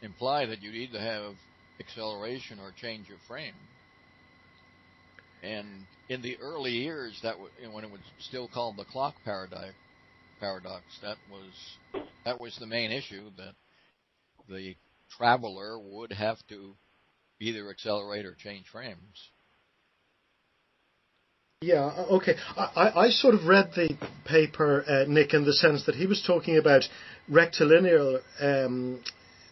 imply that you'd either have acceleration or change your frame. And in the early years, when it was still called the clock paradox, that was the main issue, that the traveler would have to either accelerate or change frames. Yeah, okay. I sort of read the paper, Nick, in the sense that he was talking about rectilinear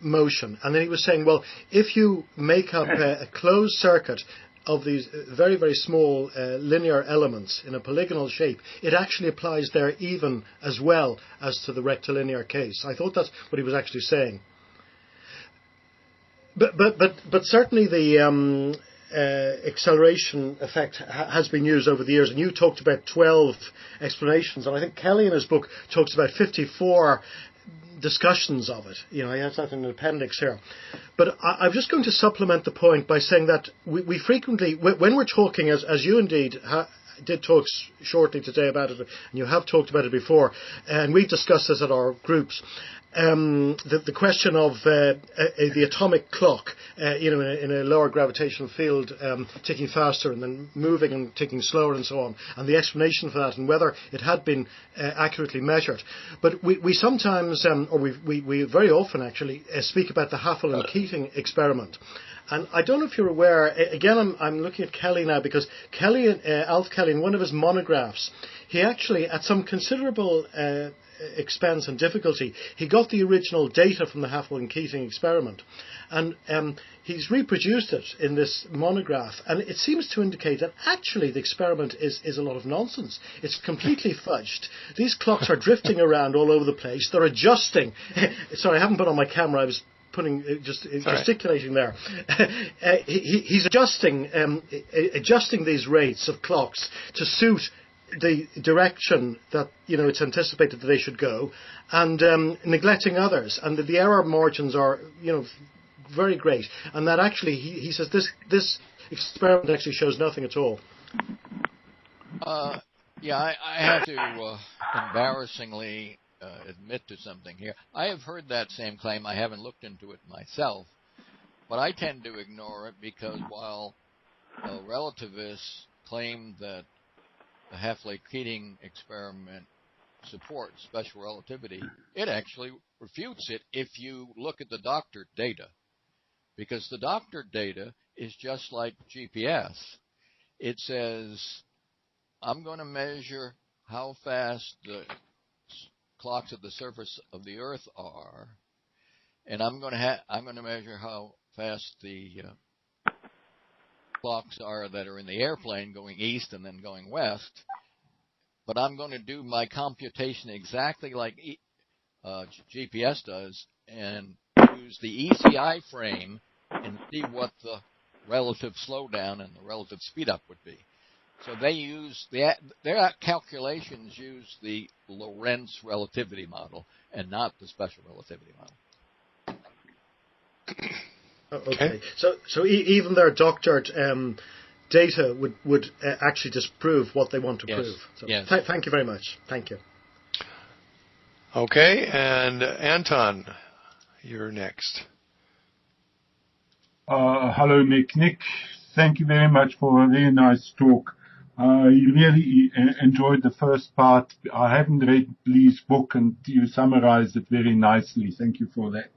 motion. And then he was saying, well, if you make up a closed circuit of these very, very small linear elements in a polygonal shape, it actually applies there even as well as to the rectilinear case. I thought that's what he was actually saying. But certainly the acceleration effect has been used over the years, and you talked about 12 explanations, and I think Kelly in his book talks about 54 discussions of it. You know, he has that in an appendix here. But I'm just going to supplement the point by saying that we frequently, when we're talking, as you indeed did talk shortly today about it, and you have talked about it before, and we've discussed this at our groups, the question of the atomic clock, in a lower gravitational field, ticking faster and then moving and ticking slower and so on, and the explanation for that and whether it had been accurately measured. But we sometimes, or we very often actually, speak about the Haffel and Keating experiment. And I don't know if you're aware, again, I'm looking at Kelly now, because Kelly, Alf Kelly, in one of his monographs, he actually, at some considerable expense and difficulty, he got the original data from the Haffel and Keating experiment. And he's reproduced it in this monograph, and it seems to indicate that actually the experiment is a lot of nonsense. It's completely fudged. These clocks are drifting around all over the place. They're adjusting. Sorry, I haven't put on my camera. I was gesticulating there. He's adjusting these rates of clocks to suit the direction that it's anticipated that they should go, and neglecting others, and the error margins are very great, and that actually he says this experiment actually shows nothing at all. I have to embarrassingly admit to something here. I have heard that same claim. I haven't looked into it myself, but I tend to ignore it because while relativists claim that the Haffel-Keating experiment supports special relativity, it actually refutes it if you look at the doctored data, because the doctored data is just like GPS. It says, I'm going to measure how fast the clocks at the surface of the Earth are, and I'm going to measure how fast the clocks are that are in the airplane going east and then going west. But I'm going to do my computation exactly like GPS does, and use the ECI frame and see what the relative slowdown and the relative speed up would be. So they use their calculations use the Lorentz relativity model and not the special relativity model. Okay. So even their doctored data would actually disprove what they want to prove. So yes. Thank you very much. Thank you. Okay, and Anton, you're next. Hello, Nick. Nick, thank you very much for a very nice talk. I really enjoyed the first part. I haven't read Lee's book, and you summarized it very nicely. Thank you for that.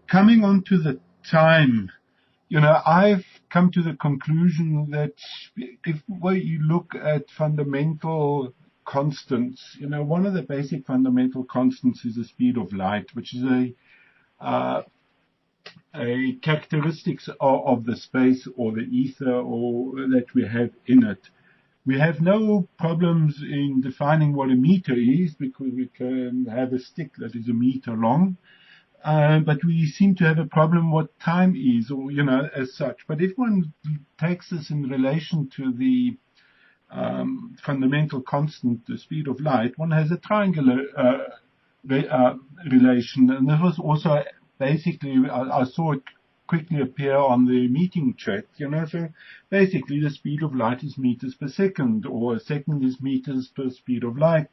Coming on to the time, I've come to the conclusion that if you look at fundamental constants, one of the basic fundamental constants is the speed of light, which is a characteristics of the space or the ether or that we have in it. We have no problems in defining what a meter is because we can have a stick that is a meter long. But we seem to have a problem what time is, or, as such. But if one takes this in relation to the fundamental constant, the speed of light, one has a triangular relation. And this was also basically, I saw it quickly appear on the meeting chat, so basically the speed of light is meters per second, or a second is meters per speed of light,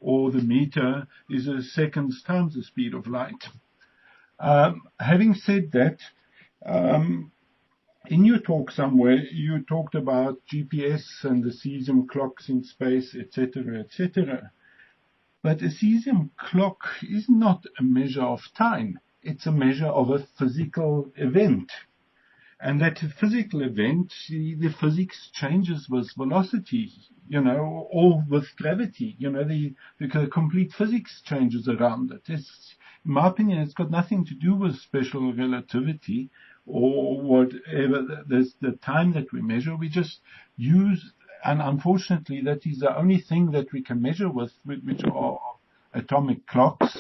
or the meter is a seconds times the speed of light. Having said that, in your talk somewhere, you talked about GPS and the cesium clocks in space, etc., etc. But a cesium clock is not a measure of time. It's a measure of a physical event. And that physical event, the physics changes with velocity, or with gravity. The complete physics changes around it. in my opinion, it's got nothing to do with special relativity or whatever. There's the time that we measure. We just use, and unfortunately, that is the only thing that we can measure with, which are atomic clocks.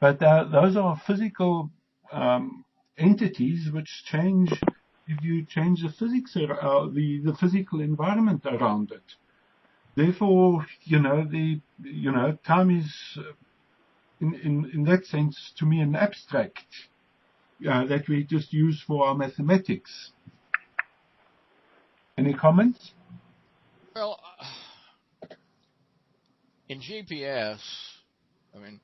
But those are physical entities which change if you change the physics, the physical environment around it. Therefore, time is, in that sense, to me, an abstract that we just use for our mathematics. Any comments? Well, in GPS, I mean,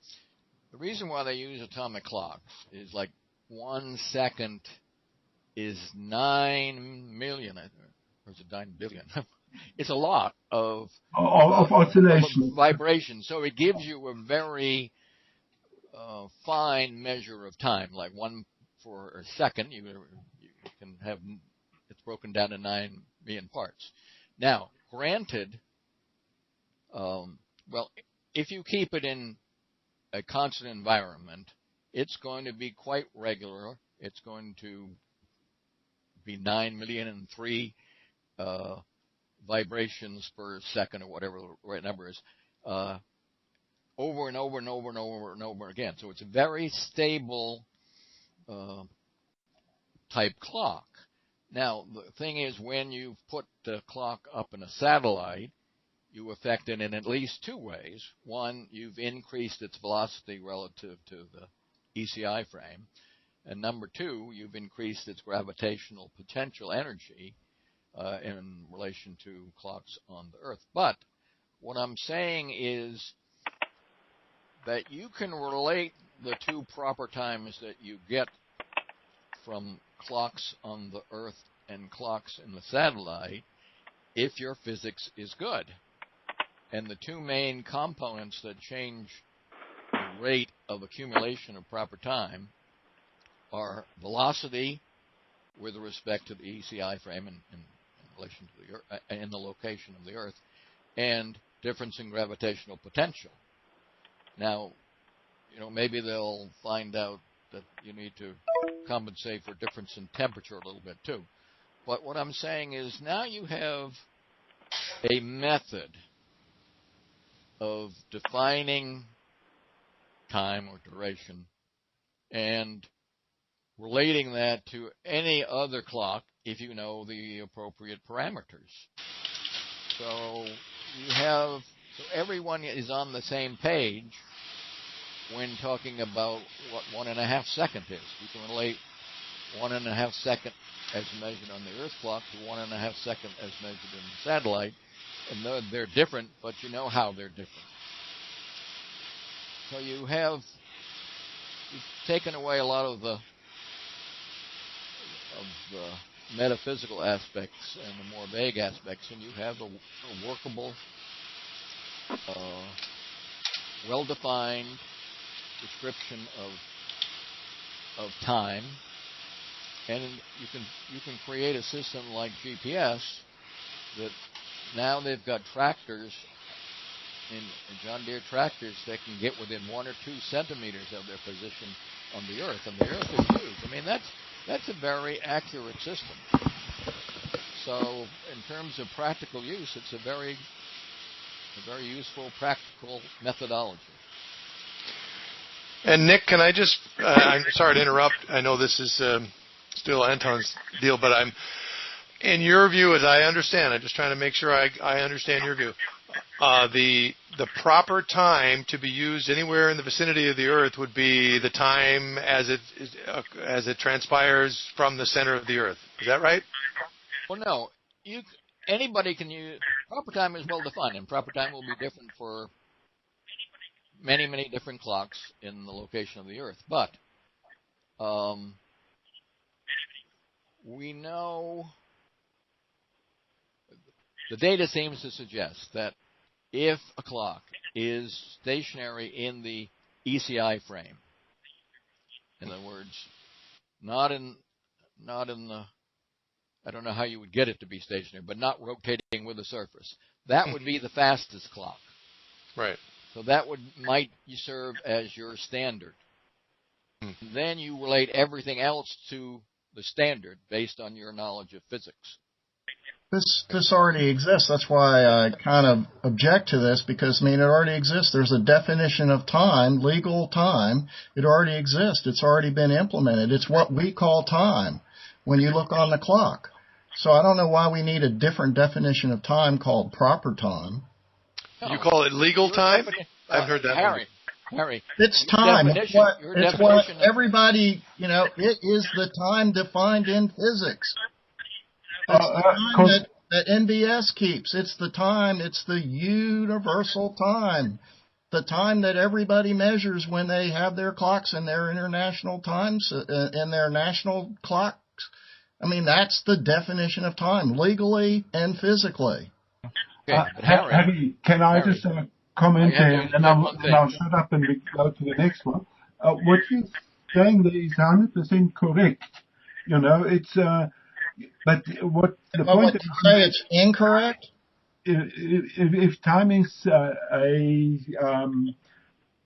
the reason why they use atomic clocks is like 1 second is 9 million, or is it 9 billion? It's a lot of oscillation, vibration. So it gives you a very fine measure of time, like 1 for a second. You can have it's broken down to 9 million parts. Now, granted, well, if you keep it in a constant environment, it's going to be quite regular. It's going to be 9,000,003 vibrations per second, or whatever the right number is, over and over and over and over and over again. So it's a very stable type clock. Now, the thing is, when you put the clock up in a satellite, you affect it in at least 2 ways. One, you've increased its velocity relative to the ECI frame. And number 2, you've increased its gravitational potential energy in relation to clocks on the Earth. But what I'm saying is that you can relate the 2 proper times that you get from clocks on the Earth and clocks in the satellite if your physics is good. And the 2 main components that change the rate of accumulation of proper time are velocity with respect to the ECI frame in relation to the Earth, in the location of the Earth, and difference in gravitational potential. Now, maybe they'll find out that you need to compensate for difference in temperature a little bit too. But what I'm saying is now you have a method of defining time or duration and relating that to any other clock if you know the appropriate parameters. So everyone is on the same page when talking about what 1.5 seconds is. You can relate 1.5 seconds as measured on the Earth clock to 1.5 seconds as measured in the satellite, and they're different, but you know how they're different. So you've taken away a lot of the metaphysical aspects and the more vague aspects, and you have a workable, well-defined description of time, and you can create a system like GPS that now they've got tractors in John Deere tractors that can get within 1 or 2 centimeters of their position on the Earth, and the Earth is huge. I mean, that's a very accurate system. So, in terms of practical use, it's a very useful, practical methodology. And Nick, can I just, I'm sorry to interrupt. I know this is still Anton's deal, but in your view, as I understand, I'm just trying to make sure I understand your view. The proper time to be used anywhere in the vicinity of the Earth would be the time as it transpires from the center of the Earth. Is that right? Well, no. Anybody can use proper time is well defined, and proper time will be different for many, many different clocks in the location of the Earth. But we know the data seems to suggest that if a clock is stationary in the ECI frame, in other words, not in the, I don't know how you would get it to be stationary, but not rotating with the surface, that would be the fastest clock. Right. So that might serve as your standard. Then you relate everything else to the standard based on your knowledge of physics. This already exists. That's why I kind of object to this, because, I mean, it already exists. There's a definition of time, legal time. It already exists. It's already been implemented. It's what we call time when you look on the clock. So I don't know why we need a different definition of time called proper time. No. You call it legal time? I've heard that Harry, it's time. It's what everybody, you know, it is the time defined in physics. It's the time that NBS keeps. It's the time, it's the universal time. The time that everybody measures when they have their clocks and their international times and their national clocks. I mean, that's the definition of time, legally and physically. Okay, Harry, can I just comment there, and I'll shut up and we go to the next one. What you're saying there is 100% correct. You know, it's but what the point? What, you say it's incorrect? If time is a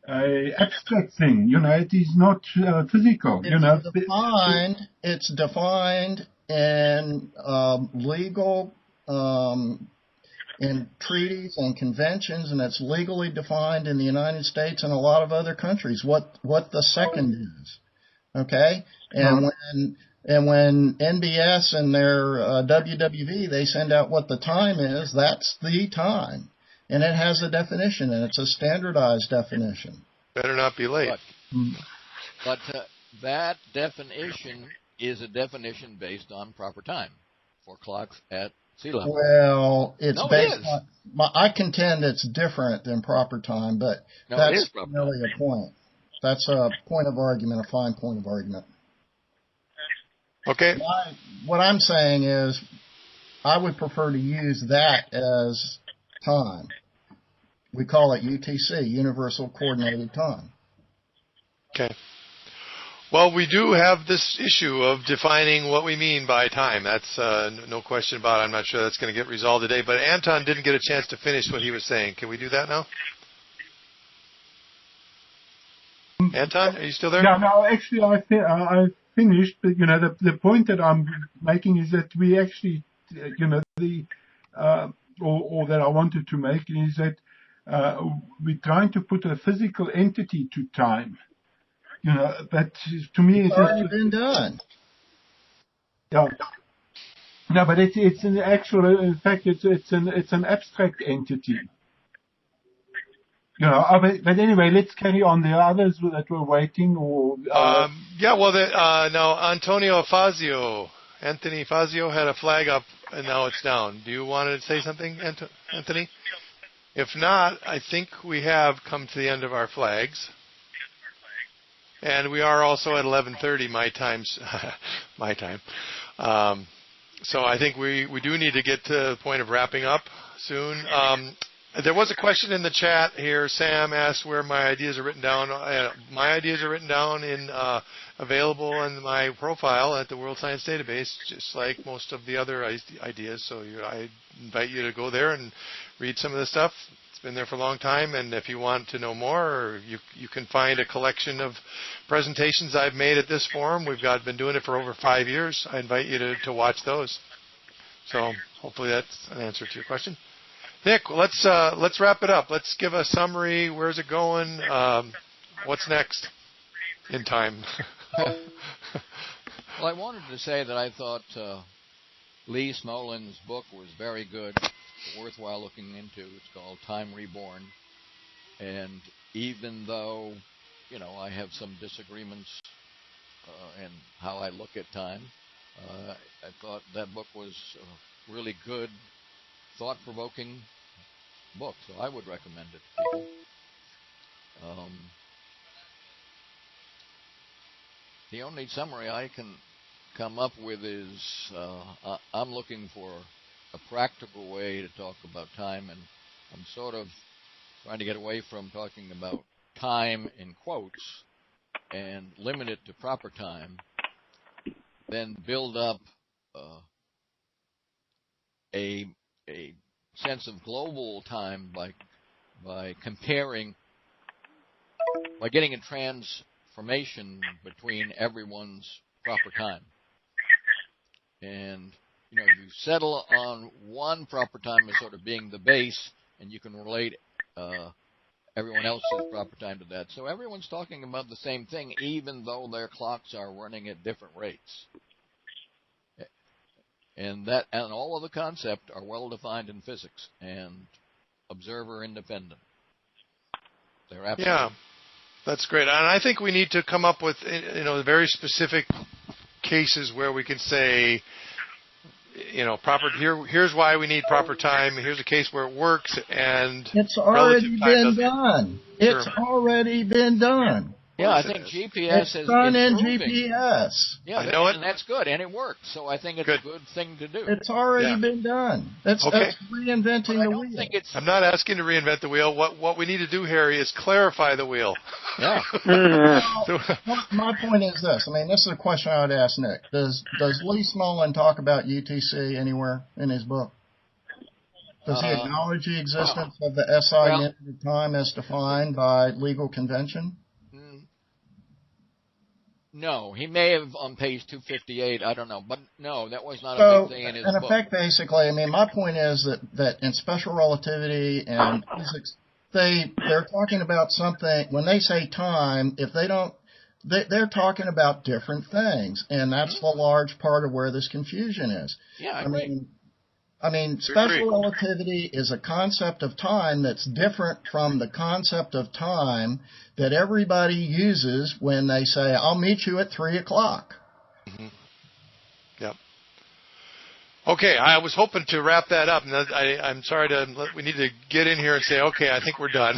abstract thing, you know, it is not physical. It's defined in legal in treaties and conventions, and it's legally defined in the United States and a lot of other countries. What the second is, okay? And when NBS and their WWV, they send out what the time is, that's the time. And it has a definition, and it's a standardized definition. Better not be late. But that definition is a definition based on proper time for clocks at sea level. Well, it's based on, I contend it's different than proper time, but that's really a point. That's a point of argument, a fine point of argument. Okay. What I'm saying is I would prefer to use that as time. We call it UTC, Universal Coordinated Time. Okay. Well, we do have this issue of defining what we mean by time. That's no question about it. I'm not sure that's going to get resolved today. But Anton didn't get a chance to finish what he was saying. Can we do that now? Anton, are you still there? No, actually, I finished. But, you know, the point that I'm making is that we actually, you know, or that I wanted to make is that we're trying to put a physical entity to time. You know, that to me it's already been done. Yeah. No, but it's an actual. In fact, it's an abstract entity. You know, but anyway, let's carry on. There are others that were waiting, or now Anthony Fazio had a flag up, and now it's down. Do you want to say something, Anthony? If not, I think we have come to the end of our flags. And we are also at 11:30 my time. So I think we do need to get to the point of wrapping up soon. There was a question in the chat here. Sam asked where my ideas are written down. My ideas are written down in available in my profile at the World Science Database, just like most of the other ideas. So I invite you to go there and read some of the stuff. It's been there for a long time, and if you want to know more, you can find a collection of presentations I've made at this forum. We've been doing it for over 5 years. I invite you to watch those. So hopefully that's an answer to your question. Nick, let's wrap it up. Let's give a summary. Where's it going? What's next in time? Well, I wanted to say that I thought Lee Smolin's book was very good, worthwhile looking into. It's called Time Reborn. And even though, you know, I have some disagreements in how I look at time, I thought that book was a really good, thought-provoking book, so I would recommend it to people. The only summary I can come up with is I'm looking for a practical way to talk about time, and I'm sort of trying to get away from talking about time in quotes and limit it to proper time, then build up a sense of global time by comparing, by getting a transference information between everyone's proper time. And, you settle on one proper time as sort of being the base, and you can relate everyone else's proper time to that. So everyone's talking about the same thing, even though their clocks are running at different rates. And all of the concepts are well defined in physics and observer independent. They're absolutely. Yeah, that's great. And I think we need to come up with very specific cases where we can say, here's why we need proper time. Here's a case where it works, and it's already been done. It's already been done. Yeah, I think GPS it's has done been in proving. GPS. Yeah, I know and that's good, and it works. So I think it's a good thing to do. It's already been done. That's reinventing the wheel. I'm not asking to reinvent the wheel. What we need to do, Harry, is clarify the wheel. Yeah. My point is this. I mean, this is a question I would ask Nick. Does Lee Smolin talk about UTC anywhere in his book? Does he acknowledge the existence of the SI unit of time as defined by legal convention? No, he may have on page 258. I don't know, but no, that was not a big thing in his book. In effect, basically, I mean, my point is that in special relativity and physics, they're talking about something. When they say time, if they don't, they're talking about different things, and that's the large part of where this confusion is. Yeah, I agree. I mean, special relativity is a concept of time that's different from the concept of time that everybody uses when they say, I'll meet you at 3 o'clock. Mm-hmm. Yep. Okay, I was hoping to wrap that up. And I'm sorry we need to get in here and say, okay, I think we're done.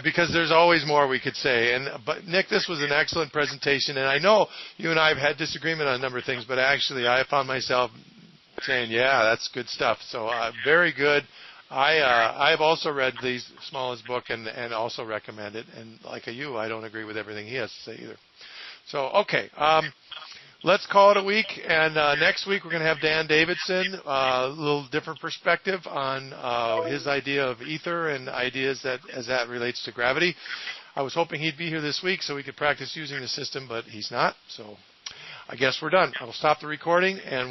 Because there's always more we could say. But Nick, this was an excellent presentation. And I know you and I have had disagreement on a number of things, but actually I found myself saying, yeah, that's good stuff. So very good. I've also read the Smollin's book and also recommend it. And like you, I don't agree with everything he has to say either. So, okay. Let's call it a week. And next week we're going to have Dan Davidson, a little different perspective on his idea of ether and ideas as that relates to gravity. I was hoping he'd be here this week so we could practice using the system, but he's not. So I guess we're done. I will stop the recording and we'll